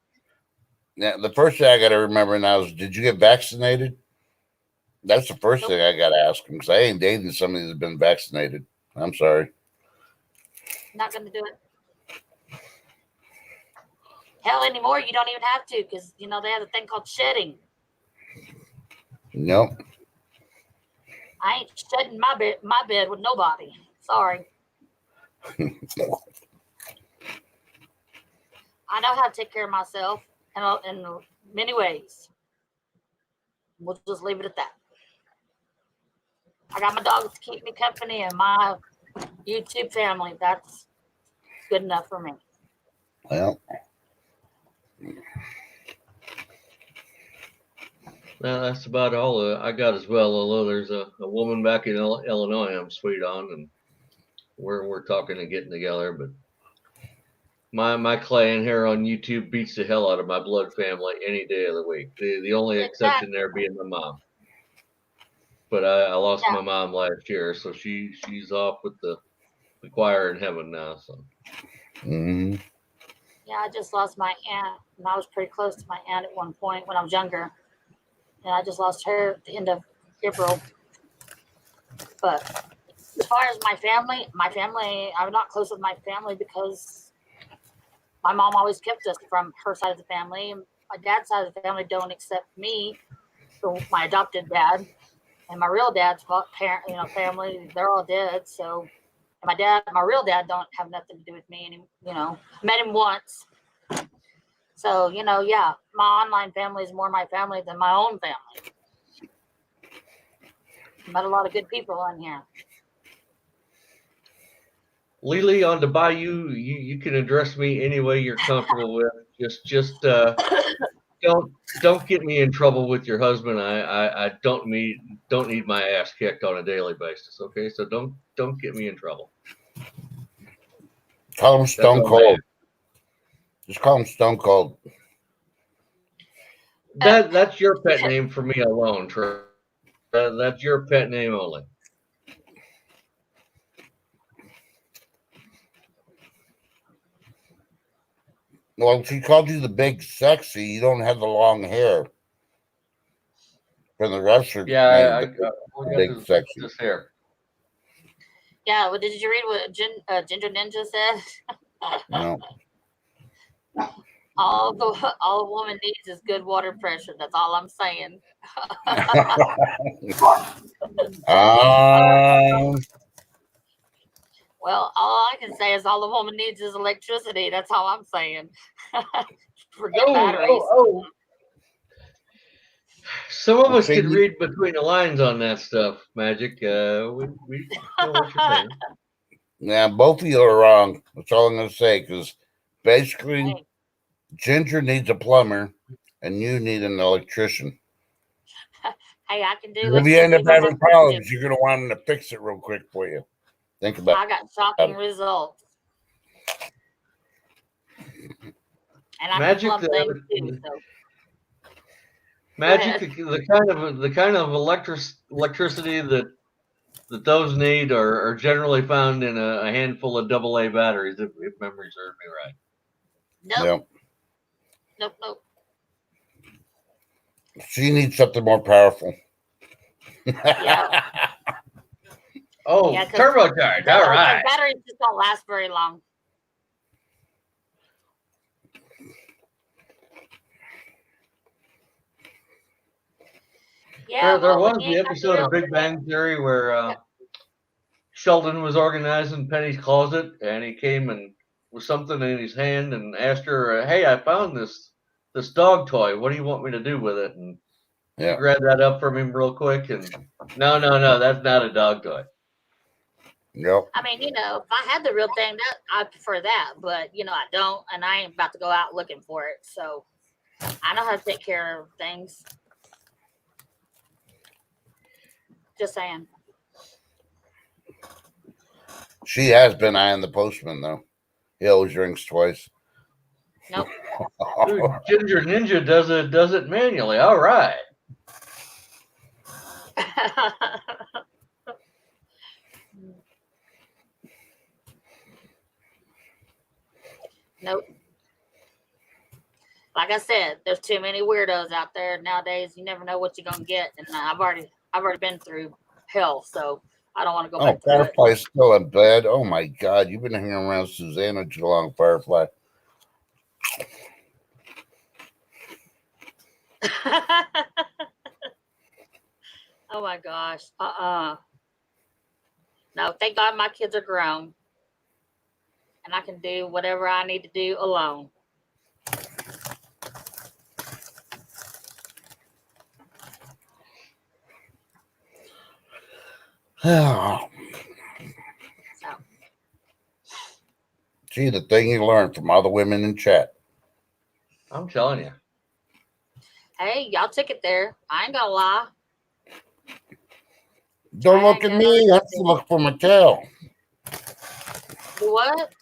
The first thing I got to remember now is, did you get vaccinated? That's the first thing I got to ask them because I ain't dating somebody that's been vaccinated. I'm sorry. Not going to do it. Hell, anymore, you don't even have to because, they have a thing called shedding. Nope. I ain't shedding my bed with nobody. Sorry. I know how to take care of myself in many ways. We'll just leave it at that. I got my dogs to keep me company and my YouTube family. That's good enough for me. Well, That's about all I got as well. Although there's a woman back in Illinois I'm sweet on, and we're talking and getting together. But my clan here on YouTube beats the hell out of my blood family any day of the week. The only exception there being my mom. But I lost my mom last year, so she's off with the choir in heaven now. So. mm-hmm. Yeah, I just lost my aunt, and I was pretty close to my aunt at one point when I was younger. And I just lost her at the end of April. But as far as my family, I'm not close with my family because my mom always kept us from her side of the family. My dad's side of the family don't accept me, so my adopted dad, and my real dad's parent, family, they're all dead. So my real dad don't have nothing to do with me anymore. Met him once. So, yeah, my online family is more my family than my own family. Met a lot of good people on here. Lily, on the bayou, you can address me any way you're comfortable with. Just don't get me in trouble with your husband. I don't need my ass kicked on a daily basis. Okay, so don't get me in trouble. Call him Stone Cold. Just call him Stone Cold. That's your pet name for me alone, Trey. That's your pet name only. Well, if she called you the big sexy, you don't have the long hair. For the rest of I big sexy. This hair. Yeah, well, did you read what Ginger Ninja said? No. All a woman needs is good water pressure. That's all I'm saying. Well, all I can say is all a woman needs is electricity. That's all I'm saying. Forget batteries. Some of us could read between the lines on that stuff, Magic. We know what you're saying. Yeah, both of you are wrong. That's all I'm going to say. Because basically, Ginger needs a plumber, and you need an electrician. Hey, I can do. If you end up having problems, you're going to want them to fix it real quick for you. Think about it. I got shocking results. And I Magic, can plumb things too. So. Magic, the kind of electricity that those need are generally found in a handful of AA batteries, if memory serves me right. Nope. Yep. Nope. She needs something more powerful. Yeah. Oh, yeah, turbocharged. All right. Batteries just don't last very long. Yeah, there was the episode of Big Bang Theory where Sheldon was organizing Penny's closet, and he came and with something in his hand and asked her, "Hey, I found this dog toy. What do you want me to do with it?" And she grabbed that up from him real quick, and no, that's not a dog toy. Yep. I mean, if I had the real thing, I'd prefer that, but I don't, and I ain't about to go out looking for it. So I know how to take care of things. Just saying. She has been eyeing the postman, though. He always rings twice. Nope. Dude, Ginger Ninja does it manually. All right. Nope. Like I said, there's too many weirdos out there nowadays. You never know what you're gonna get, and I've already been through hell, so I don't want to go back. Firefly's still in bed. Oh my God, you've been hanging around Susanna too long, Firefly. Oh my gosh. No, thank God my kids are grown. and I can do whatever I need to do alone. So, See, the thing you learn from all the women in chat. I'm telling you. hey, y'all took it there. I ain't gonna lie. Don't I look ain't at gonna me. I'm still looking for my tail. do what?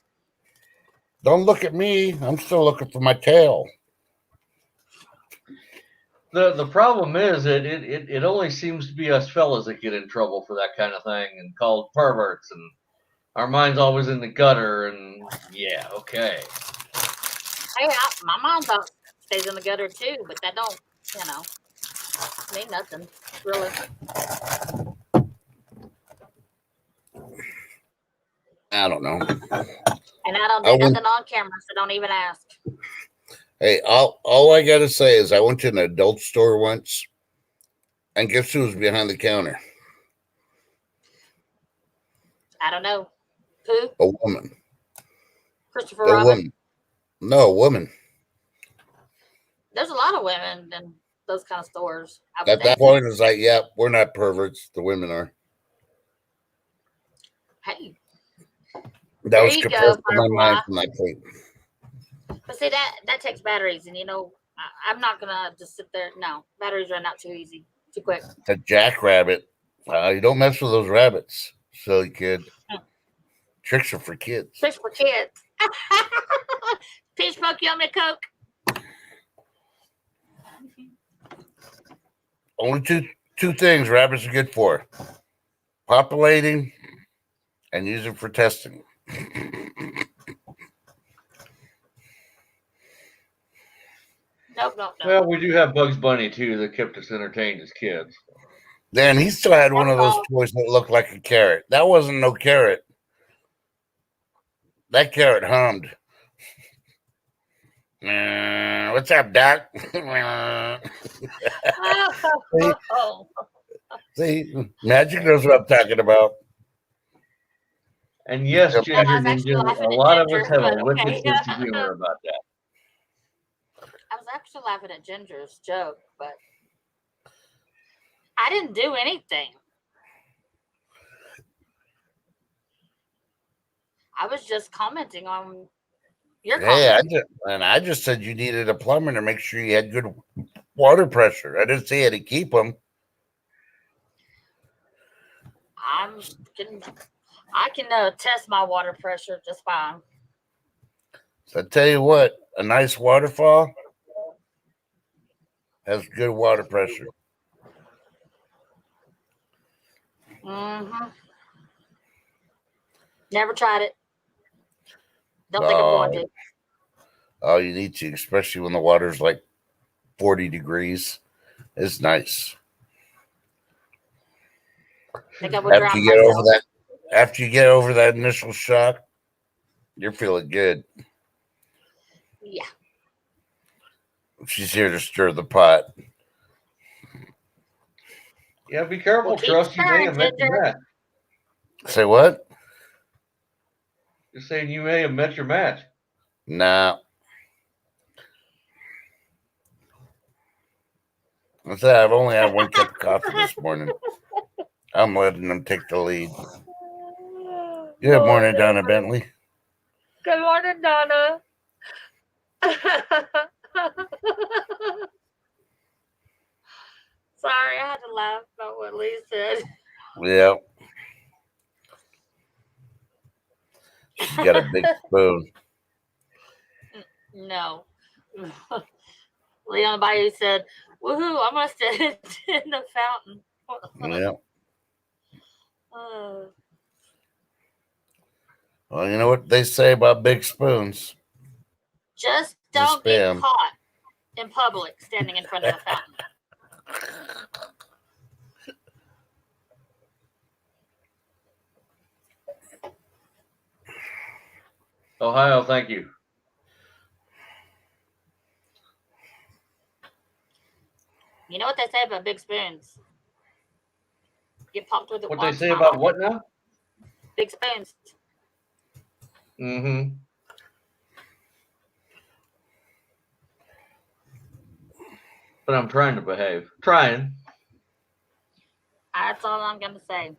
Don't look at me. I'm still looking for my tail. The problem is that it only seems to be us fellas that get in trouble for that kind of thing and called perverts, and our mind's always in the gutter. And yeah, okay. Hey, my mind stays in the gutter too, but that don't, mean nothing, really. I don't know. And I don't do nothing on camera, so don't even ask. Hey, all I gotta say is I went to an adult store once, and guess who was behind the counter? I don't know. Who? A woman. Christopher A Robin? woman. No, a woman. There's a lot of women in those kind of stores. At that point, it's like, yeah, we're not perverts. The women are. Hey. That There was you compressed go, in my mind Firefly. from that point. But see, that takes batteries, and I'm not gonna just sit there. No, batteries run out too easy, too quick. The jackrabbit. You don't mess with those rabbits, silly kid. Tricks are for kids. Tricks for kids. Peach Poke, you want me a Coke? Only two things rabbits are good for: populating and using for testing. Nope. Well, we do have Bugs Bunny too that kept us entertained as kids. Then he still had one of those toys that looked like a carrot. That wasn't no carrot. That carrot hummed. What's up, Doc? See, Magic knows what I'm talking about. And yes, Ginger Ninja, a lot of us have a wicked sense of humor about that. I was actually laughing at Ginger's joke, but I didn't do anything. I was just commenting on your comment. I just said you needed a plumber to make sure you had good water pressure. I didn't say you had to keep them. I can test my water pressure just fine. So I tell you what, a nice waterfall has good water pressure. Mm-hmm. Never tried it. Don't think I'm going to. Oh, you need to, especially when the water's like 40 degrees. It's nice. After you get over that initial shock, you're feeling good. Yeah. She's here to stir the pot. Yeah, be careful, Trust. You may have met your match. Say what? Just saying you may have met your match. Nah. I said I've only had one cup of coffee this morning. I'm letting them take the lead. Good morning, Donna Bentley. Good morning, Donna. Sorry, I had to laugh about what Lee said. Yeah. She's got a big spoon. No. Lee on the bayou said, woohoo, I'm going to stand in the fountain. Yeah. Well, you know what they say about big spoons? Just don't get caught in public standing in front of the fountain. Ohio, thank you. You know what they say about big spoons? Get popped with it. What they say about what now? Big spoons. Mm-hmm. But I'm trying to behave. Trying. That's all I'm gonna say.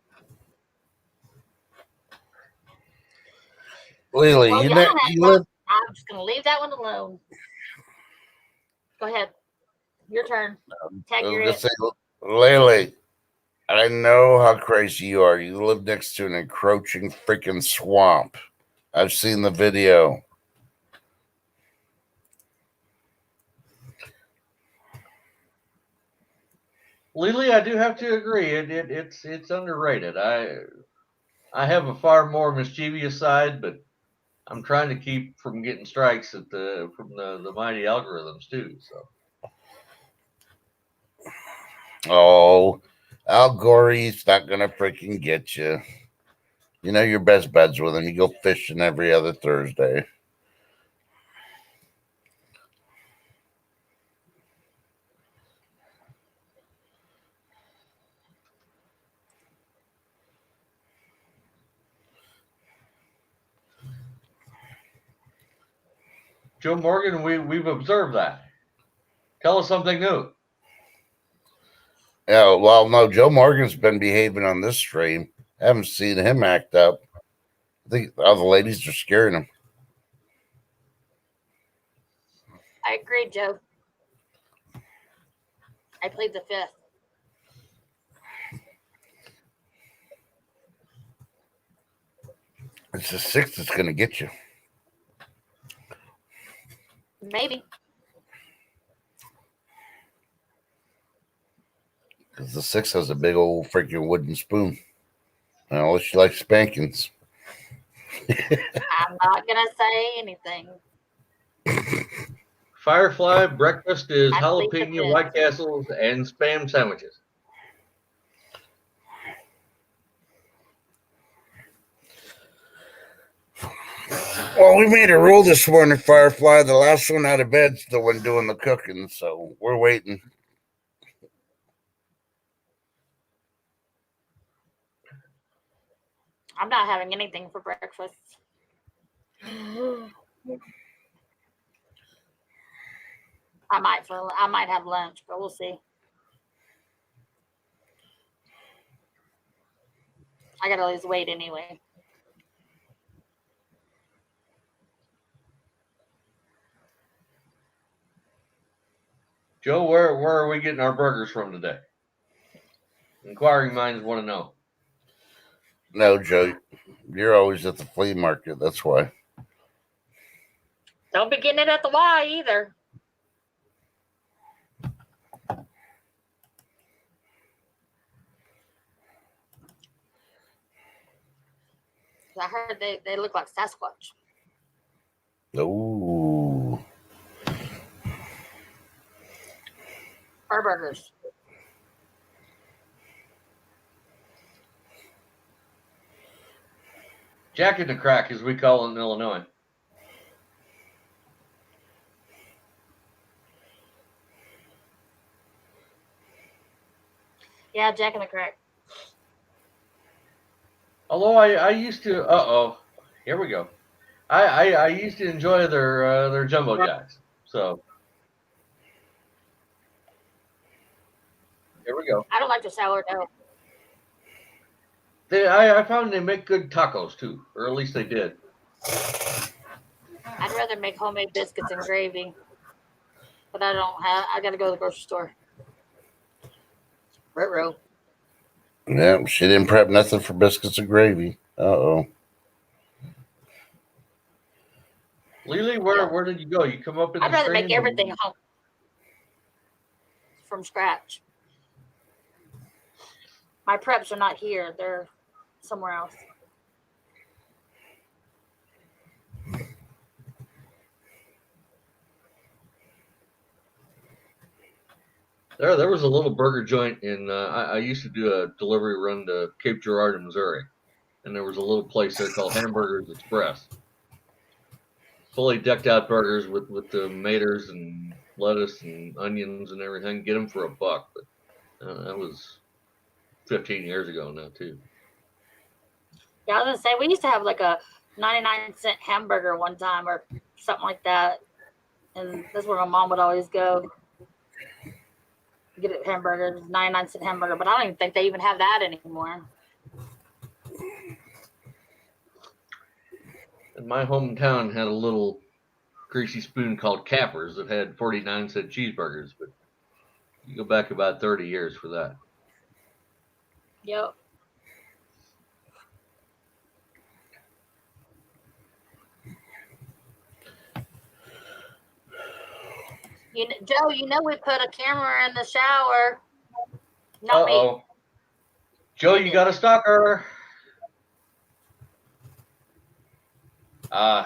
Lily, Well, you y'all know, had you fun. live. I'm just gonna leave that one alone. Go ahead. Your turn. I Tag was your gonna it. say, Lily, I know how crazy you are. You live next to an encroaching freaking swamp. I've seen the video. Lily, I do have to agree. It's underrated. I have a far more mischievous side, but I'm trying to keep from getting strikes from the mighty algorithms too. So Oh, Al Gore's not gonna freaking get you. You know your best buds with him. You go fishing every other Thursday. Joe Morgan, we've observed that. Tell us something new. Yeah, well, no, Joe Morgan's been behaving on this stream. I haven't seen him act up. I think all the ladies are scaring him. I agree, Joe. I played the fifth. It's the sixth that's gonna get you. Maybe. Because the six has a big old freaking wooden spoon. Unless you like spankings. I'm not gonna say anything. Firefly breakfast is I plead the jalapeno fifth. White Castles and spam sandwiches. Well, we made a rule this morning, Firefly. The last one out of bed's the one doing the cooking, so we're waiting. I'm not having anything for breakfast. I might have lunch, but we'll see. I gotta lose weight anyway. Joe, where are we getting our burgers from today? Inquiring minds want to know. No, Joe, you're always at the flea market. That's why. Don't be getting it at the Y either. I heard they look like Sasquatch. Ooh. Fur burgers. Jack in the Crack, as we call it in Illinois. Yeah, Jack in the Crack. Although I used to, here we go. I used to enjoy their jumbo jacks. So here we go. I don't like the sourdough. I found they make good tacos too, or at least they did. I'd rather make homemade biscuits and gravy, but I don't have. I gotta go to the grocery store. Ruh-roh. Yeah, she didn't prep nothing for biscuits and gravy. Uh-oh. Lily, where did you go? You come up in I'd the rather make stream? everything home from scratch. My preps are not here; they're somewhere else. There was a little burger joint in. I used to do a delivery run to Cape Girardeau, Missouri, and there was a little place there called Hamburgers Express. Fully decked out burgers with the tomatoes and lettuce and onions and everything. Get them for $1, but that was 15 years ago now too. Yeah, I was gonna say we used to have like a 99-cent hamburger one time or something like that. And that's where my mom would always go get a hamburger, 99-cent hamburger. But I don't even think they even have that anymore. And my hometown had a little greasy spoon called Cappers that had 49-cent cheeseburgers, but you go back about 30 years for that. Yep. Joe, we put a camera in the shower. Not me. Joe, you got a stalker.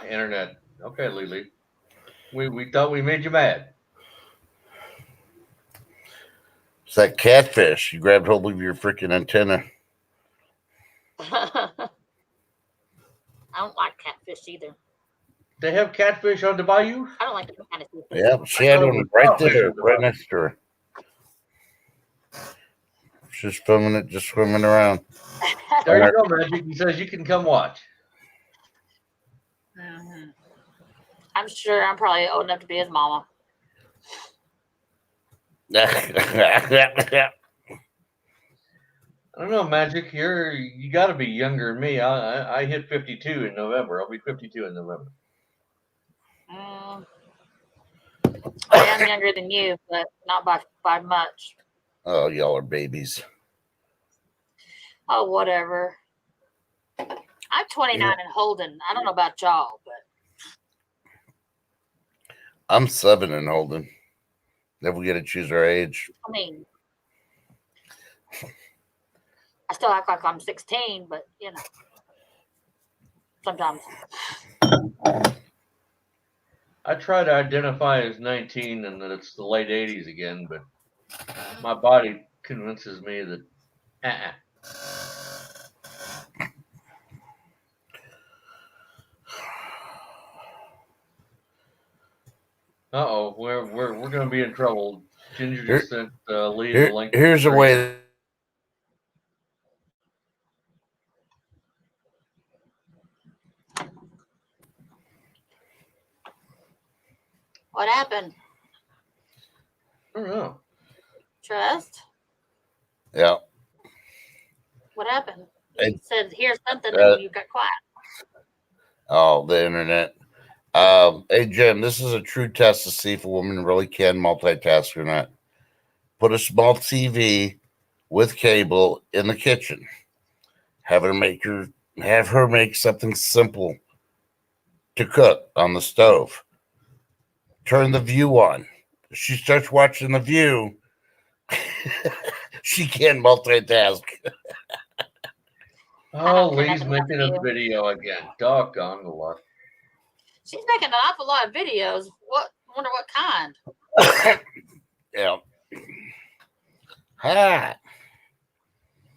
Internet. Okay, Lily. We thought we made you mad. It's that catfish. You grabbed hold of your freaking antenna. I don't like catfish either. They have catfish on the bayou? I don't like the kind of seafood. Yeah, she had one right there, right next to her. She's filming it, just swimming around. There you go, Magic. He says you can come watch. Mm-hmm. I'm sure I'm probably old enough to be his mama. I don't know, Magic. You got to be younger than me. I hit 52 in November. I'll be 52 in November. I am younger than you, but not by much. Oh, y'all are babies. Oh, whatever. I'm 29 and Holden. I don't know about y'all, but I'm 7 and Holden. Never get to choose our age. I mean, I still act like I'm 16, but sometimes. I try to identify as 19 and that it's the late 80s again, but my body convinces me that we're gonna be in trouble. Ginger just sent Lee the link. Here's a way. What happened? I don't know. Trust? Yeah. What happened? You said here's something and you got quiet. Oh, the internet. Hey, Jim, this is a true test to see if a woman really can multitask or not. Put a small TV with cable in the kitchen. Have her make something simple to cook on the stove. Turn the view on. She starts watching the view. She can't multitask. Oh, Lee's making a video again. Doggone the luck. She's making an awful lot of videos. Wonder what kind. Yeah. Hi.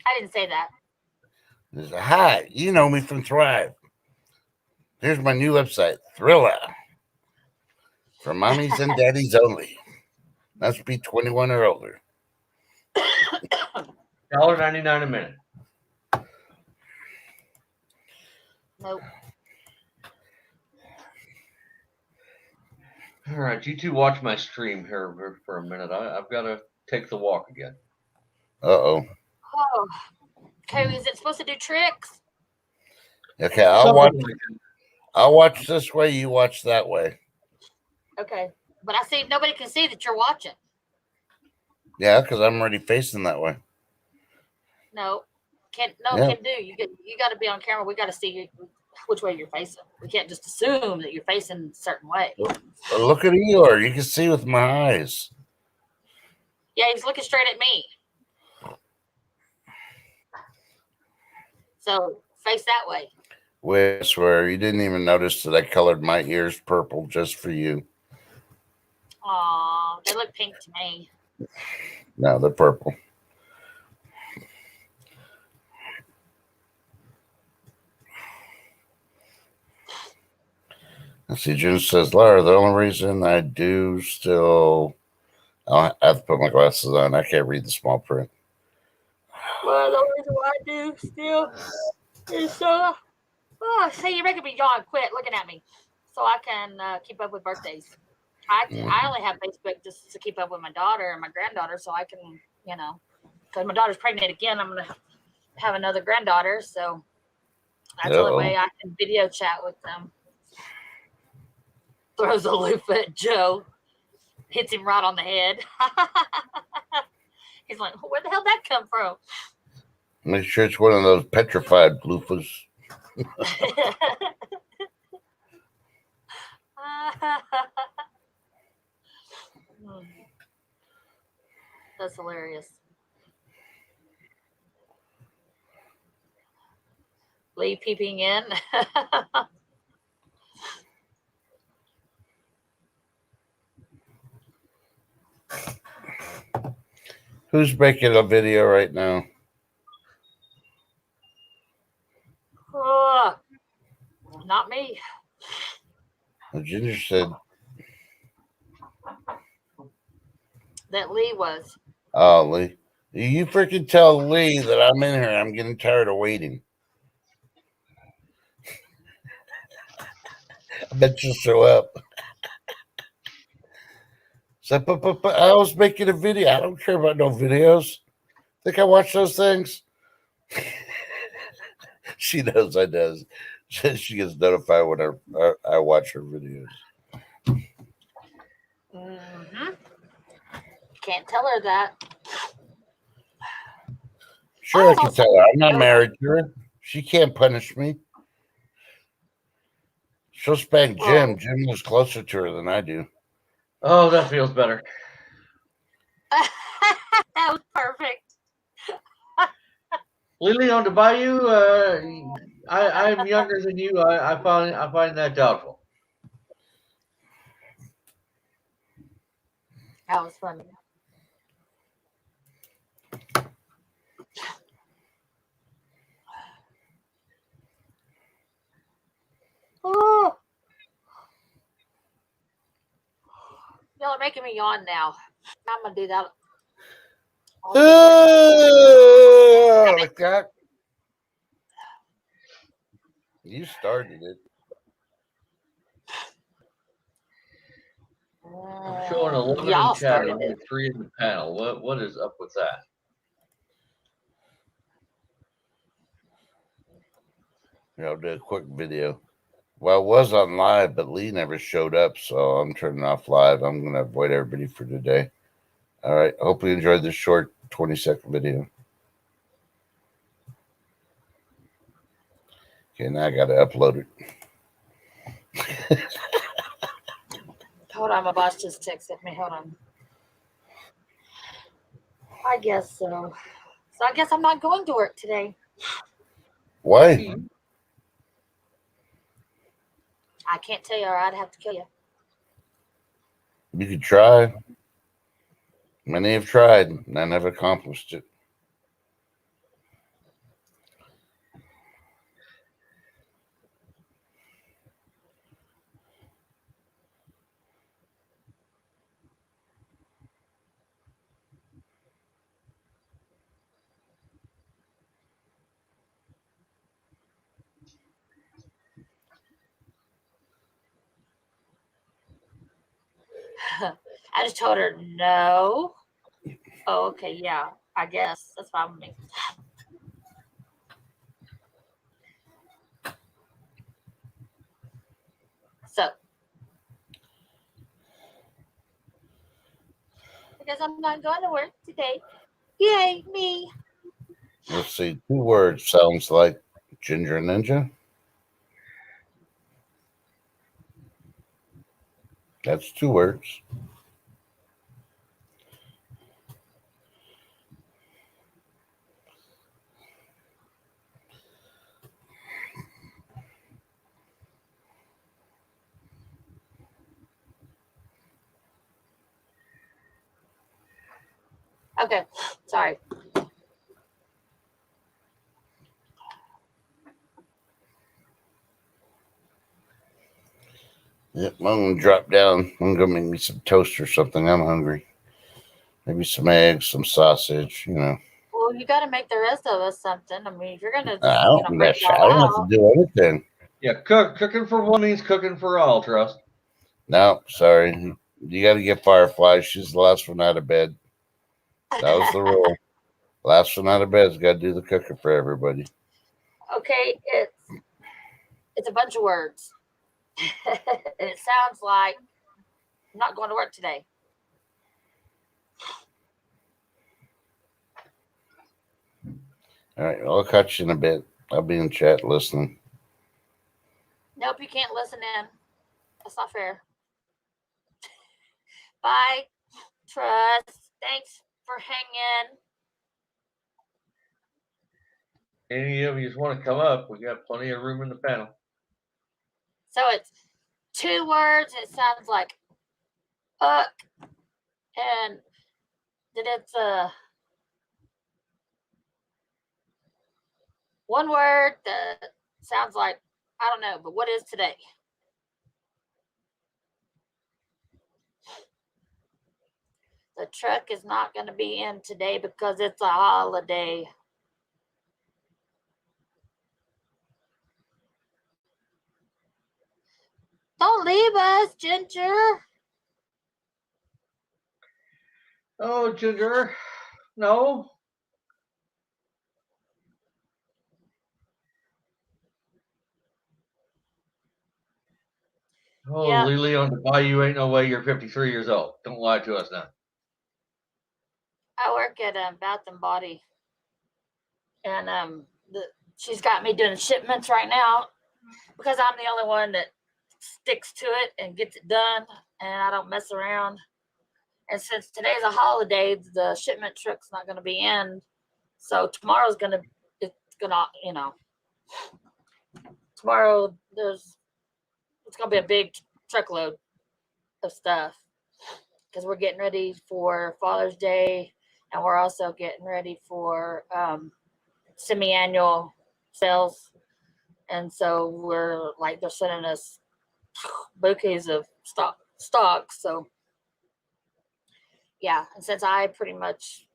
I didn't say that. There's a hi. You know me from Thrive. Here's my new website, Thriller. For mommies and daddies only. Must be 21 or older. $1.99 a minute. Nope. All right, you two watch my stream here for a minute. I've got to take the walk again. Uh-oh. Oh. Okay, is it supposed to do tricks? Okay, I'll watch this way, you watch that way. Okay. But I see nobody can see that you're watching. Yeah, because I'm already facing that way. No. Can do. You got to be on camera. We got to see which way you're facing. We can't just assume that you're facing a certain way. Look at Eeyore. You can see with my eyes. Yeah, he's looking straight at me. So face that way. Wait, I swear, you didn't even notice that I colored my ears purple just for you. Aw, they look pink to me. No, they're purple. Let's see, June says, Laura, the only reason I do still... I have to put my glasses on. I can't read the small print. Well, the only reason why I do still is Oh, see, you're making me yawn. Quit looking at me, so I can keep up with birthdays. I only have Facebook just to keep up with my daughter and my granddaughter, so I can, because my daughter's pregnant again. I'm gonna have another granddaughter, so that's the only way I can video chat with them. Throws a loofah at Joe, hits him right on the head. He's like, "Where the hell did that come from?" Make sure it's one of those petrified loofahs. That's hilarious. Lee peeping in. Who's making a video right now? Not me. Ginger said that Lee was. Oh, Lee. You freaking tell Lee that I'm in here. I'm getting tired of waiting. I bet you'll show up. So, but I was making a video. I don't care about no videos. Think I watch those things? She knows I does. She gets notified when I watch her videos. Mm-hmm. Can't tell her that. Sure, I can tell her. I'm not married to her. She can't punish me. She'll spank Jim. Jim lives closer to her than I do. Oh, that feels better. That was perfect. Lily on the Bayou, I'm younger than you. I find that doubtful. That was funny. Oh, y'all are making me yawn now. I'm gonna do that. Like that. You started it. I'm showing 11 y'all in chat, started only it. 3 in the panel. What is up with that? I'll do a quick video. Well, it was on live, but Lee never showed up, so I'm turning off live. I'm going to avoid everybody for today. All right. Hope you enjoyed this short 20-second video. Okay, now I got to upload it. Hold on, my boss just texted me. Hold on. I guess so. So I guess I'm not going to work today. Why? I can't tell you, or I'd have to kill you. You could try. Many have tried, and I never accomplished it. I just told her no. Oh, okay, yeah. I guess that's fine with me. So I guess I'm not going to work today. Yay, me. Let's see. 2 words sounds like Ginger Ninja. That's 2 words. Okay, sorry. Yep, I'm going to drop down. I'm going to make me some toast or something. I'm hungry. Maybe some eggs, some sausage, you know. Well, you got to make the rest of us something. I mean, if you're gonna just, I break it all don't have to out. do anything. Yeah, cooking for one means cooking for all. Trust. No, sorry. You got to get Firefly. She's the last one out of bed. That was the rule. Last one out of bed's got to do the cooking for everybody. Okay, it's a bunch of words, and it sounds like I'm not going to work today. All right, I'll catch you in a bit. I'll be in chat listening. Nope, you can't listen in. That's not fair. Bye, Trust. Thanks for hanging. Any of you just want to come up? We got plenty of room in the panel. So it's 2 words. It sounds like and then it's 1 word that sounds like, I don't know, but what is today? The truck is not going to be in today because it's a holiday. Don't leave us, Ginger. Oh, Ginger, no. Oh, Yeah. Lily on the bayou ain't no way you're 53 years old. Don't lie to us now. I work at Bath and Body, and she's got me doing shipments right now because I'm the only one that sticks to it and gets it done, and I don't mess around. And since today's a holiday, the shipment truck's not going to be in, so tomorrow's gonna tomorrow it's gonna be a big truckload of stuff because we're getting ready for Father's Day, and we're also getting ready for semi-annual sales, and so we're like they're sending us bouquets of stock. So yeah, and since I pretty much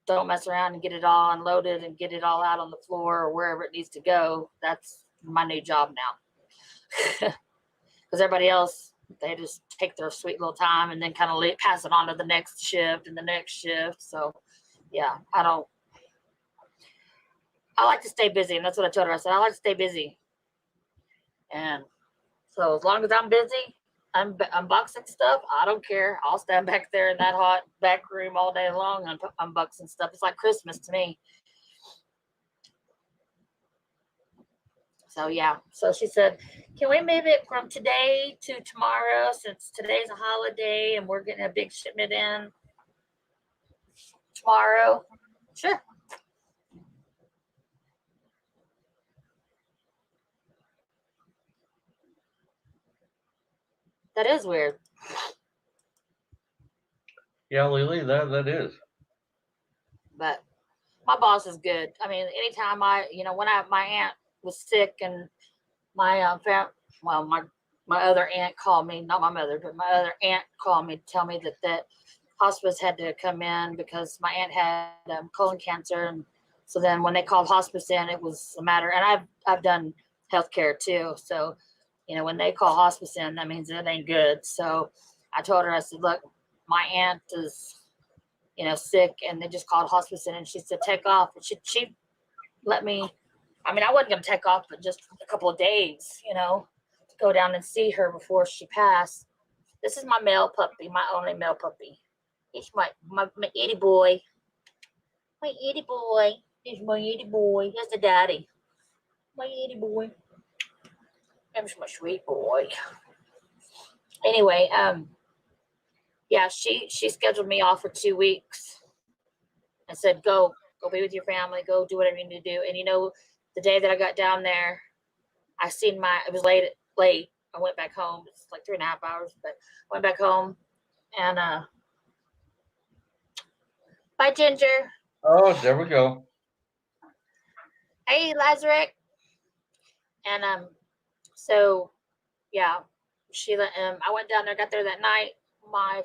don't mess around and get it all unloaded and get it all out on the floor or wherever it needs to go, that's my new job now. Because everybody else, they just take their sweet little time and then kind of pass it on to the next shift and the next shift. So yeah, I like to stay busy, and that's what I told her. I said I like to stay busy, and so as long as I'm busy, I'm unboxing stuff. I don't care. I'll stand back there in that hot back room all day long and unboxing stuff. It's like Christmas to me. So yeah. So she said, "Can we move it from today to tomorrow since today's a holiday and we're getting a big shipment in tomorrow?" Sure. That is weird. Yeah, Lily, that is. But my boss is good. I mean, anytime when my aunt was sick and my my other aunt called me, not my mother, but my other aunt called me to tell me that hospice had to come in because my aunt had colon cancer, and so then when they called hospice in, it was a matter. And I've done healthcare too, so when they call hospice in, that means it ain't good. So I told her, I said, look, my aunt is sick, and they just called hospice in, and she said take off. And she let me. I mean, I wasn't gonna take off, but just a couple of days, to go down and see her before she passed. This is my male puppy, my only male puppy. He's my itty boy. My itty boy. He's my itty boy. Here's the daddy. My itty boy. Here's my sweet boy. Anyway, yeah, she scheduled me off for 2 weeks and said, go be with your family, go do whatever you need to do. And the day that I got down there, it was late. I went back home. It's like 3.5 hours, but I went back home and bye, Ginger. Oh, there we go. Hey, Lazarus. And so yeah, I went down there, got there that night. My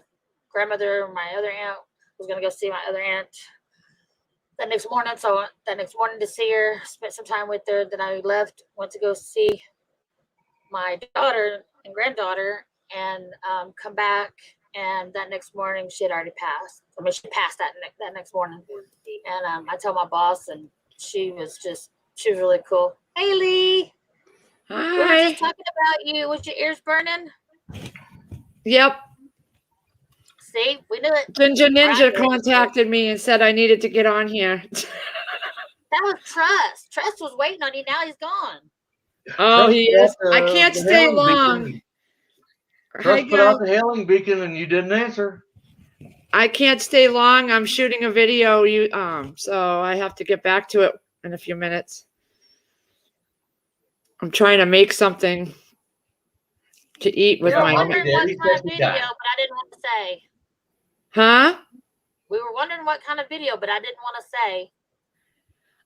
grandmother, my other aunt, was gonna go see my other aunt that next morning. So that next morning to see her, spent some time with her. Then I left, went to go see my daughter and granddaughter, and come back. And that next morning, she had already passed. I mean, she passed that next morning. And I told my boss, and she was really cool. Hey, Lee, we were Hi. just talking about you. Was your ears burning? Yep. See, we knew it. Ginger Ninja Right. contacted me and said I needed to get on here. That was Trust. Trust was waiting on you. Now he's gone. Oh, Trust he put is. out I can't the stay hailing long. beacon. Hi, Trust put guys. out the hailing beacon and you didn't answer. I can't stay long. I'm shooting a video. So I have to get back to it in a few minutes. I'm trying to make something to eat with We were my. wondering what Daddy, kind of sexy video, guy. but I didn't want to say. Huh? We were wondering what kind of video, but I didn't want to say.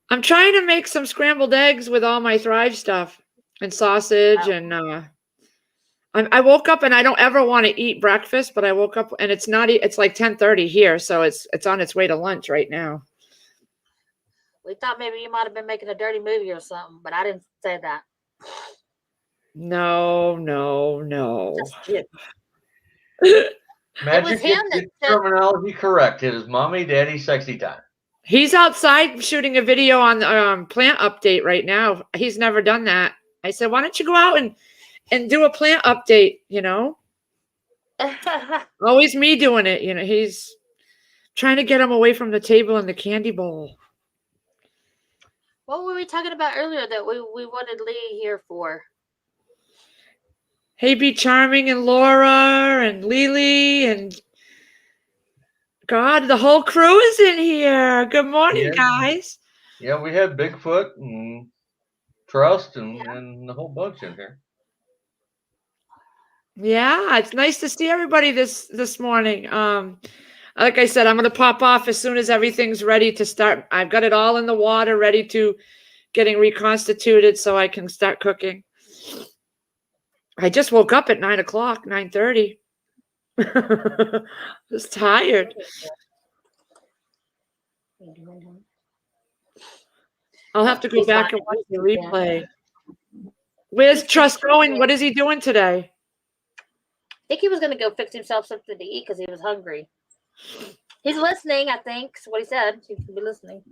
I'm trying to make some scrambled eggs with all my Thrive stuff and sausage and I woke up and I don't ever want to eat breakfast, but I woke up and it's like 10:30 here, so it's on its way to lunch right now. We thought maybe you might have been making a dirty movie or something, but I didn't say that. No. Just kidding. Magic, him that get said- terminology correct. It is mommy, daddy, sexy time. He's outside shooting a video on the plant update right now. He's never done that. I said, why don't you go out and do a plant update, Always me doing it, he's trying to get him away from the table and the candy bowl. What were we talking about earlier that we wanted Lee here for? Hey, Be Charming and Laura and Lily and God, the whole crew is in here. Good morning, guys. Yeah, we had Bigfoot and Trust and the whole bunch in here. Yeah, it's nice to see everybody this morning. Like I said, I'm going to pop off as soon as everything's ready to start. I've got it all in the water, ready to getting reconstituted so I can start cooking. I just woke up at 9 o'clock, 9:30. I was tired. I'll have to go back and watch the replay. Where's Trust going? What is he doing today? I think he was going to go fix himself something to eat because he was hungry. He's listening, I think. That's what he said. He could be listening.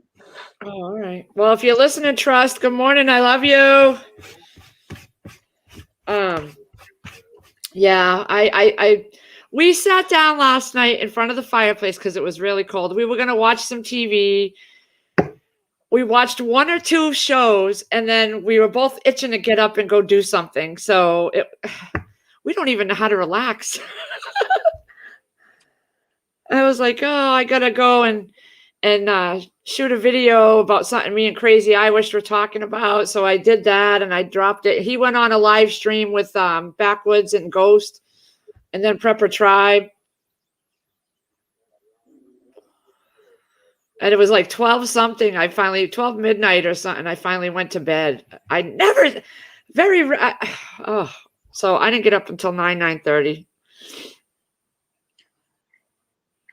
Oh, all right. Well, if you're listening, Trust, good morning. I love you. Yeah, we sat down last night in front of the fireplace because it was really cold. We were going to watch some TV. We watched one or two shows, and then we were both itching to get up and go do something. So we don't even know how to relax. I was like, oh, I got to go and shoot a video about something me and Crazy Irish were talking about. So I did that, and I dropped it. He went on a live stream with Backwoods and Ghost, and then Prepper Tribe. And it was like 12 something. 12 midnight or something. I finally went to bed. So I didn't get up until 9:30.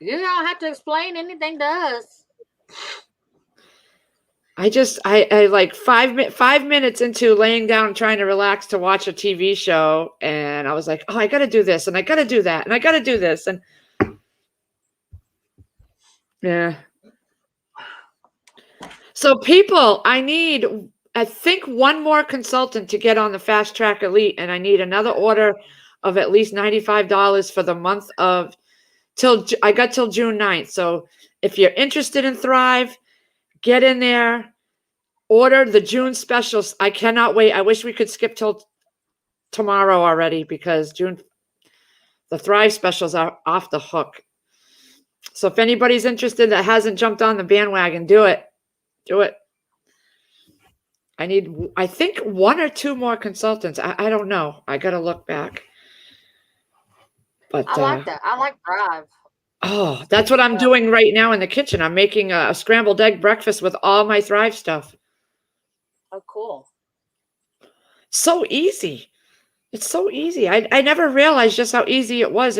You don't have to explain anything to us. I like 5 minutes into laying down trying to relax to watch a TV show, and I was like, oh, I got to do this, and I got to do that, and I got to do this, and yeah. So people, I think one more consultant to get on the Fast Track Elite, and I need another order of at least $95 for the month of till June 9th. So if you're interested in Thrive, get in there, order the June specials. I cannot wait. I wish we could skip till tomorrow already because the Thrive specials are off the hook. So if anybody's interested that hasn't jumped on the bandwagon, do it. Do it. I think one or two more consultants. I don't know. I got to look back. But I like that. I like Thrive. Oh, that's what I'm doing right now in the kitchen. I'm making a scrambled egg breakfast with all my Thrive stuff. Oh, cool. So easy. It's so easy. I never realized just how easy it was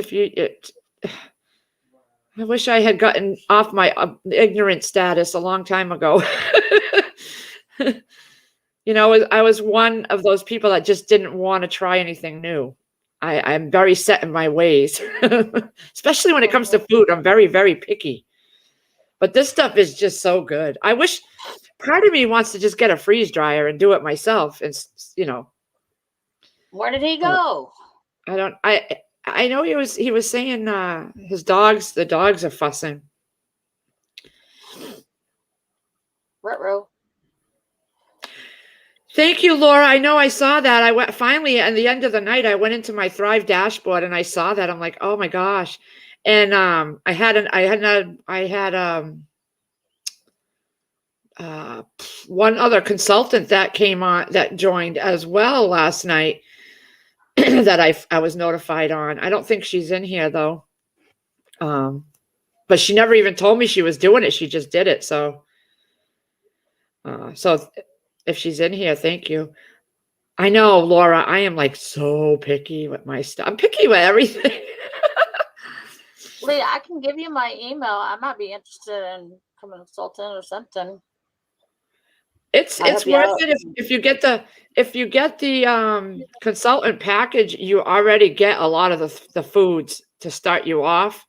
I wish I had gotten off my ignorant status a long time ago. You know, I was one of those people that just didn't want to try anything new. I'm very set in my ways, especially when it comes to food. I'm very, very picky. But this stuff is just so good. I wish part of me wants to just get a freeze dryer and do it myself. And, you know, Where did he go? I know he was saying the dogs are fussing. Ruh-roh. Thank you, Laura. I know I saw that. I went finally at the end of the night. I went into my Thrive dashboard and I saw that. I'm like, oh my gosh! And I had one other consultant that came on that joined as well last night that I was notified on. I don't think she's in here though. But she never even told me she was doing it. She just did it. So if she's in here, thank you. I know, Laura, I am like so picky with my stuff. I'm picky with everything. Lee, I can give you my email. I might be interested in becoming a consultant or something. It's worth it if you get the consultant package. You already get a lot of the foods to start you off,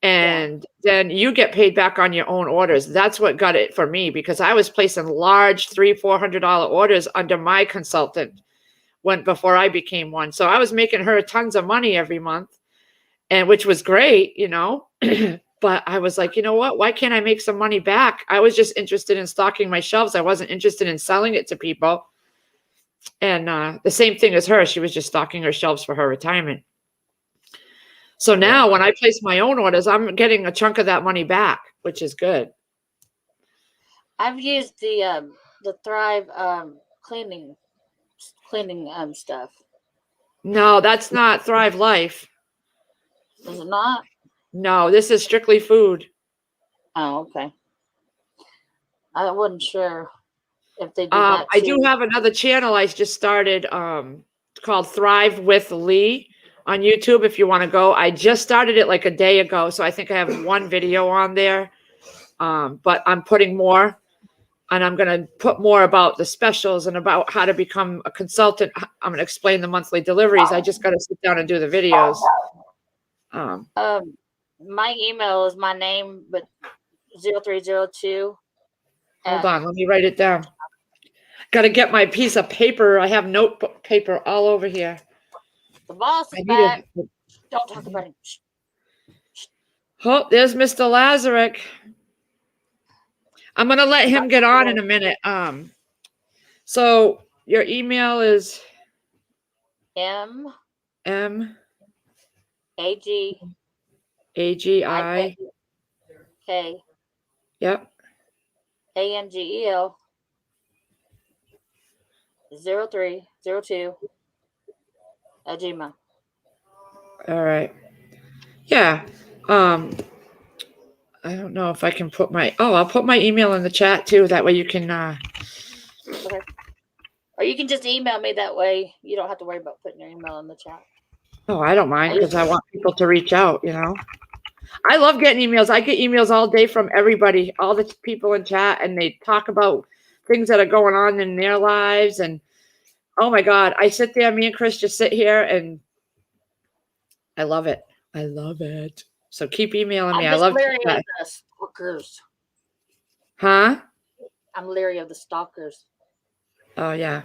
and then you get paid back on your own orders. That's what got it for me, because I was placing large $300-400 orders under my consultant before I became one. So I was making her tons of money every month, and which was great, you know. But I was like, you know what? Why can't I make some money back? I was just interested in stocking my shelves. I wasn't interested in selling it to people. And the same thing as her. She was just stocking her shelves for her retirement. So now when I place my own orders, I'm getting a chunk of that money back, which is good. I've used the Thrive cleaning stuff. No, that's not Thrive Life. Is it not? No, this is strictly food. Oh, okay. I wasn't sure if they do that too. I do have another channel I just started called Thrive with Lee on YouTube if you want to go. I just started it like a day ago, so I think I have one video on there. But I'm putting more, and I'm going to put more about the specials and about how to become a consultant. I'm going to explain the monthly deliveries. I just got to sit down and do the videos. My email is my name, but 0302. Hold on, let me write it down. Got to get my piece of paper. I have notebook paper all over here. The boss is back. Don't talk about him. Oh, there's Mr. Lazarek. I'm going to let him get on in a minute. So your email is M AGI. K. Yep. ANGEL 0302 at Gmail. All right. Yeah. I don't know if I can put I'll put my email in the chat too. That way you can Okay. Or you can just email me that way. You don't have to worry about putting your email in the chat. Oh, I don't mind, because I want people to reach out, you know. I love getting emails. I get emails all day from everybody, all the people in chat, and they talk about things that are going on in their lives. And oh my God, I sit there, me and Chris just sit here, and I love it. I love it. So keep emailing me. I love leery of the stalkers. Huh? I'm leery of the stalkers. Oh yeah.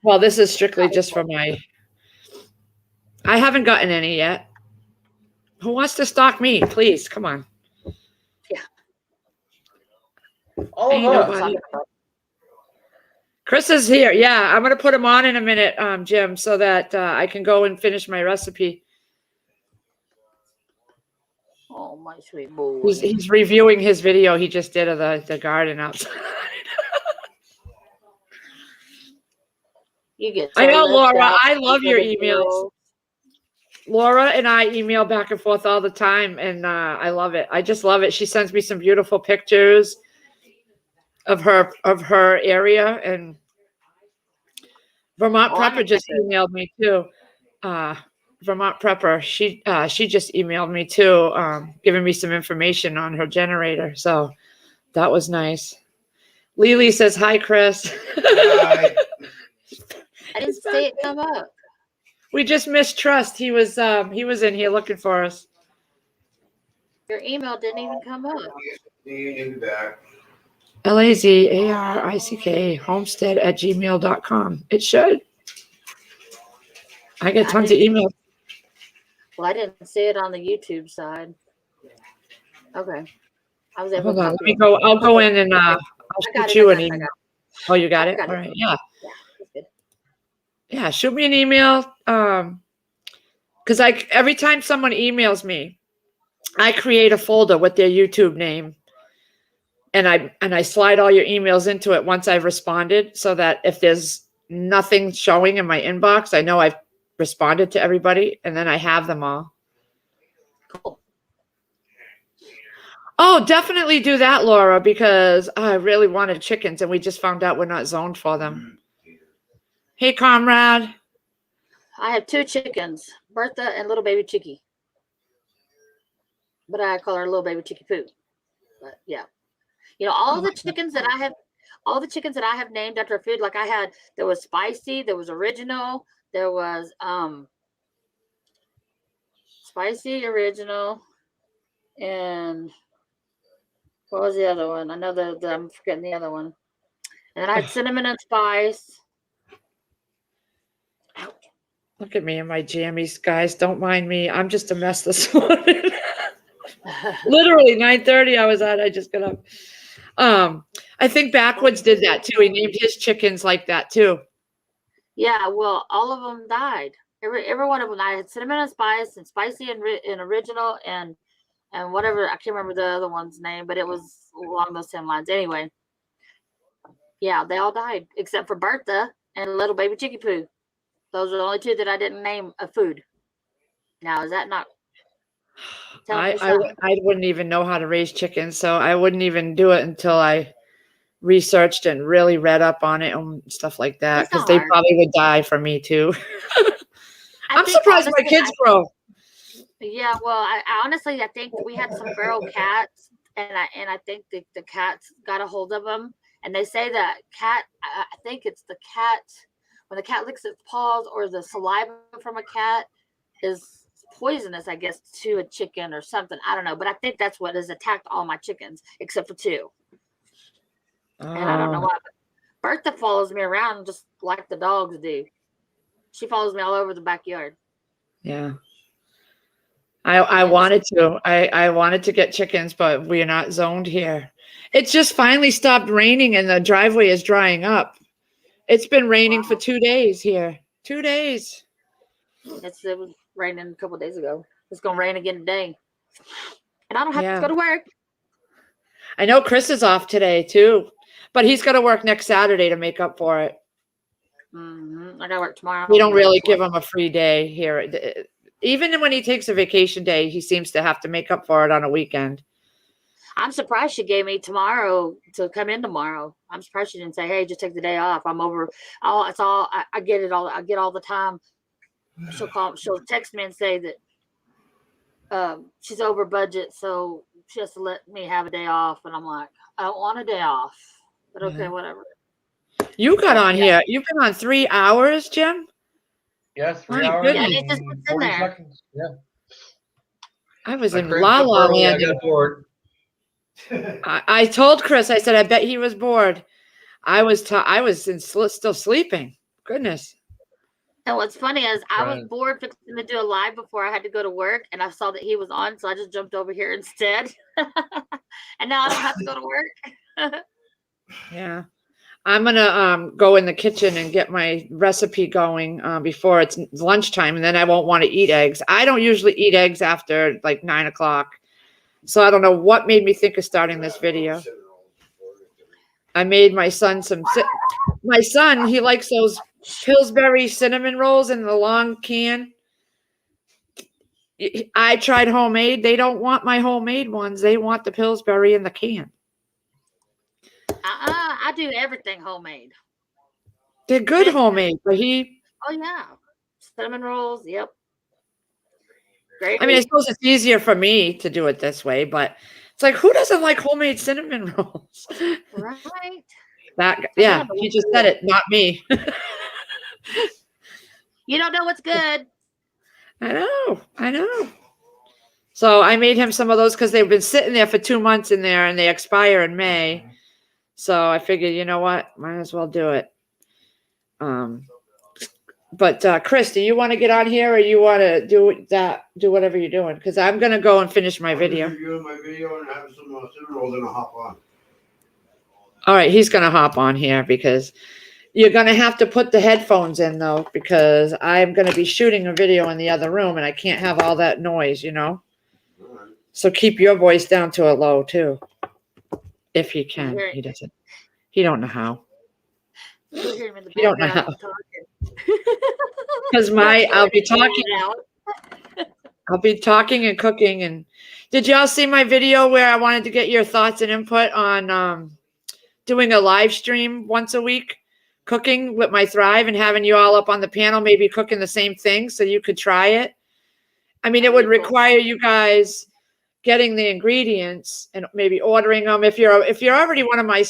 Well, this is strictly just for I haven't gotten any yet. Who wants to stalk me? Please, come on. Yeah. Chris is here. Yeah, I'm going to put him on in a minute, Jim, so that I can go and finish my recipe. Oh, my sweet boy. He's reviewing his video he just did of the garden outside. You get I know, Laura. I love your emails. Laura and I email back and forth all the time, and I love it. I just love it. She sends me some beautiful pictures of her area, and Vermont Prepper just emailed me too. Vermont Prepper, she just emailed me too, giving me some information on her generator. So that was nice. Lily says, hi, Chris. I didn't see it come up. We just missed Trust. He was in here looking for us. Your email didn't even come up. LAZARICK homestead@gmail.com. It should. I get tons of emails. Well, I didn't see it on the YouTube side. Okay. I was able Hold to on, let copy me it. go. I'll go in and I'll shoot you an email. Oh, you got it? All right. Yeah. Yeah, that's good. Yeah, shoot me an email. Because every time someone emails me, I create a folder with their YouTube name, and I slide all your emails into it once I've responded, so that if there's nothing showing in my inbox, I know I've responded to everybody, and then I have them all. Cool. Oh, definitely do that, Laura, because I really wanted chickens, and we just found out we're not zoned for them. Hey, comrade. I have 2 chickens, Bertha and little baby Chicky. But I call her little baby Chicky Poo. But yeah. You know, all the chickens that I have named after food, like there was spicy, there was original, there was spicy, original, and what was the other one? I know that I'm forgetting the other one. And then I had cinnamon and spice. Look at me in my jammies, guys. Don't mind me. I'm just a mess this morning. Literally 9:30 I just got up. I think Backwoods did that too. He named his chickens like that too. Yeah, well, all of them died. Every one of them. I had cinnamon and spice and spicy and original and whatever. I can't remember the other one's name, but it was along those same lines. Anyway, yeah, they all died except for Bertha and little baby Chicky Poo. Those are the only 2 that I didn't name a food. Now, is that not telling me something? I wouldn't even know how to raise chickens, so I wouldn't even do it until I researched and really read up on it and stuff like that, because they probably would die for me too. I'm surprised my kids grow. Yeah, well, I honestly, I think we had some feral cats, and I think the cats got a hold of them, and they say that cat. I think it's the cat when the cat licks its paws or the saliva from a cat is poisonous, I guess, to a chicken or something. I don't know, but I think that's what has attacked all my chickens except for 2. And I don't know why. Bertha follows me around just like the dogs do. She follows me all over the backyard. Yeah. I wanted to. I wanted to get chickens, but we are not zoned here. It just finally stopped raining and the driveway is drying up. It's been raining for 2 days here. 2 days. It was raining a couple of days ago. It's going to rain again today. And I don't have to go to work. I know Chris is off today too, but he's got to work next Saturday to make up for it. I got to work tomorrow. We don't really give him a free day here. Even when he takes a vacation day, he seems to have to make up for it on a weekend. I'm surprised she gave me tomorrow to come in tomorrow. I'm surprised she didn't say, "Hey, just take the day off. I'm over." It's all. I get it all. I get all the time. She'll text me and say that she's over budget, so she has to let me have a day off. And I'm like, I don't want a day off, but okay, whatever. You got on here. You've been on 3 hours, Jim? Yeah, 3 hours Yeah, and 40 seconds. Yeah. I was in La La Land. I got bored. I told Chris, I said, I bet he was bored. I was still sleeping. Goodness. And what's funny is I was bored fixing to do a live before I had to go to work, and I saw that he was on, so I just jumped over here instead. And now I don't have to go to work. Yeah. I'm going to go in the kitchen and get my recipe going before it's lunchtime, and then I won't want to eat eggs. I don't usually eat eggs after like 9 o'clock. So I don't know what made me think of starting this video. I made my son he likes those Pillsbury cinnamon rolls in the long can. I tried homemade. They don't want my homemade ones. They want the Pillsbury in the can. I do everything homemade. They're good homemade, but Oh yeah, cinnamon rolls. Yep. Great. I mean, I suppose it's easier for me to do it this way, but it's like, who doesn't like homemade cinnamon rolls? Right. Yeah, he just said it, not me. You don't know what's good. I know. So I made him some of those because they've been sitting there for 2 months in there and they expire in May. So I figured, you know what, might as well do it. But Chris, do you want to get on here or you want to do whatever you're doing? Because I'm going to go and finish my video. I'm reviewing my video and have some cinnamon rolls and I'll hop on. All right, he's going to hop on here because you're going to have to put the headphones in though, because I'm going to be shooting a video in the other room and I can't have all that noise, you know? All right. So keep your voice down to a low too. If he can. He doesn't. He don't know how. You'll hear him in the You don't know background how. talking. Because I'll be talking and cooking. And did y'all see my video where I wanted to get your thoughts and input on doing a live stream once a week, cooking with my Thrive and having you all up on the panel, maybe cooking the same thing so you could try it? I mean, it would require you guys getting the ingredients and maybe ordering them. If you're already one of my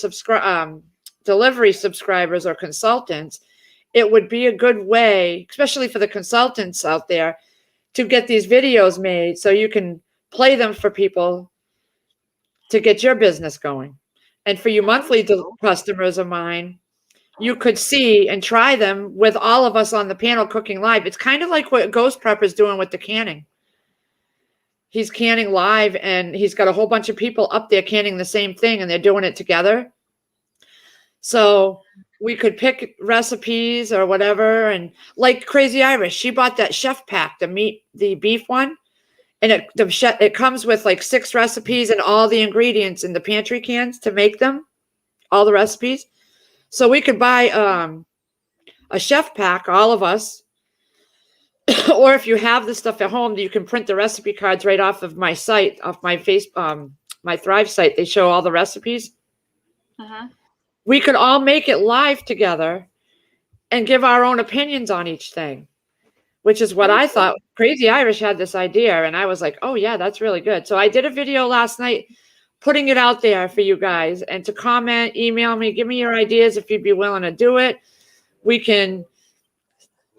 delivery subscribers or consultants, it would be a good way, especially for the consultants out there, to get these videos made so you can play them for people to get your business going. And for you monthly customers of mine, you could see and try them with all of us on the panel cooking live. It's kind of like what Ghost Prep is doing with the canning. He's canning live and he's got a whole bunch of people up there canning the same thing and they're doing it together. So we could pick recipes or whatever. And like Crazy Irish, she bought that chef pack, the beef one. And it comes with like 6 recipes and all the ingredients in the pantry cans to make them, all the recipes. So we could buy a chef pack, all of us. Or if you have the stuff at home, you can print the recipe cards right off of my site, off my my Thrive site. They show all the recipes. Uh-huh. We could all make it live together and give our own opinions on each thing, which is what I thought. Crazy Irish had this idea, and I was like, oh, yeah, that's really good. So I did a video last night putting it out there for you guys and to comment, email me, give me your ideas if you'd be willing to do it. We can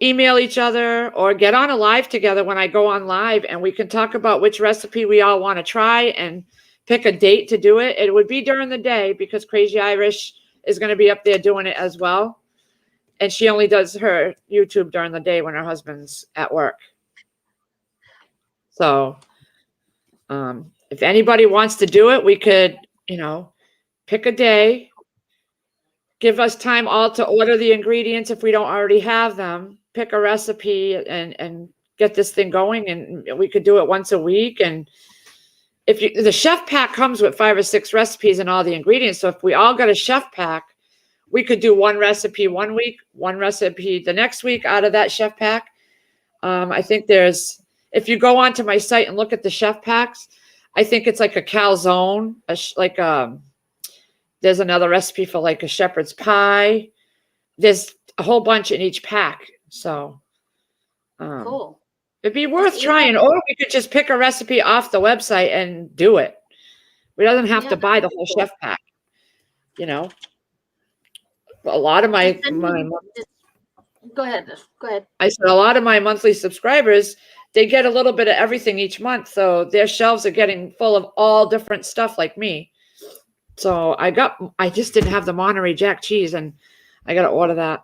email each other or get on a live together when I go on live, and we can talk about which recipe we all want to try and pick a date to do it. It would be during the day because Crazy Irish is going to be up there doing it as well. And she only does her YouTube during the day when her husband's at work. So if anybody wants to do it, we could, pick a day, give us time all to order the ingredients if we don't already have them, pick a recipe and get this thing going. And we could do it once a week. And the chef pack comes with 5 or 6 recipes and all the ingredients. So if we all got a chef pack, we could do one recipe one week, one recipe the next week out of that chef pack. I think if you go onto my site and look at the chef packs, I think it's like a calzone, there's another recipe for like a shepherd's pie. There's a whole bunch in each pack. So Cool. It'd be worth trying, or we could just pick a recipe off the website and do it. We doesn't have to buy the whole chef pack, A lot of my go ahead. I said a lot of my monthly subscribers, they get a little bit of everything each month. So their shelves are getting full of all different stuff like me. So I just didn't have the Monterey Jack cheese and I got to order that.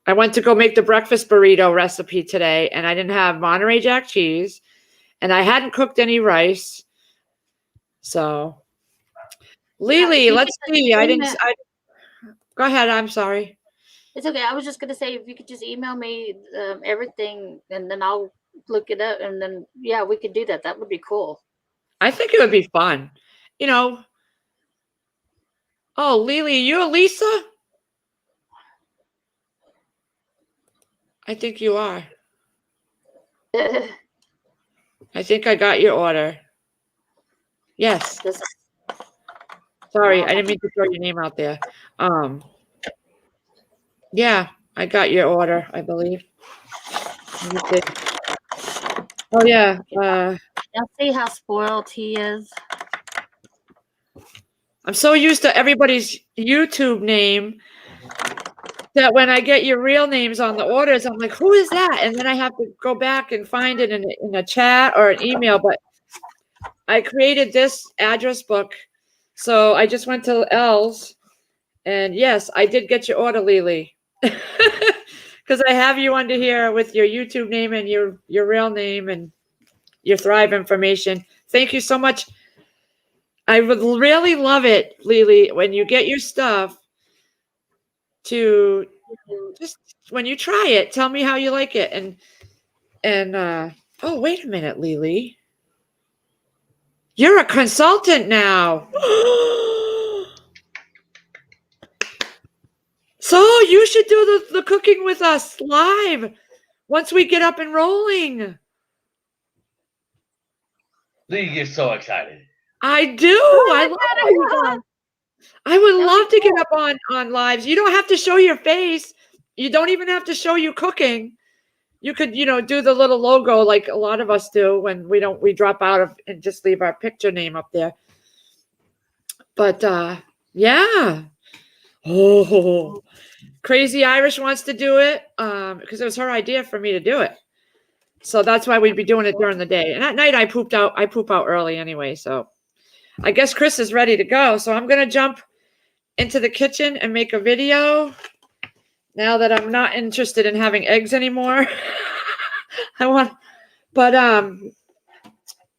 I went to go make the breakfast burrito recipe today and I didn't have Monterey Jack cheese and I hadn't cooked any rice. So Lily, let's see. Go ahead. I'm sorry. It's okay. I was just going to say, if you could just email me everything and then I'll look it up and then, yeah, we could do that. That would be cool. I think it would be fun. Oh, Lily, you Lisa? I think you are. I think I got your order. Yes. Sorry, I didn't mean to throw your name out there. Yeah, I got your order, I believe. Oh yeah. Now see how spoiled he is. I'm so used to everybody's YouTube name that when I get your real names on the orders, I'm like, who is that? And then I have to go back and find it in a chat or an email. But I created this address book. So I just went to L's. And yes, I did get your order, Lily. Because I have you under here with your YouTube name and your real name and your Thrive information. Thank you so much. I would really love it, Lily, when you get your stuff to just when you try it, tell me how you like it. And oh, wait a minute, Lily. You're a consultant now. So you should do the cooking with us live once we get up and rolling. You get so excited. I do. I would love to get up on lives. You don't have to show your face. You don't even have to show you cooking. You could, do the little logo like a lot of us do when we drop out of and just leave our picture name up there. But yeah. Oh, Crazy Irish wants to do it because it was her idea for me to do it. So that's why we'd be doing it during the day. And at night I poop out early anyway. So I guess Chris is ready to go. So I'm going to jump into the kitchen and make a video now that I'm not interested in having eggs anymore.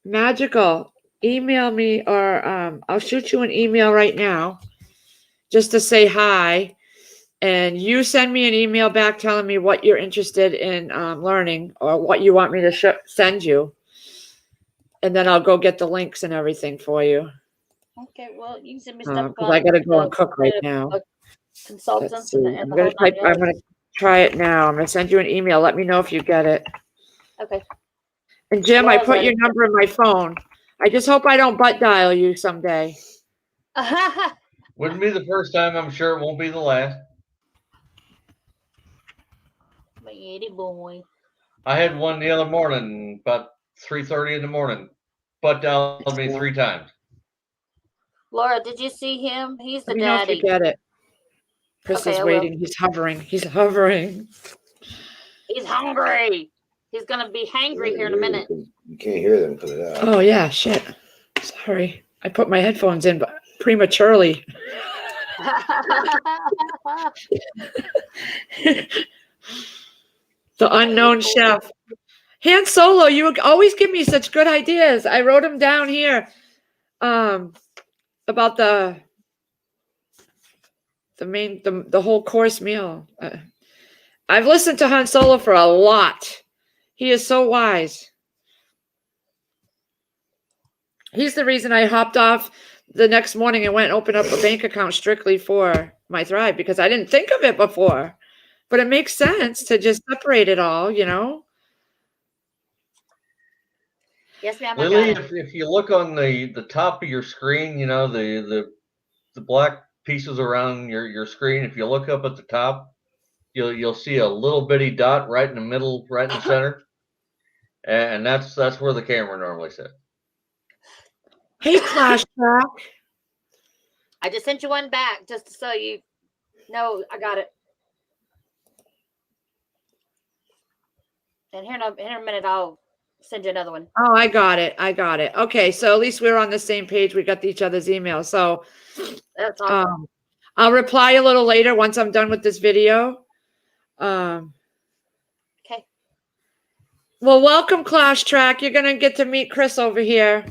Magical, email me or I'll shoot you an email right now just to say hi. And you send me an email back telling me what you're interested in learning or what you want me to send you. And then I'll go get the links and everything for you. Okay, well, you can send me stuff. Because I got to go and cook right now. Consultants I'm going to try it now. I'm going to send you an email. Let me know if you get it. Okay. And Jim, I put your number in my phone. I just hope I don't butt dial you someday. Wouldn't be the first time. I'm sure it won't be the last. Boy. I had one the other morning, about 3:30 in the morning. Butt dialed me 3 times. Laura, did you see him? He's the daddy. Let me know if you get it. Chris is waiting. He's hovering. He's hovering. He's hungry. He's going to be hangry here in a minute. You can't hear them put it out. Oh, yeah. Shit. Sorry. I put my headphones in prematurely. The unknown chef. Han Solo, you always give me such good ideas. I wrote them down here about the whole course meal. I've listened to Han Solo for a lot. He is so wise. He's the reason I hopped off the next morning and went and opened up a bank account strictly for my Thrive because I didn't think of it before. But it makes sense to just separate it all, Yes, ma'am. Lily, if you look on the top of your screen, the black pieces around your screen. If you look up at the top, you'll see a little bitty dot right in the middle, right in the center, and that's where the camera normally sits. Hey, Clash Track. I just sent you one back just so you know I got it. And here in a minute, I'll send you another one. Oh, I got it. Okay, so at least we're on the same page. We got each other's emails. So that's awesome. I'll reply a little later once I'm done with this video. Okay. Well, welcome, Clash Track. You're gonna get to meet Chris over here.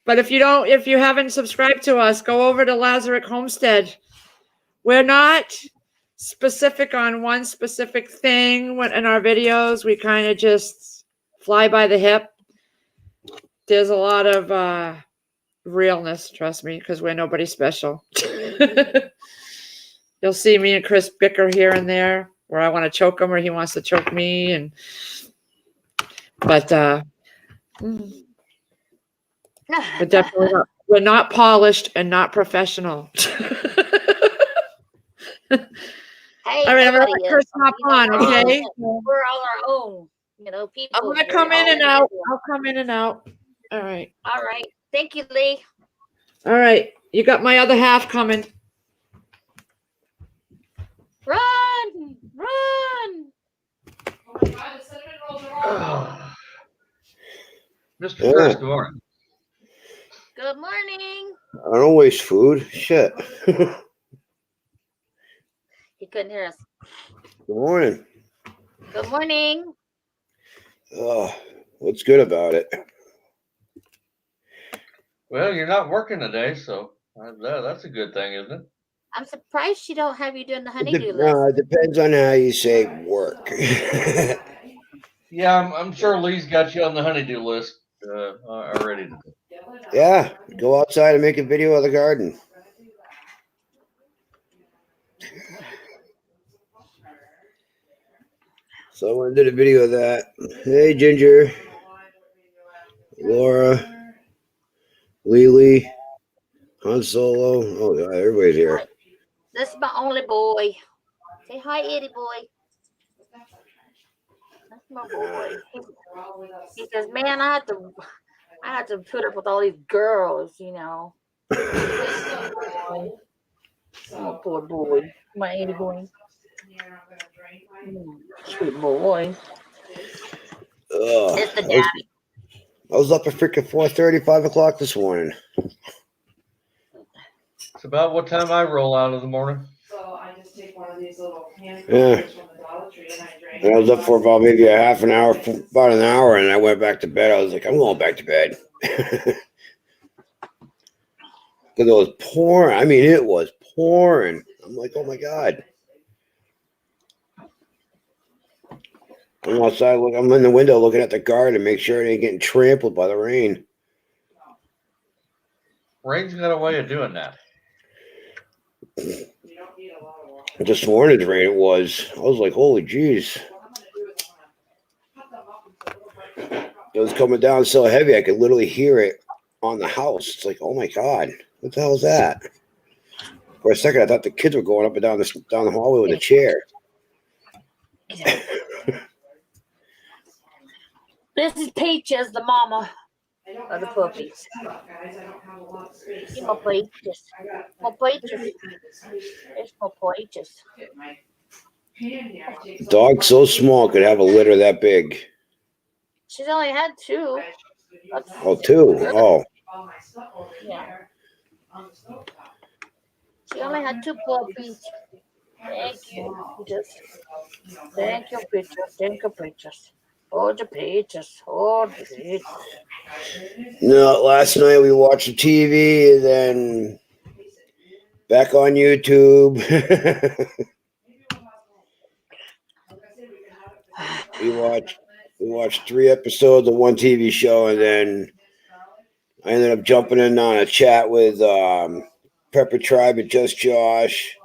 But if you haven't subscribed to us, go over to Lazarick Homestead. We're not specific on one specific thing in our videos. We kind of just fly by the hip. There's a lot of realness, trust me, because we're nobody special. You'll see me and Chris bicker here and there where I want to choke him or he wants to choke me. But we're definitely not, we're not polished and not professional. Hey, all right, I'm going to let Chris hop on, okay? We're all our own. You know, I'm people. gonna come in and out. I'll come in and out. All right. All right. Thank you, Lee. All right. You got my other half coming. Run! Run! Mr. Yeah. Curtis, good morning. Good morning. I don't waste food. Shit. Good He couldn't hear us. morning. Good morning. What's good about it? Well, you're not working today, so that's a good thing, isn't it? I'm surprised she don't have you doing the honeydew list. It depends on how you say work. Yeah, I'm sure Lee's got you on the honeydew list already. Yeah, go outside and make a video of the garden. So I went and did a video of that. Hey, Ginger, Laura, Lily, Han Solo. Oh, yeah, everybody's here. This is my only boy. Say hi, Eddie boy. That's my boy. He says, "Man, I have to put up with all these girls, you know." Oh, poor boy, my Eddie boy. Sweet boy. It's the daddy. I was up at freaking 4:30, 5 o'clock this morning. It's about what time I roll out of the morning. Yeah. And I was up for about maybe a half an hour, about an hour, and I went back to bed. I was like, I'm going back to bed. Because it was pouring. I mean, it was pouring. I'm like, oh my God. I'm outside. Look, I'm in the window looking at the garden, make sure it ain't getting trampled by the rain. Rain's got a way of doing that. This morning's rain, it was. I was like, holy jeez. It was coming down so heavy, I could literally hear it on the house. It's like, oh my God, what the hell is that? For a second, I thought the kids were going up and down the hallway with a chair. This is Peaches, the mama of the puppies. See my Peaches. My Peaches. It's my Peaches. Dog so small could have a litter that big. She's only had two. Oh, two. Oh. Yeah. She only had two puppies. Thank you, Peaches. Thank you, Peaches. Thank you, Peaches. Oh, the Peaches. Oh, the Peaches. No, last night we watched the TV and then back on YouTube. we watched 3 episodes of one TV show, and then I ended up jumping in on a chat with Pepper Tribe and Just Josh,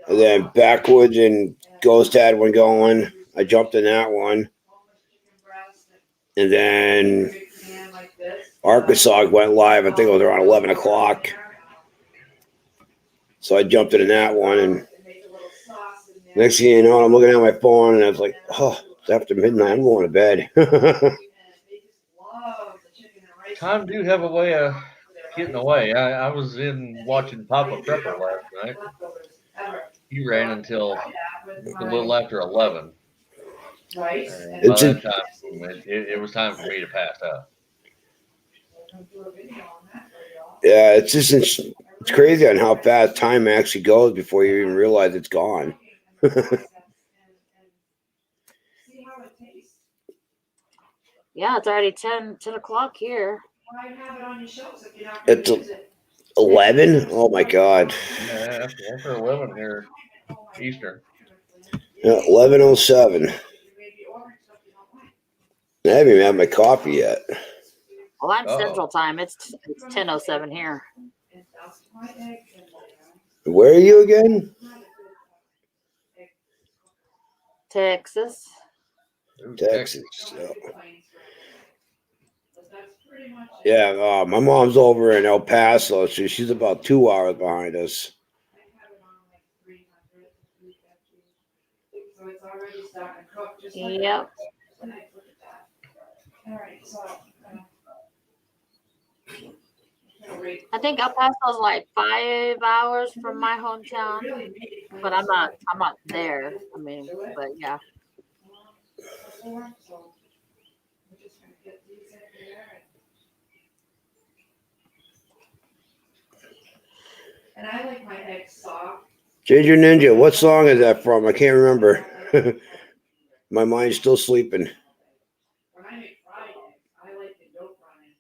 and then Backwoods and Ghost had one going. I jumped in that one, and then Arkansas went live. I think it was around 11 o'clock. So I jumped into that one, and next thing you know, I'm looking at my phone, and I was like, oh, it's after midnight. I'm going to bed. Time do have a way of getting away. I was in watching Papa Prepper last night. He ran until a little after 11. And by that time, it was time for me to pass out. Yeah, it's crazy on how fast time actually goes before you even realize it's gone. Yeah, it's already 10 o'clock here. It's 11? Oh my God. Yeah, after 11 here, Eastern. Yeah, 11:07. I haven't even had my coffee yet. Well, I'm Central Time. It's 10:07 here. Where are you again? Texas. Texas. Yeah, my mom's over in El Paso, so she's about 2 hours behind us. Yep. I think El Paso is like 5 hours from my hometown, but I'm not there. I mean, but yeah. And I like my eggs soft. Ginger Ninja, what song is that from? I can't remember. My mind's still sleeping. When I make fried eggs, I like the yolk on it.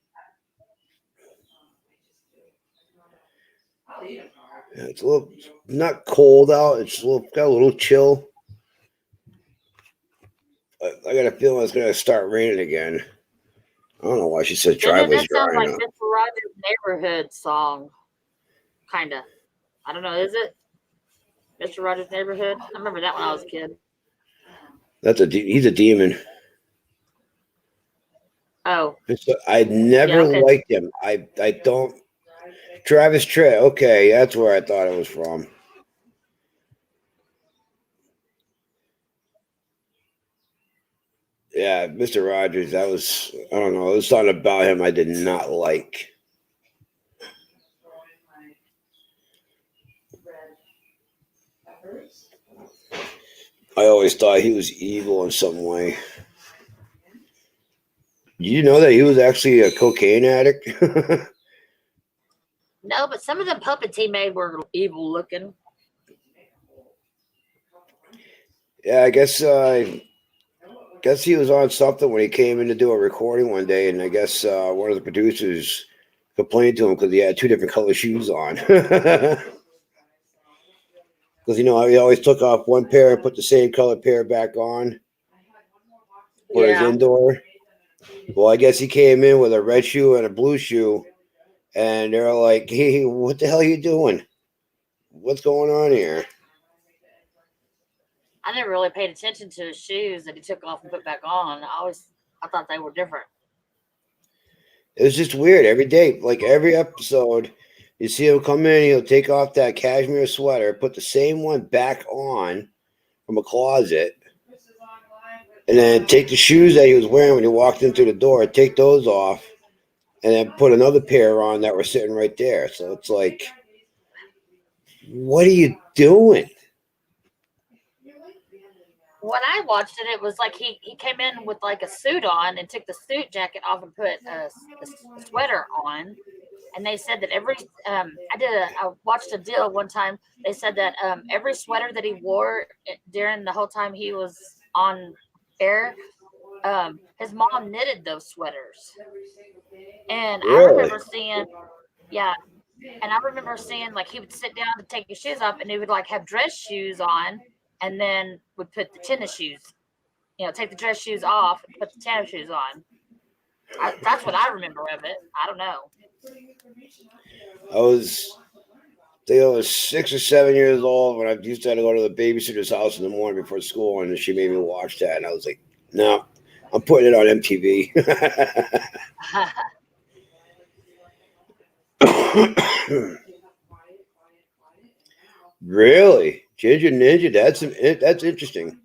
I'll eat them. Yeah, it's a little not cold out. It's got a little chill. I got a feeling it's gonna start raining again. I don't know why she said Ginger, driveway's that sounds drying like up. Mr. Rogers' Neighborhood song, kinda. I don't know. Is it Mr. Rogers' Neighborhood? I remember that when I was a kid. He's a demon. Oh, I never yeah, okay. liked him. I don't. Travis Tritt. Okay, that's where I thought it was from. Yeah, Mr. Rogers. That was, I don't know. There was something about him I did not like. I always thought he was evil in some way. Did you know that he was actually a cocaine addict? No, but some of the puppets he made were evil looking. Yeah, I guess he was on something when he came in to do a recording one day, and I guess one of the producers complained to him because he had two different color shoes on. Because he always took off one pair and put the same color pair back on for his Yeah. indoor. Well, I guess he came in with a red shoe and a blue shoe, and they're like, "Hey, what the hell are you doing? What's going on here?" I never really paid attention to his shoes that he took off and put back on. I thought they were different. It was just weird. Every day, like every episode, you see him come in, he'll take off that cashmere sweater, put the same one back on from a closet, and then take the shoes that he was wearing when he walked in through the door, take those off, and then put another pair on that were sitting right there. So it's like, what are you doing? When I watched it, it was like he came in with like a suit on and took the suit jacket off and put a sweater on. And they said that I watched a deal one time. They said that every sweater that he wore during the whole time he was on air, his mom knitted those sweaters. And I Really? remember seeing, yeah, and I remember seeing like he would sit down to take his shoes off, and he would like have dress shoes on, and then would put the tennis shoes. Take the dress shoes off and put the tennis shoes on. That's what I remember of it. I don't know. I was 6 or 7 years old when I used to have to go to the babysitter's house in the morning before school, and she made me watch that, and I was like, "No, I'm putting it on MTV." Really, Ginger Ninja? That's interesting.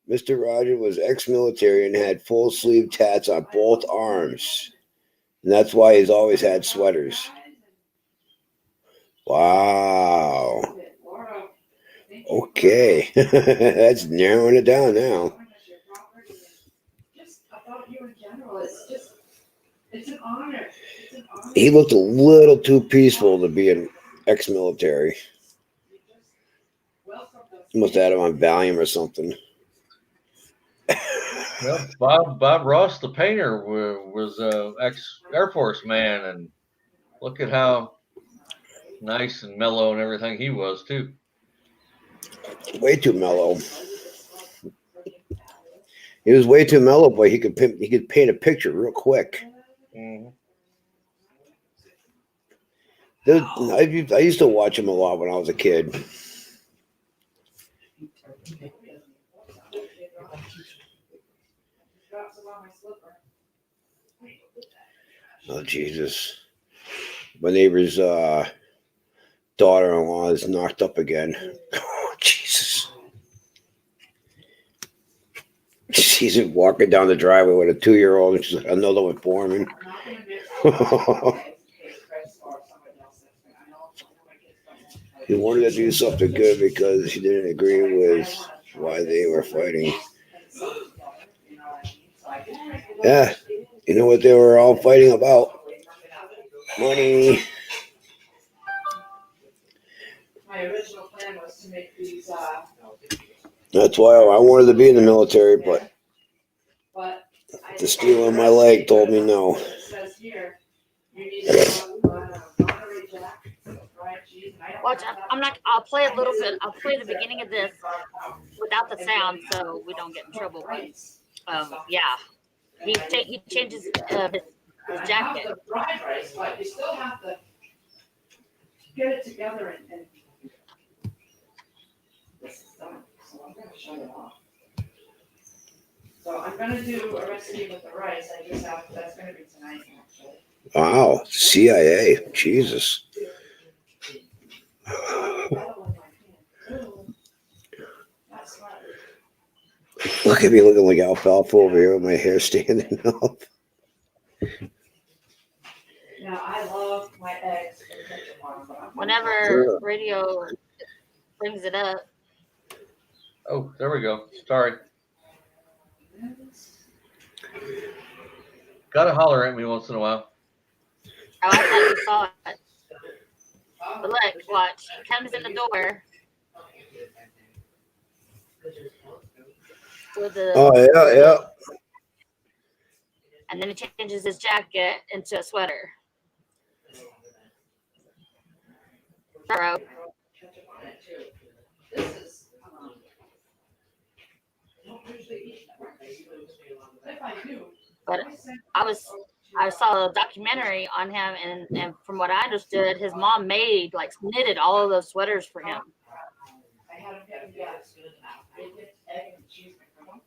Mr. Roger was ex-military and had full sleeve tats on both arms, and that's why he's always had sweaters. Wow. Okay, that's narrowing it down now. He looked a little too peaceful to be an ex-military. He must have had him on Valium or something. Well, Bob Ross, the painter, was a ex Air Force man, and look at how nice and mellow and everything he was too. Way too mellow. He was way too mellow, but he could paint a picture real quick. Mm-hmm. I used to watch him a lot when I was a kid. Oh, Jesus. My neighbor's daughter-in-law is knocked up again. Oh, Jesus. sees him walking down the driveway with a 2-year-old, and she's like, another one for me. He wanted to do something good because he didn't agree with why they were fighting. Yeah, you know what they were all fighting about? Money. My original plan was to make these. That's why I wanted to be in the military, but the steel in my leg told me no. Watch, I'll play a little bit. I'll play the beginning of this without the sound so we don't get in trouble. But, yeah. He changes his jacket. But you still have to get it together and this is done. So I'm gonna shut it off. So I'm gonna do a recipe with the rice. That's gonna be tonight actually. Wow, CIA, Jesus. Look at me looking like alfalfa over here with my hair standing up. Now I love my eggs. Whenever radio brings it up. Oh, there we go. Sorry. Gotta holler at me once in a while. Oh, I thought you saw it. But look, watch. He comes in the door. With the, Oh, yeah. And then he changes his jacket into a sweater. Bro. But I saw a documentary on him, and from what I understood, his mom knitted all of those sweaters for him. I had him get bacon, egg, and cheese McGriddle.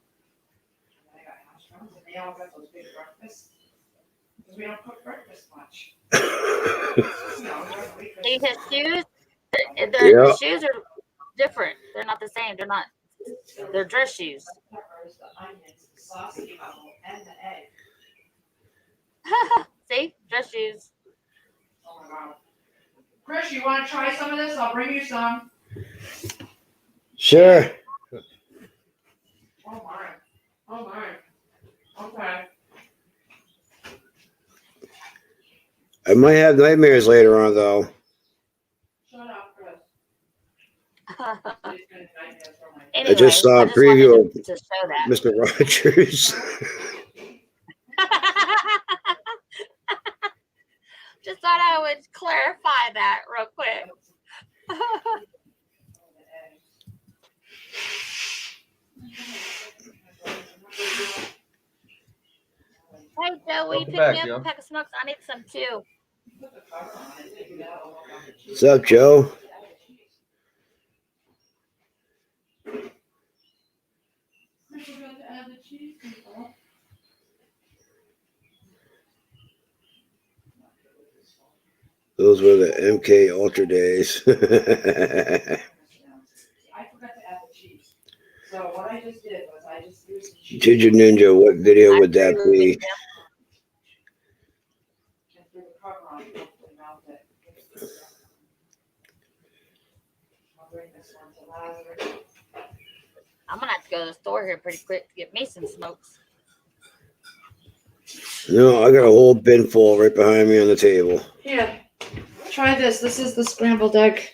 And I got hash browns, and they all got those big breakfasts. Because we don't cook breakfast much. See his shoes? The shoes are different. They're not the same. They're dress shoes. The peppers, the onions, the sauce, and the egg. See? Dress shoes. Oh my God. Chris, you want to try some of this? I'll bring you some. Sure. Oh my. Okay. I might have nightmares later on, though. Shut up, Chris. Anyway, I just saw a preview of to show that. Mr. Rogers. Just thought I would clarify that real quick. Hey, Joey, pick me up a pack of smokes. I need some too. What's up, Joe? Those were the MK Ultra days. I forgot to add the cheese. So what I just did was I just used the cheese. Ginger Ninja, what video would that be? I'm gonna have to go to the store here pretty quick to get me some smokes. No, I got a whole bin full right behind me on the table. Here, try this. This is the scrambled egg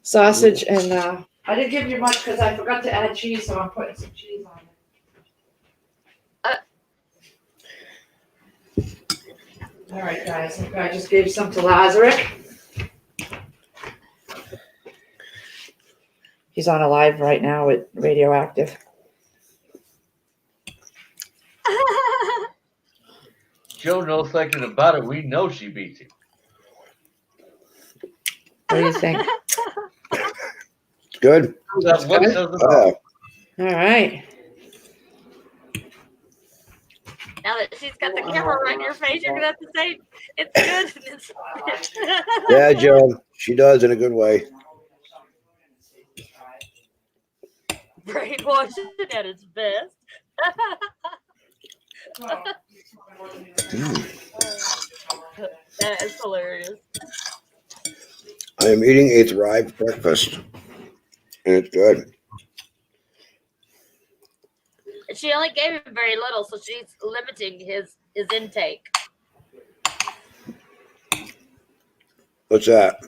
sausage, and I didn't give you much because I forgot to add cheese, so I'm putting some cheese on it. All right, guys. I just gave some to Lazarick. He's on a live right now with Radioactive. Joe knows thinking about it. We know she beats him. What do you think? Good. That's what says it all. Oh, All right. Now that she's got the camera right in your face, you're gonna have to say it's good. yeah, Joe. She does in a good way. Brainwashing at its best. That is hilarious. I am eating a Thrive breakfast, and it's good. She only gave him very little, so she's limiting his intake. What's that?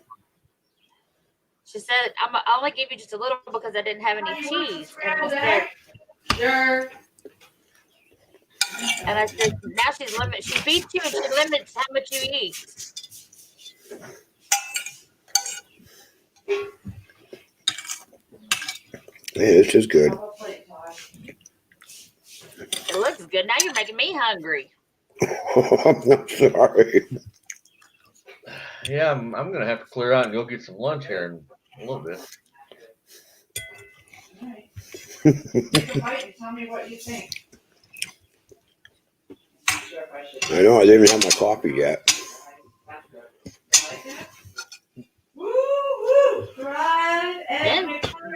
She said, I only gave you just a little because I didn't have any cheese. And I said, now she feeds you and she limits how much you eat. Man, this is good. It looks good. Now you're making me hungry. I'm sorry. Yeah, I'm gonna have to clear out and go get some lunch here in a little bit. Tell me what you think. I know I didn't even have my coffee yet.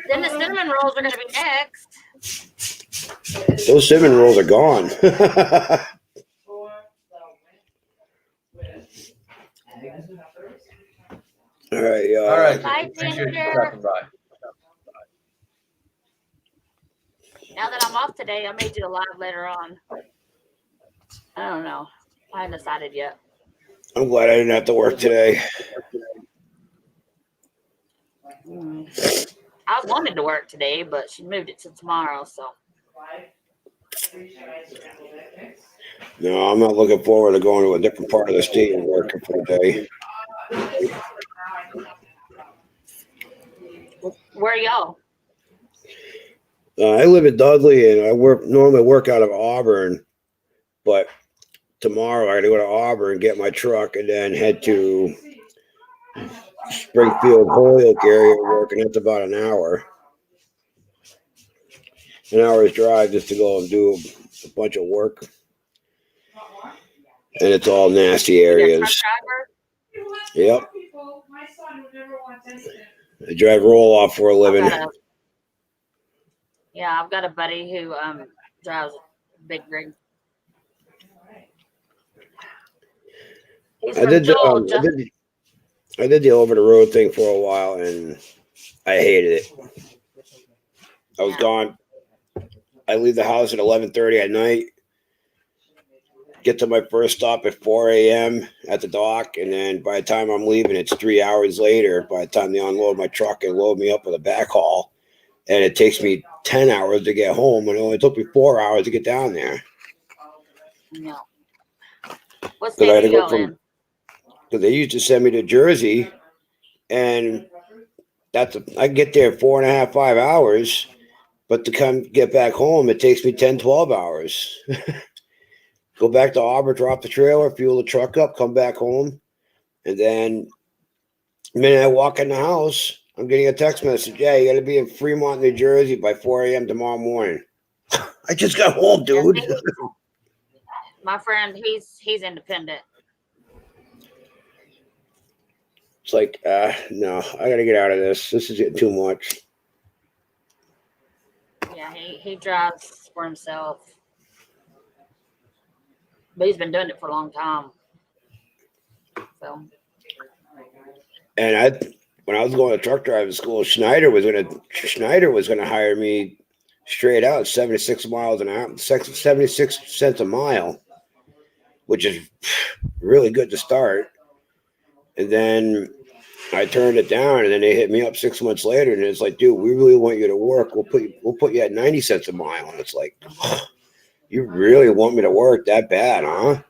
Then the cinnamon rolls are going to be next. Those cinnamon rolls are gone. All right. All right. Bye, Appreciate you Ginger. stopping by. Now that I'm off today, I may do a live later on. I don't know. I haven't decided yet. I'm glad I didn't have to work today. I wanted to work today, but she moved it to tomorrow. So No, I'm not looking forward to going to a different part of the state and working for a day. where are y'all? I live in Dudley, and I normally work out of Auburn, but tomorrow I got to go to Auburn, get my truck, and then head to Springfield, Holyoke area work, and that's about an hour's drive just to go and do a bunch of work, and it's all nasty areas. Yep. I drive roll off for a living. I've got a buddy who drives a big rig. I did the over the road thing for a while, and I hated it. I was gone. I leave the house at 11:30 at night. Get to my first stop at 4 a.m. at the dock, and then by the time I'm leaving, it's 3 hours later. By the time they unload my truck and load me up with a backhaul, and it takes me 10 hours to get home, and it only took me 4 hours to get down there. No. What state are you in? Because they used to send me to Jersey, and I get there 4.5, 5 hours, but to get back home, it takes me 10, 12 hours. Go back to Auburn, drop the trailer, fuel the truck up, come back home, and then the minute I walk in the house, I'm getting a text message. Yeah, you got to be in Fremont, New Jersey by 4 a.m. tomorrow morning. I just got home, dude. My friend, he's independent. It's like, no, I got to get out of this. This is getting too much. Yeah, he drives for himself. But he's been doing it for a long time. So. And when I was going to truck driving school, Schneider was gonna hire me straight out 76 miles an hour, 76 cents a mile, which is really good to start. And then I turned it down, and then they hit me up 6 months later, and it's like, dude, we really want you to work. We'll put you at 90 cents a mile. And it's like, you really want me to work that bad, huh?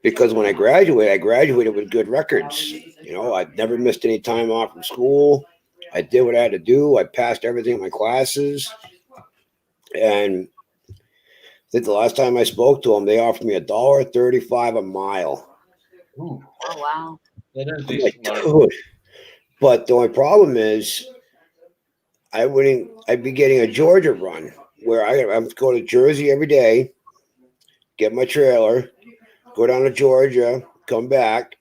Because when I graduated with good records. You know, I'd never missed any time off from school. I did what I had to do. I passed everything in my classes. And I think the last time I spoke to them, they offered me $1.35 a mile. Ooh. Oh, wow. That is decent money. Dude. But the only problem is I'd be getting a Georgia run where I go to Jersey every day, get my trailer, go down to Georgia, come back,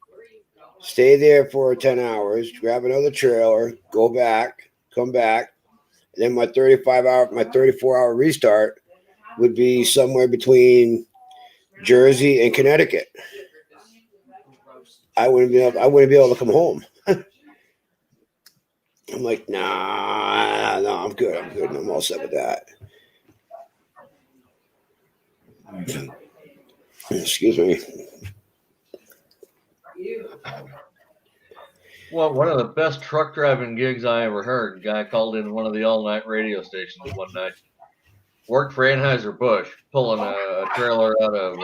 stay there for 10 hours, grab another trailer, go back, come back, and then my 34-hour restart, would be somewhere between Jersey and Connecticut. I wouldn't be able to come home. I'm like, nah, no, I'm good. I'm all set with that. Excuse me. Well, one of the best truck driving gigs I ever heard. A guy called in one of the all-night radio stations one night. Worked for Anheuser-Busch, pulling a trailer out of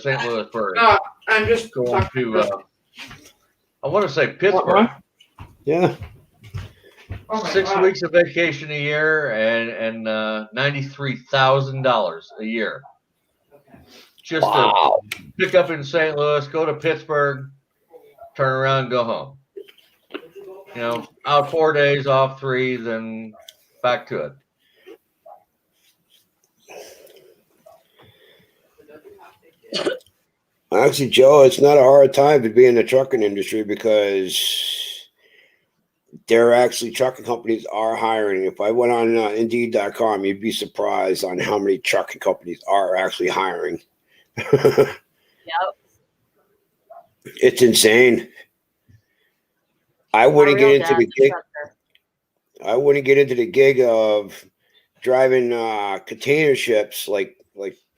St. Louisburg, No, I'm just going to I want to say Pittsburgh. Yeah. 6 weeks of vacation a year and $93,000 a year. Just to pick up in St. Louis, go to Pittsburgh, turn around, go home. You know, out 4 days, off 3, then back to it. Actually, Joe, it's not a hard time to be in the trucking industry because there are actually trucking companies are hiring. If I went on Indeed.com, you'd be surprised on how many trucking companies are actually hiring. Yep. It's insane. I wouldn't get into the gig. I wouldn't get into the gig of driving container ships, like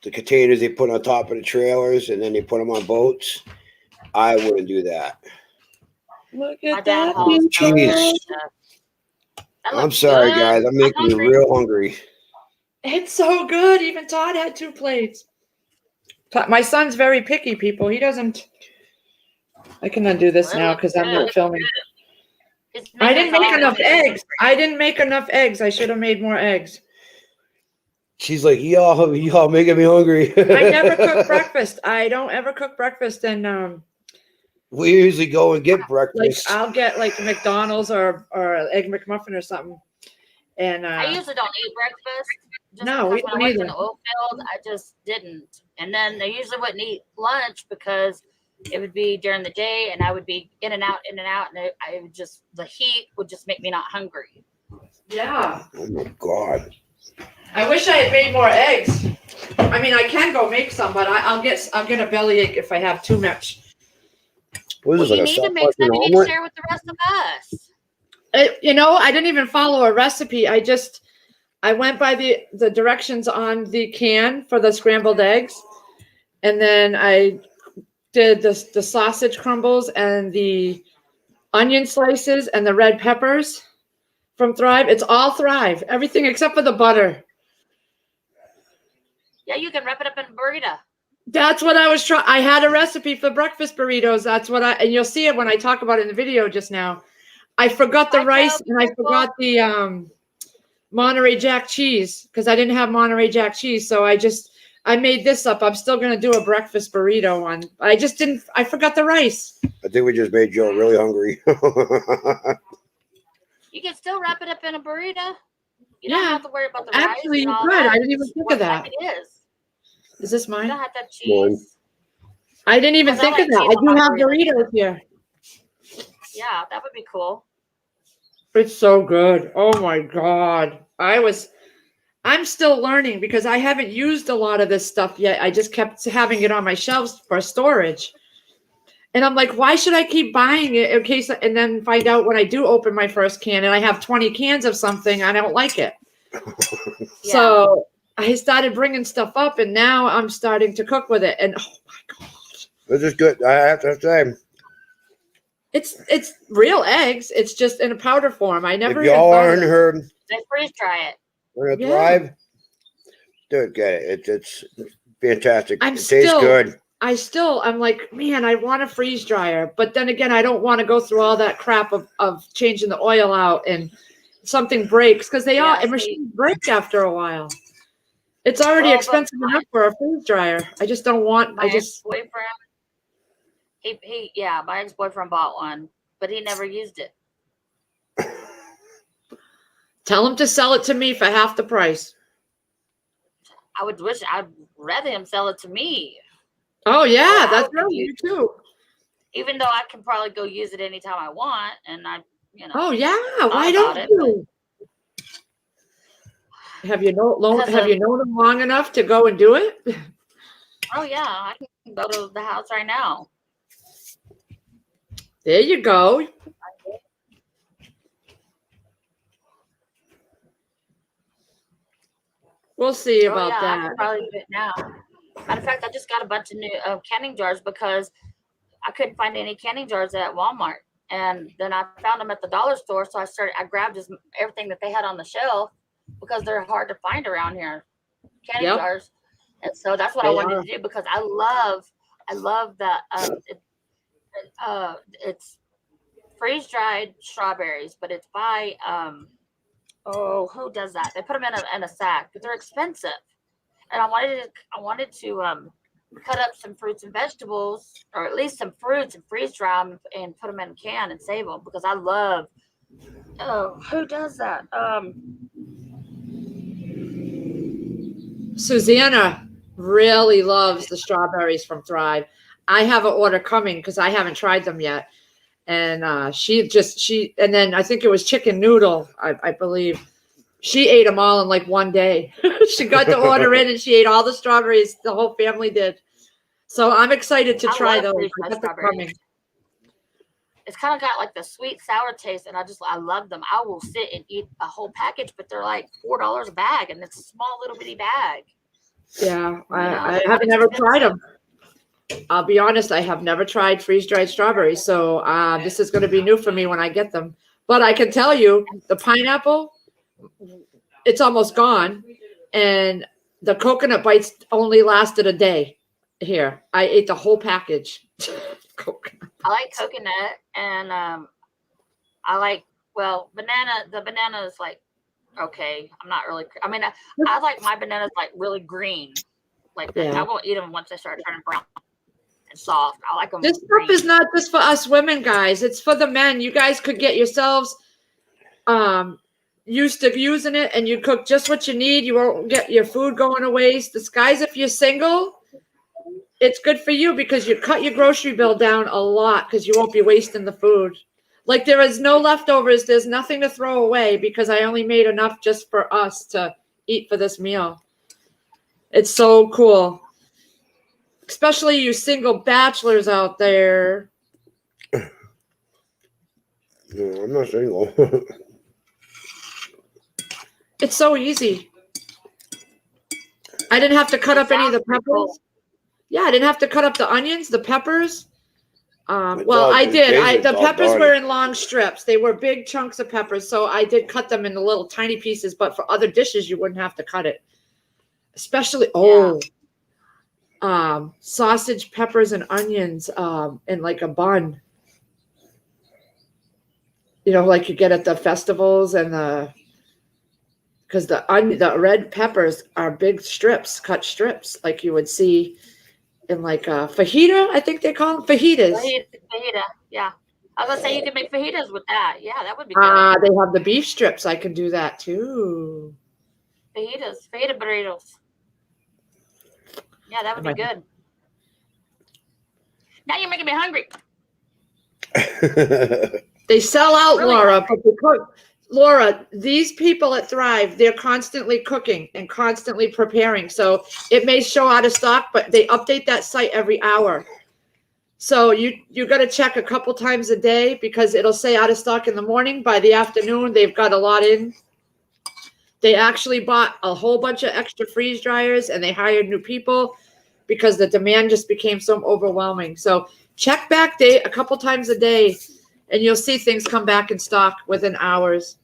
the containers they put on top of the trailers and then they put them on boats. I wouldn't do that. Look My at dad that. hauls Jeez. That I'm looks sorry, good. guys. I'm making you real hungry. It's so good. Even Todd had 2 plates. My son's very picky, people. He doesn't. I can undo this now because I'm not filming. I didn't make enough eggs. I should have made more eggs. She's like, y'all making me hungry. I never cook breakfast. I don't ever cook breakfast, and we usually go and get like breakfast. I'll get like McDonald's or Egg McMuffin or something. And I usually don't eat breakfast. Just No, we because when don't I worked either. in the oil field, I just didn't. And then I usually wouldn't eat lunch because it would be during the day, and I would be in and out, and I would just the heat would just make me not hungry. Yeah. Oh my God. I wish I had made more eggs. I mean, I can go make some, but I'll get a bellyache if I have too much. What is You this, need like to make some. You need to share with the rest of us. I didn't even follow a recipe. I went by the directions on the can for the scrambled eggs, and then I did the sausage crumbles and the onion slices and the red peppers from Thrive. It's all Thrive, everything except for the butter. Yeah, you can wrap it up in a burrito. That's what I was trying. I had a recipe for breakfast burritos. And you'll see it when I talk about it in the video just now. I forgot the rice and I forgot the Monterey Jack cheese because I didn't have Monterey Jack cheese. So I made this up. I'm still going to do a breakfast burrito one. I forgot the rice. I think we just made Joe really hungry. You can still wrap it up in a burrito. You Yeah. don't have to worry about the rice. Actually, and you all could. that. I didn't even think of that. Like it is. Is this You mine? don't have to have Mine. cheese. I didn't even Because I think like of that. cheese I on do my have burrito. burritos here. Yeah, that would be cool. It's so good. Oh my God. I'm still learning because I haven't used a lot of this stuff yet. I just kept having it on my shelves for storage. And I'm like, why should I keep buying it in case, and then find out when I do open my first can and I have 20 cans of something, I don't like it. Yeah. So I started bringing stuff up and now I'm starting to cook with it. And oh my God. This is good. I have to say. It's real eggs. It's just in a powder form. I never If even y'all thought aren't of it. heard, They freeze dry it. we're gonna Yeah. Thrive. Dude, get it. It's fantastic. I'm It tastes still- good. I'm like, man, I want a freeze dryer. But then again, I don't want to go through all that crap of changing the oil out and something breaks because machines break after a while. It's already Well, but expensive enough for a freeze dryer. I just don't want, My ex-boyfriend, my ex-boyfriend bought one, but he never used it. tell him to sell it to me for half the price. I'd rather him sell it to me. Oh yeah, Well, I that's would right. use- You too. Even though I can probably go use it anytime I want, and Oh yeah, why about don't it, you? Have you known Because have of, you known him long enough to go and do it? oh yeah, I can go to the house right now. There you go. We'll see Oh about yeah, I that. can probably do it now. Matter of fact, I just got a bunch of new canning jars because I couldn't find any canning jars at Walmart, and then I found them at the dollar store. So I grabbed everything that they had on the shelf because they're hard to find around here, canning Yep, jars, and so that's what I they wanted are. to do because I love that it's freeze dried strawberries, but it's by oh, who does that? They put them in a sack, but they're expensive. And I wanted to cut up some fruits and vegetables, or at least some fruits, and freeze dry them and put them in a can and save them because I love. Oh, who does that? Susanna really loves the strawberries from Thrive. I have an order coming because I haven't tried them yet. And and then I think it was chicken noodle, I believe. She ate them all in like one day. She got the order in and she ate all the strawberries. The whole family did. So I'm excited to I try love those. freeze I dried got them strawberries. coming. It's kind of got like the sweet sour taste, and I love them. I will sit and eat a whole package, but they're like $4 a bag, and it's a small little bitty bag. Yeah, I But haven't it's ever tried expensive. them. I'll be honest, I have never tried freeze-dried strawberries. So this is going to be new for me when I get them. But I can tell you, the pineapple, it's almost gone. And the coconut bites only lasted a day here. I ate the whole package. Coconut. I like coconut, and I like banana. The banana is like okay. I'm not really. I mean, I like my bananas like really green. Like Yeah. I won't eat them once they start turning brown and soft. I like them. This stuff green. is not just for us women, guys. It's for the men. You guys could get yourselves used to using it, and you cook just what you need. You won't get your food going to waste. This, guys, if you're single, it's good for you because you cut your grocery bill down a lot because you won't be wasting the food. Like there is no leftovers. There's nothing to throw away because I only made enough just for us to eat for this meal. It's so cool. Especially you single bachelors out there. No, I'm not single. It's so easy. I didn't have to cut up any of the peppers. Cool. Yeah, I didn't have to cut up the onions, the peppers. It's Well, all I good. did. It's The all peppers done. were in long strips. They were big chunks of peppers, so I did cut them into little tiny pieces. But for other dishes, you wouldn't have to cut it. Especially sausage, peppers, and onions in like a bun. You know, like you get at the festivals and because the red peppers are big strips, cut strips, like you would see in like a fajita. I think they call them fajitas. Fajita. Yeah. I was gonna say you could make fajitas with that. Yeah, that would be good. They have the beef strips. I can do that too. Fajita burritos. Yeah, that would be good. Now you're making me hungry. They sell out, Really? Laura, but they cook. Laura, these people at Thrive, they're constantly cooking and constantly preparing. So it may show out of stock, but they update that site every hour. So you got to check a couple times a day because it'll say out of stock in the morning. By the afternoon, they've got a lot in. They actually bought a whole bunch of extra freeze dryers and they hired new people because the demand just became so overwhelming. So check back a couple times a day and you'll see things come back in stock within hours.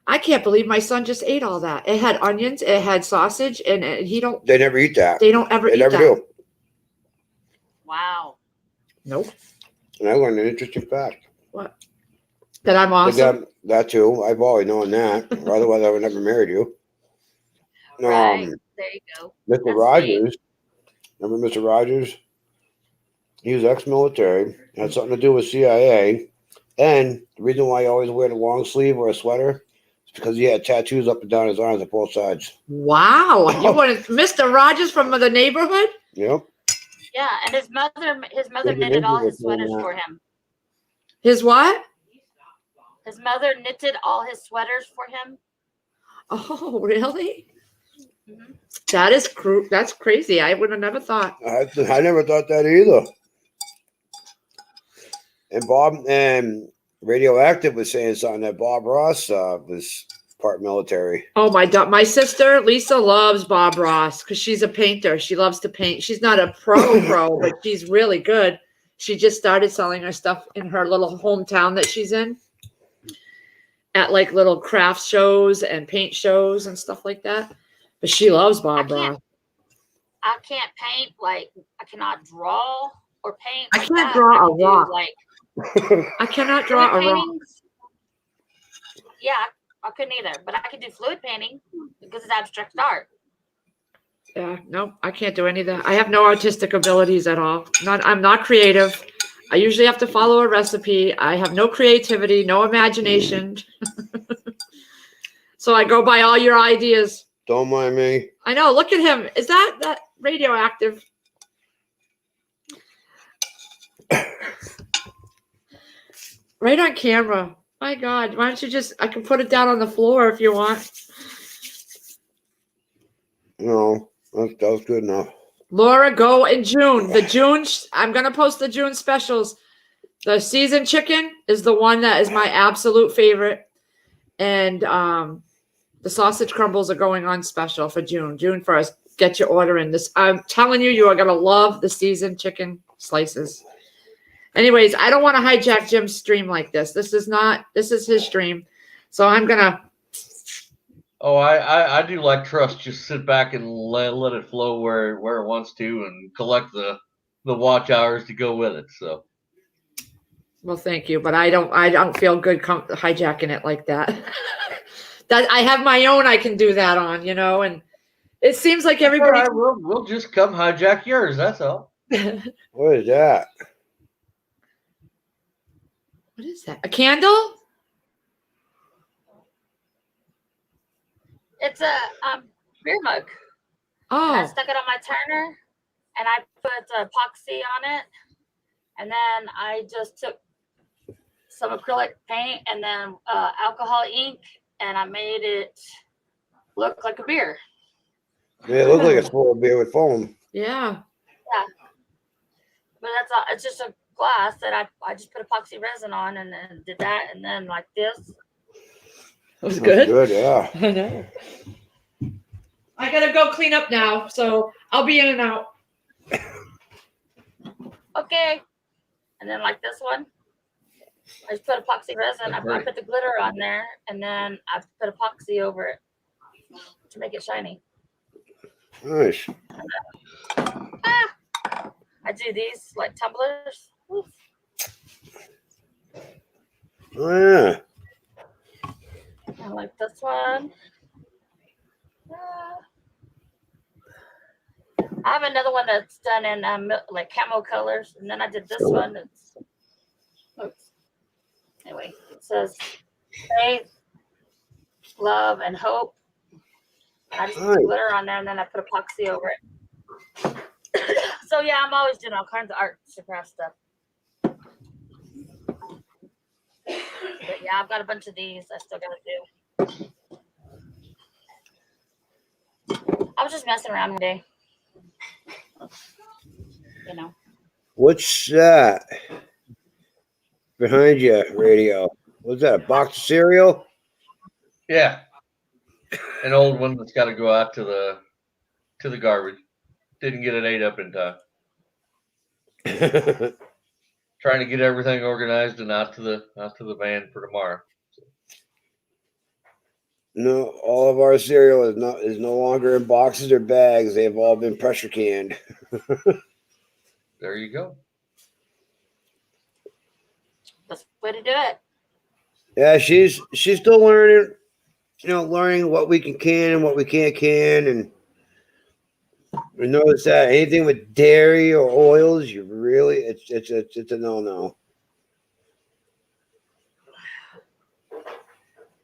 I can't believe my son just ate all that. It had onions, it had sausage, and They never eat that. They don't ever They eat never that. do. Wow. Nope. And I learned an interesting fact. What? That I'm awesome. That too. I've always known that. Or otherwise, I would never married you. Right. There you go. Mr. That's Rogers. Remember Mr. Rogers? He was ex-military. Had something to do with CIA. And the reason why he always wear a long sleeve or a sweater is because he had tattoos up and down his arms on both sides. Wow. You wanted Mr. Rogers from the neighborhood? Yep. Yeah, and his mother knitted all his sweaters for him. His what? His mother knitted all his sweaters for him. Oh, really? Mhm. That is that's crazy. I would have never thought. I never thought that either. And Bob and Radioactive was saying something that Bob Ross was part military. Oh my sister Lisa loves Bob Ross because she's a painter. She loves to paint. She's not a pro, but she's really good. She just started selling her stuff in her little hometown that she's in at like little craft shows and paint shows and stuff like that. But she loves Bob Ross. I can't paint, like I cannot draw or paint. I like can't that. draw I a can do, rock. like I cannot draw fluid a rock. paintings. Yeah, I couldn't either, but I could do fluid painting because it's abstract art. Yeah, no, I can't do any of that. I have no artistic abilities at all. I'm not creative. I usually have to follow a recipe. I have no creativity, no imagination. So I go by all your ideas. Don't mind me. I know. Look at him. Is that Radioactive? Right on camera. My God. Why don't you I can put it down on the floor if you want. No, that was good enough. Laura, go in June. I'm going to post the June specials. The seasoned chicken is the one that is my absolute favorite. And the sausage crumbles are going on special for June 1st. Get your order in. I'm telling you, you are going to love the seasoned chicken slices. Anyways, I don't want to hijack Jim's stream like this. This is his stream. So I'm going to. Oh, I do like trust. Just sit back and let it flow where it wants to, and collect the watch hours to go with it. So. Well, thank you, but I don't feel good hijacking it like that. That I have my own I can do that on, and it seems like everybody. Right, we'll just come hijack yours. That's all. What is that? What is that? A candle? It's a beer mug. Oh. And I stuck it on my turner, and I put epoxy on it, and then I just took some acrylic paint and then alcohol ink, and I made it look like a beer. Yeah, it looks like it's full of beer with foam. Yeah. But that's all. It's just a glass that I just put epoxy resin on and then did that, and then like this. It was good. Good, yeah. I know. I gotta go clean up now, so I'll be in and out. Okay. And then like this one, I just put epoxy resin. I put the glitter on there, and then I put epoxy over it to make it shiny. Nice. I do these like tumblers. Oof. Oh, yeah. I like this one. I have another one that's done in like camo colors, and then I did this one. Anyway, it says faith, love, and hope. And I just put glitter on there, and then I put epoxy over it. So yeah, I'm always doing all kinds of art craft stuff. But yeah, I've got a bunch of these I still gotta do. I was just messing around one day. What's that behind you, radio? What's that, a box of cereal? Yeah. An old one that's got to go out to the garbage. Didn't get it ate up in time. Trying to get everything organized and out to the van for tomorrow. No, all of our cereal is no longer in boxes or bags. They've all been pressure canned. There you go. That's the way to do it. Yeah, she's still learning, learning what we can and what we can't can, and we notice that anything with dairy or oils, it's a no.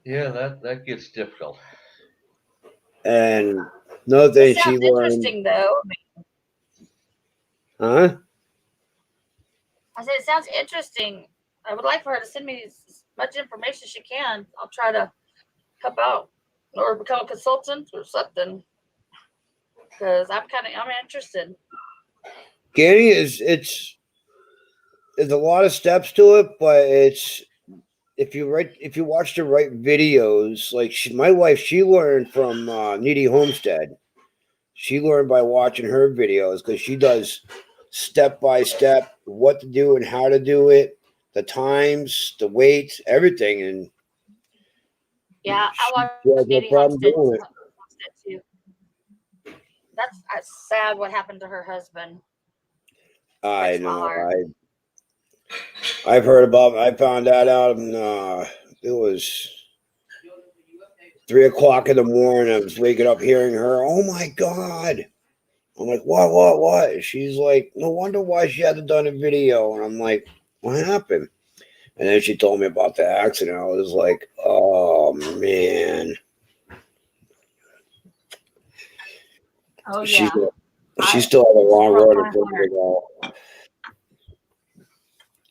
Yeah, that gets difficult. And another thing It sounds interesting, though. Huh? I said it sounds interesting. I would like for her to send me much information she can. I'll try to help out or become a consultant or something because I'm interested. Getting there's a lot of steps to it, but it's if you watch the right videos, like my wife, she learned from Needy Homestead. She learned by watching her videos because she does step by step what to do and how to do it, the times, the weights, everything, and Yeah, I she has watched no Needy problem Homestead doing it. too. That's sad what happened to her husband. I Breaks my know. heart. I've heard about. I found that out. It was 3 o'clock in the morning. I was waking up hearing her. Oh my god! I'm like, what? She's like, no wonder why she hasn't done a video. And I'm like, what happened? And then she told me about the accident. I was like, oh man. Oh She yeah, still has a it just long broke road in my front of her heart. though.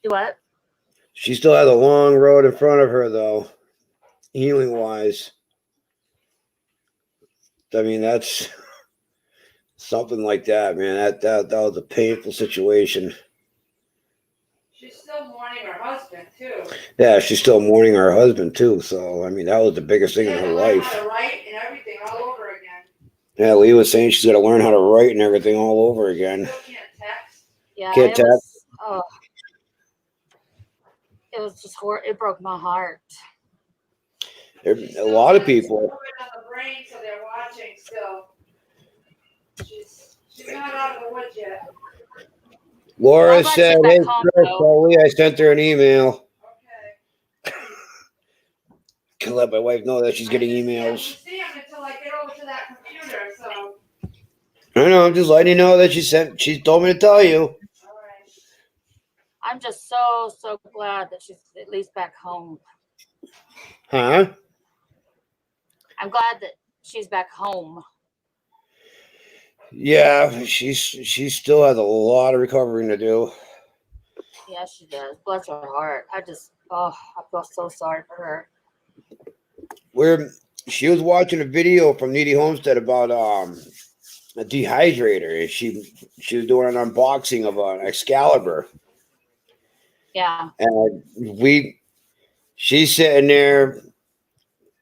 Do what? She still has a long road in front of her though, healing wise. I mean, that's something like that, man. That was a painful situation. She's still mourning her husband too. Yeah, she's still mourning her husband too. So I mean, that was the biggest thing in her life. How to write and everything all over again. Yeah, Lee was saying she's got to learn how to write and everything all over again. Still can't text. Yeah, Can't it was. Oh, it was just horrible. It broke my heart. A lot of people. On the brain, so they're watching still. She's not out of the woods yet. Laura I'm glad said, she's back "Hey, home, Chris, though. Paulie, I sent her an email. Okay. Can let my wife know that she's getting I emails." see him until I get over to that computer, so. I know. I'm just letting you know that she told me to tell you. All right. I'm just so glad that she's at least back home. Huh? I'm glad that she's back home. Yeah, she still has a lot of recovering to do. Yeah, she does. Bless her heart. I feel so sorry for her. She was watching a video from Needy Homestead about a dehydrator, and she was doing an unboxing of an Excalibur. Yeah. And she's sitting there.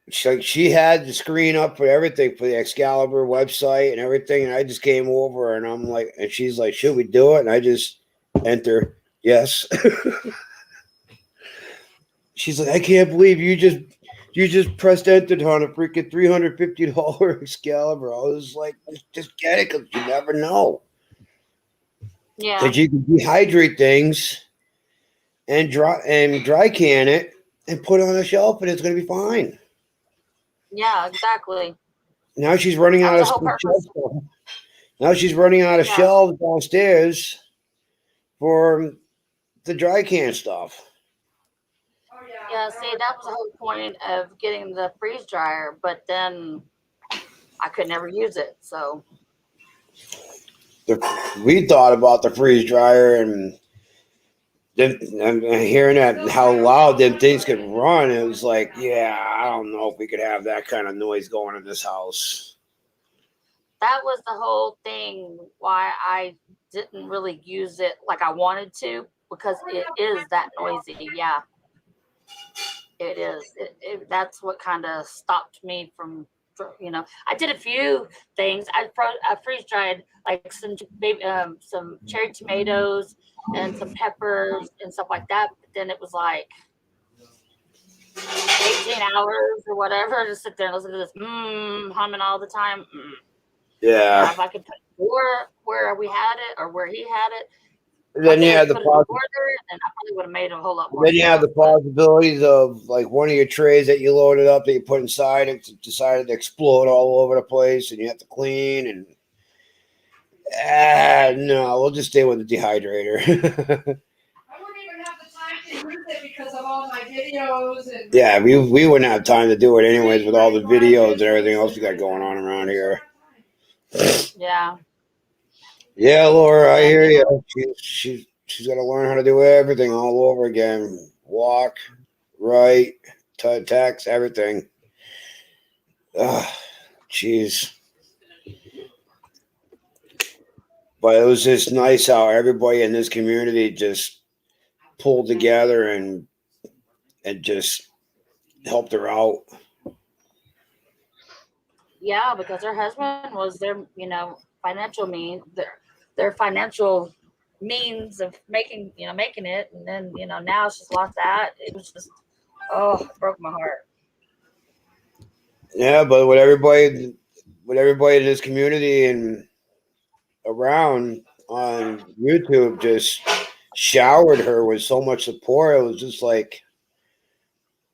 She had the screen up for everything for the Excalibur website and everything. And I just came over and I'm like, and she's like, should we do it? And I just enter yes. She's like, I can't believe you just pressed enter on a freaking $350 Excalibur. I was like, just get it because you never know. Yeah. Because you can dehydrate things and dry can it and put it on a shelf and it's going to be fine. Yeah, exactly. Now she's running out of shelves. Now she's running out of shelves downstairs for the dry can stuff. Oh, yeah, see, that was the whole point of getting the freeze dryer, but then I could never use it. So we thought about the freeze dryer and then hearing that how loud them things could run, it was like, yeah, I don't know if we could have that kind of noise going in this house. That was the whole thing why I didn't really use it like I wanted to, because it is that noisy. Yeah, it is. That's what kind of stopped me from, I did a few things. I freeze dried like some cherry tomatoes and some peppers and stuff like that. But then it was like 18 hours or whatever to sit there and listen to this humming all the time. Yeah. Now, if I could put where we had it or where he had it, then you had the order, and I probably would have made a whole lot more. Then you have the possibilities of like one of your trays that you loaded up that you put inside it decided to explode all over the place, and you have to clean. And no, we'll just stay with the dehydrator. I wouldn't even have the time to use it because of all my videos and. Yeah, we wouldn't have time to do it anyways with all the videos and everything else we got going on around here. Yeah. Yeah, Laura, I hear you. She's got to learn how to do everything all over again. Walk, right, tax, everything. Jeez. But it was just nice how everybody in this community just pulled together and just helped her out. Yeah, because her husband was their, their financial means of making it, and then now she's lost that. It was just, oh, it broke my heart. Yeah, but with everybody in this community and around on YouTube just showered her with so much support. It was just like,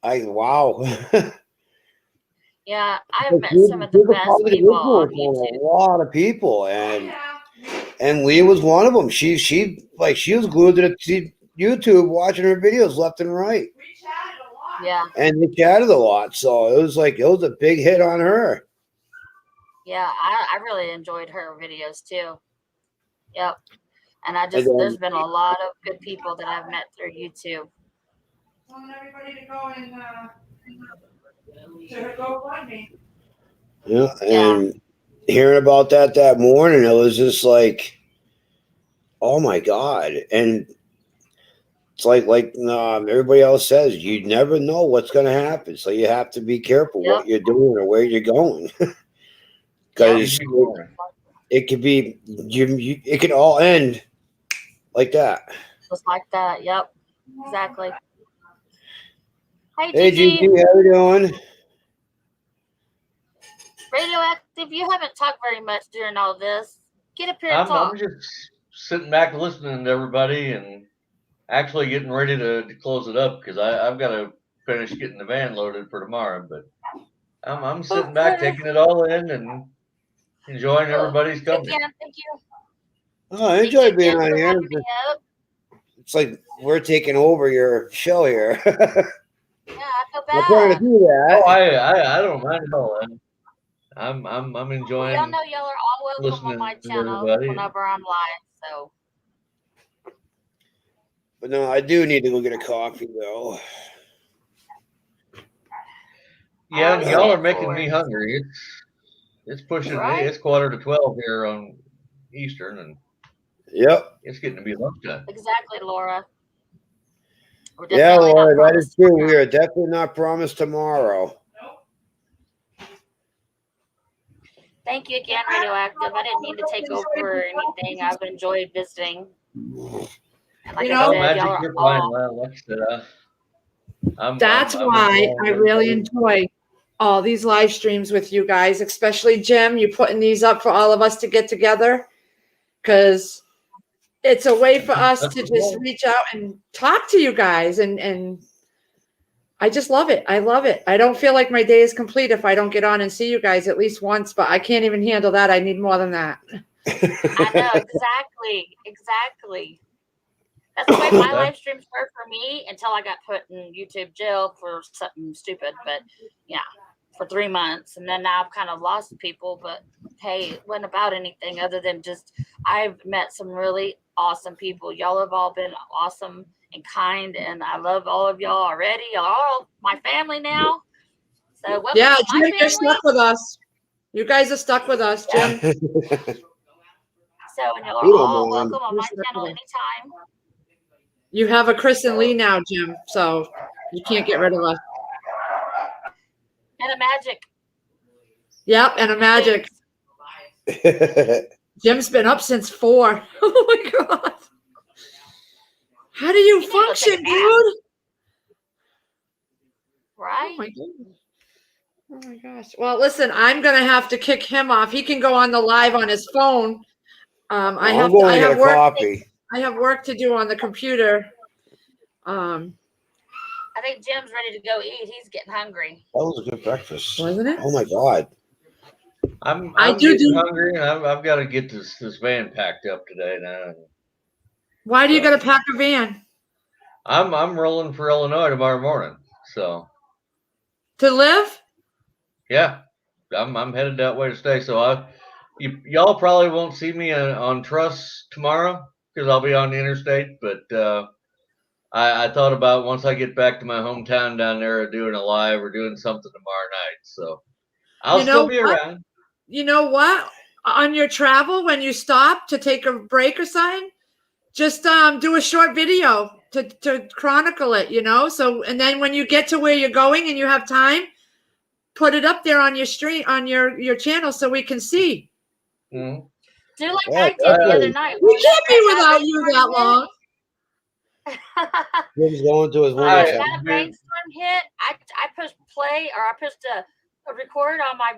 wow. Yeah, I've met She some of the was a best positive people on influence on YouTube. a lot of people, and Lee was one of them. She was glued to the YouTube watching her videos left and right. Yeah, And they chatted a lot, so it was a big hit on her. yeah, I really enjoyed her videos too. Yep, and there's been a lot of good people that I've met through YouTube. I want everybody to go and to her GoFundMe. Yeah, and hearing about that morning, it was just like, oh my God. And it's like everybody else says, you never know what's going to happen. So you have to be careful what you're doing or where you're going. Because it could be, it could all end like that. Just like that. Yep, exactly. Hey, Gigi, how you doing? Radioactive, you haven't talked very much during all this. Get up here and talk. I'm just sitting back listening to everybody and actually getting ready to close it up because I've got to finish getting the van loaded for tomorrow. But I'm sitting back taking it all in and enjoying everybody's company. Again, thank you. Oh, I enjoy being on here. It's like we're taking over your show here. Yeah, I feel bad. I'm trying to do that. Oh, I don't mind at all. I'm enjoying. Y'all know y'all are all welcome on my channel whenever I'm live. So. But no, I do need to go get a coffee though. Yeah, y'all are making me hungry. It's pushing. Right? It's 11:45 here on Eastern, and yep, it's getting to be lunchtime. Exactly, Laura. Yeah, Laura, that is true. We are definitely not promised tomorrow. Thank you again, Radioactive. I didn't mean to take over or anything. I've enjoyed visiting. Like Magic, you're fine. Like I said, that's why I really enjoy all these live streams with you guys, especially Jim. You putting these up for all of us to get together because it's a way for us to just reach out and talk to you guys, and I just love it. I love it. I don't feel like my day is complete if I don't get on and see you guys at least once, but I can't even handle that. I need more than that. I know, exactly. That's the way my live streams were for me until I got put in YouTube jail for something stupid. But yeah, for 3 months. And then now I've kind of lost people. But hey, it wasn't about anything other than just I've met some really awesome people. Y'all have all been awesome and kind. And I love all of y'all already. Y'all are all my family now. So yeah, Jim, you're stuck with us. You guys are stuck with us, Jim. So and y'all are all welcome on my channel anytime. You have a Chris and Lee now, Jim, so you can't get rid of us. And a Magic. Yep, and a Magic. Jim's been up since 4. Oh my God. How do you function, dude? Right? Oh my goodness. Oh my gosh. Well, listen, I'm gonna have to kick him off. He can go on the live on his phone. I have work to do on the computer. I think Jim's ready to go eat. He's getting hungry. That was a good breakfast, wasn't it? Oh my God. I'm getting hungry, and I've got to get this van packed up today now. Why do you got to pack a van? I'm rolling for Illinois tomorrow morning. So to live? Yeah, I'm headed that way to stay. So y'all probably won't see me on Truss tomorrow because I'll be on the interstate. But I thought about once I get back to my hometown down there, doing a live or doing something tomorrow night. So I'll You still know be what? around. You know what? On your travel, when you stop to take a break or something, just do a short video to chronicle it, you know? So and then when you get to where you're going and you have time, put it up there on your stream on your channel so we can see. Mhm. Do like Yeah, I did the other definitely. night. We when can't be that without you that long. Jim's going to his When winter I time. that rainstorm hit, I pushed play or I pushed a record on my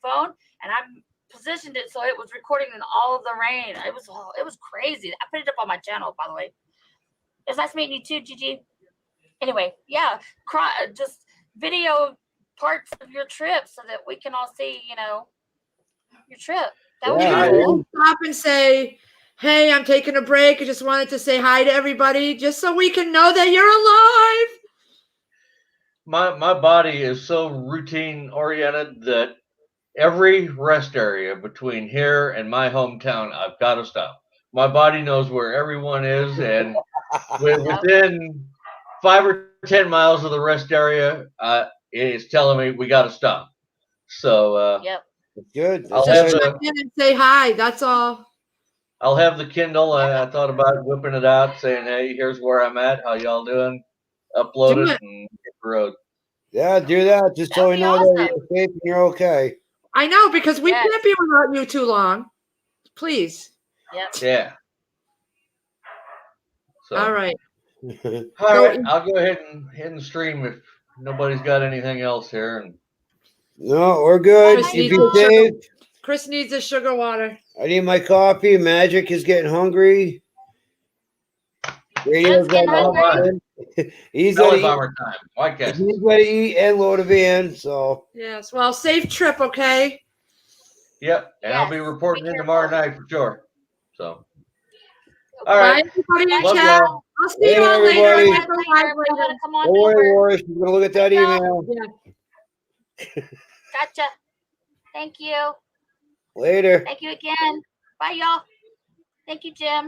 phone, and I positioned it so it was recording in all of the rain. It was crazy. I put it up on my channel, by the way. It's nice meeting you too, Gigi. Anyway, yeah, just video parts of your trip so that we can all see, your trip. That would Even Yeah, if be you cool. man. can stop and say, "Hey, I'm taking a break. I just wanted to say hi to everybody, just so we can know that you're alive." my body is so routine oriented that every rest area between here and my hometown, I've got to stop. My body knows where everyone is, and Yep. within 5 or 10 miles of the rest area, it's telling me we got to stop. So Yep. That's good. I'll That's Just have good. check the in and say hi. That's all. I'll have the Kindle. Yeah. I thought about whipping it out, saying, "Hey, here's where I'm at. How y'all doing?" Do Upload it it. and hit the road. Yeah, do that just That so would we be know that awesome. you're safe and you're okay. I know because we Yes. can't be without you too long. Please. Yep. Yeah. So All right. all Go right, eat. I'll go ahead and stream if nobody's got anything else here. And No, we're good. Chris You needs be a sugar. safe. Chris needs a sugar water. I need my coffee. Magic is getting hungry. Radio's Jim's getting got oh my, hungry. nothing. He's belly gonna eat. bomber time. White He's Castles. gonna eat and load a van. So Yes. Well, safe trip, okay? Yep, and I'll Yes. be Be reporting in tomorrow careful. night for sure. So all Bye, right, everybody in Bye, love chat. y'all. I'll see later, you all later. I everybody. might go live Later. Y'all later. gotta come on Don't worry, over. Warren. She's gonna look at that Bye, y'all. email. Yeah. Gotcha. Thank you. Later. Thank you again. Bye, y'all. Thank you, Jim.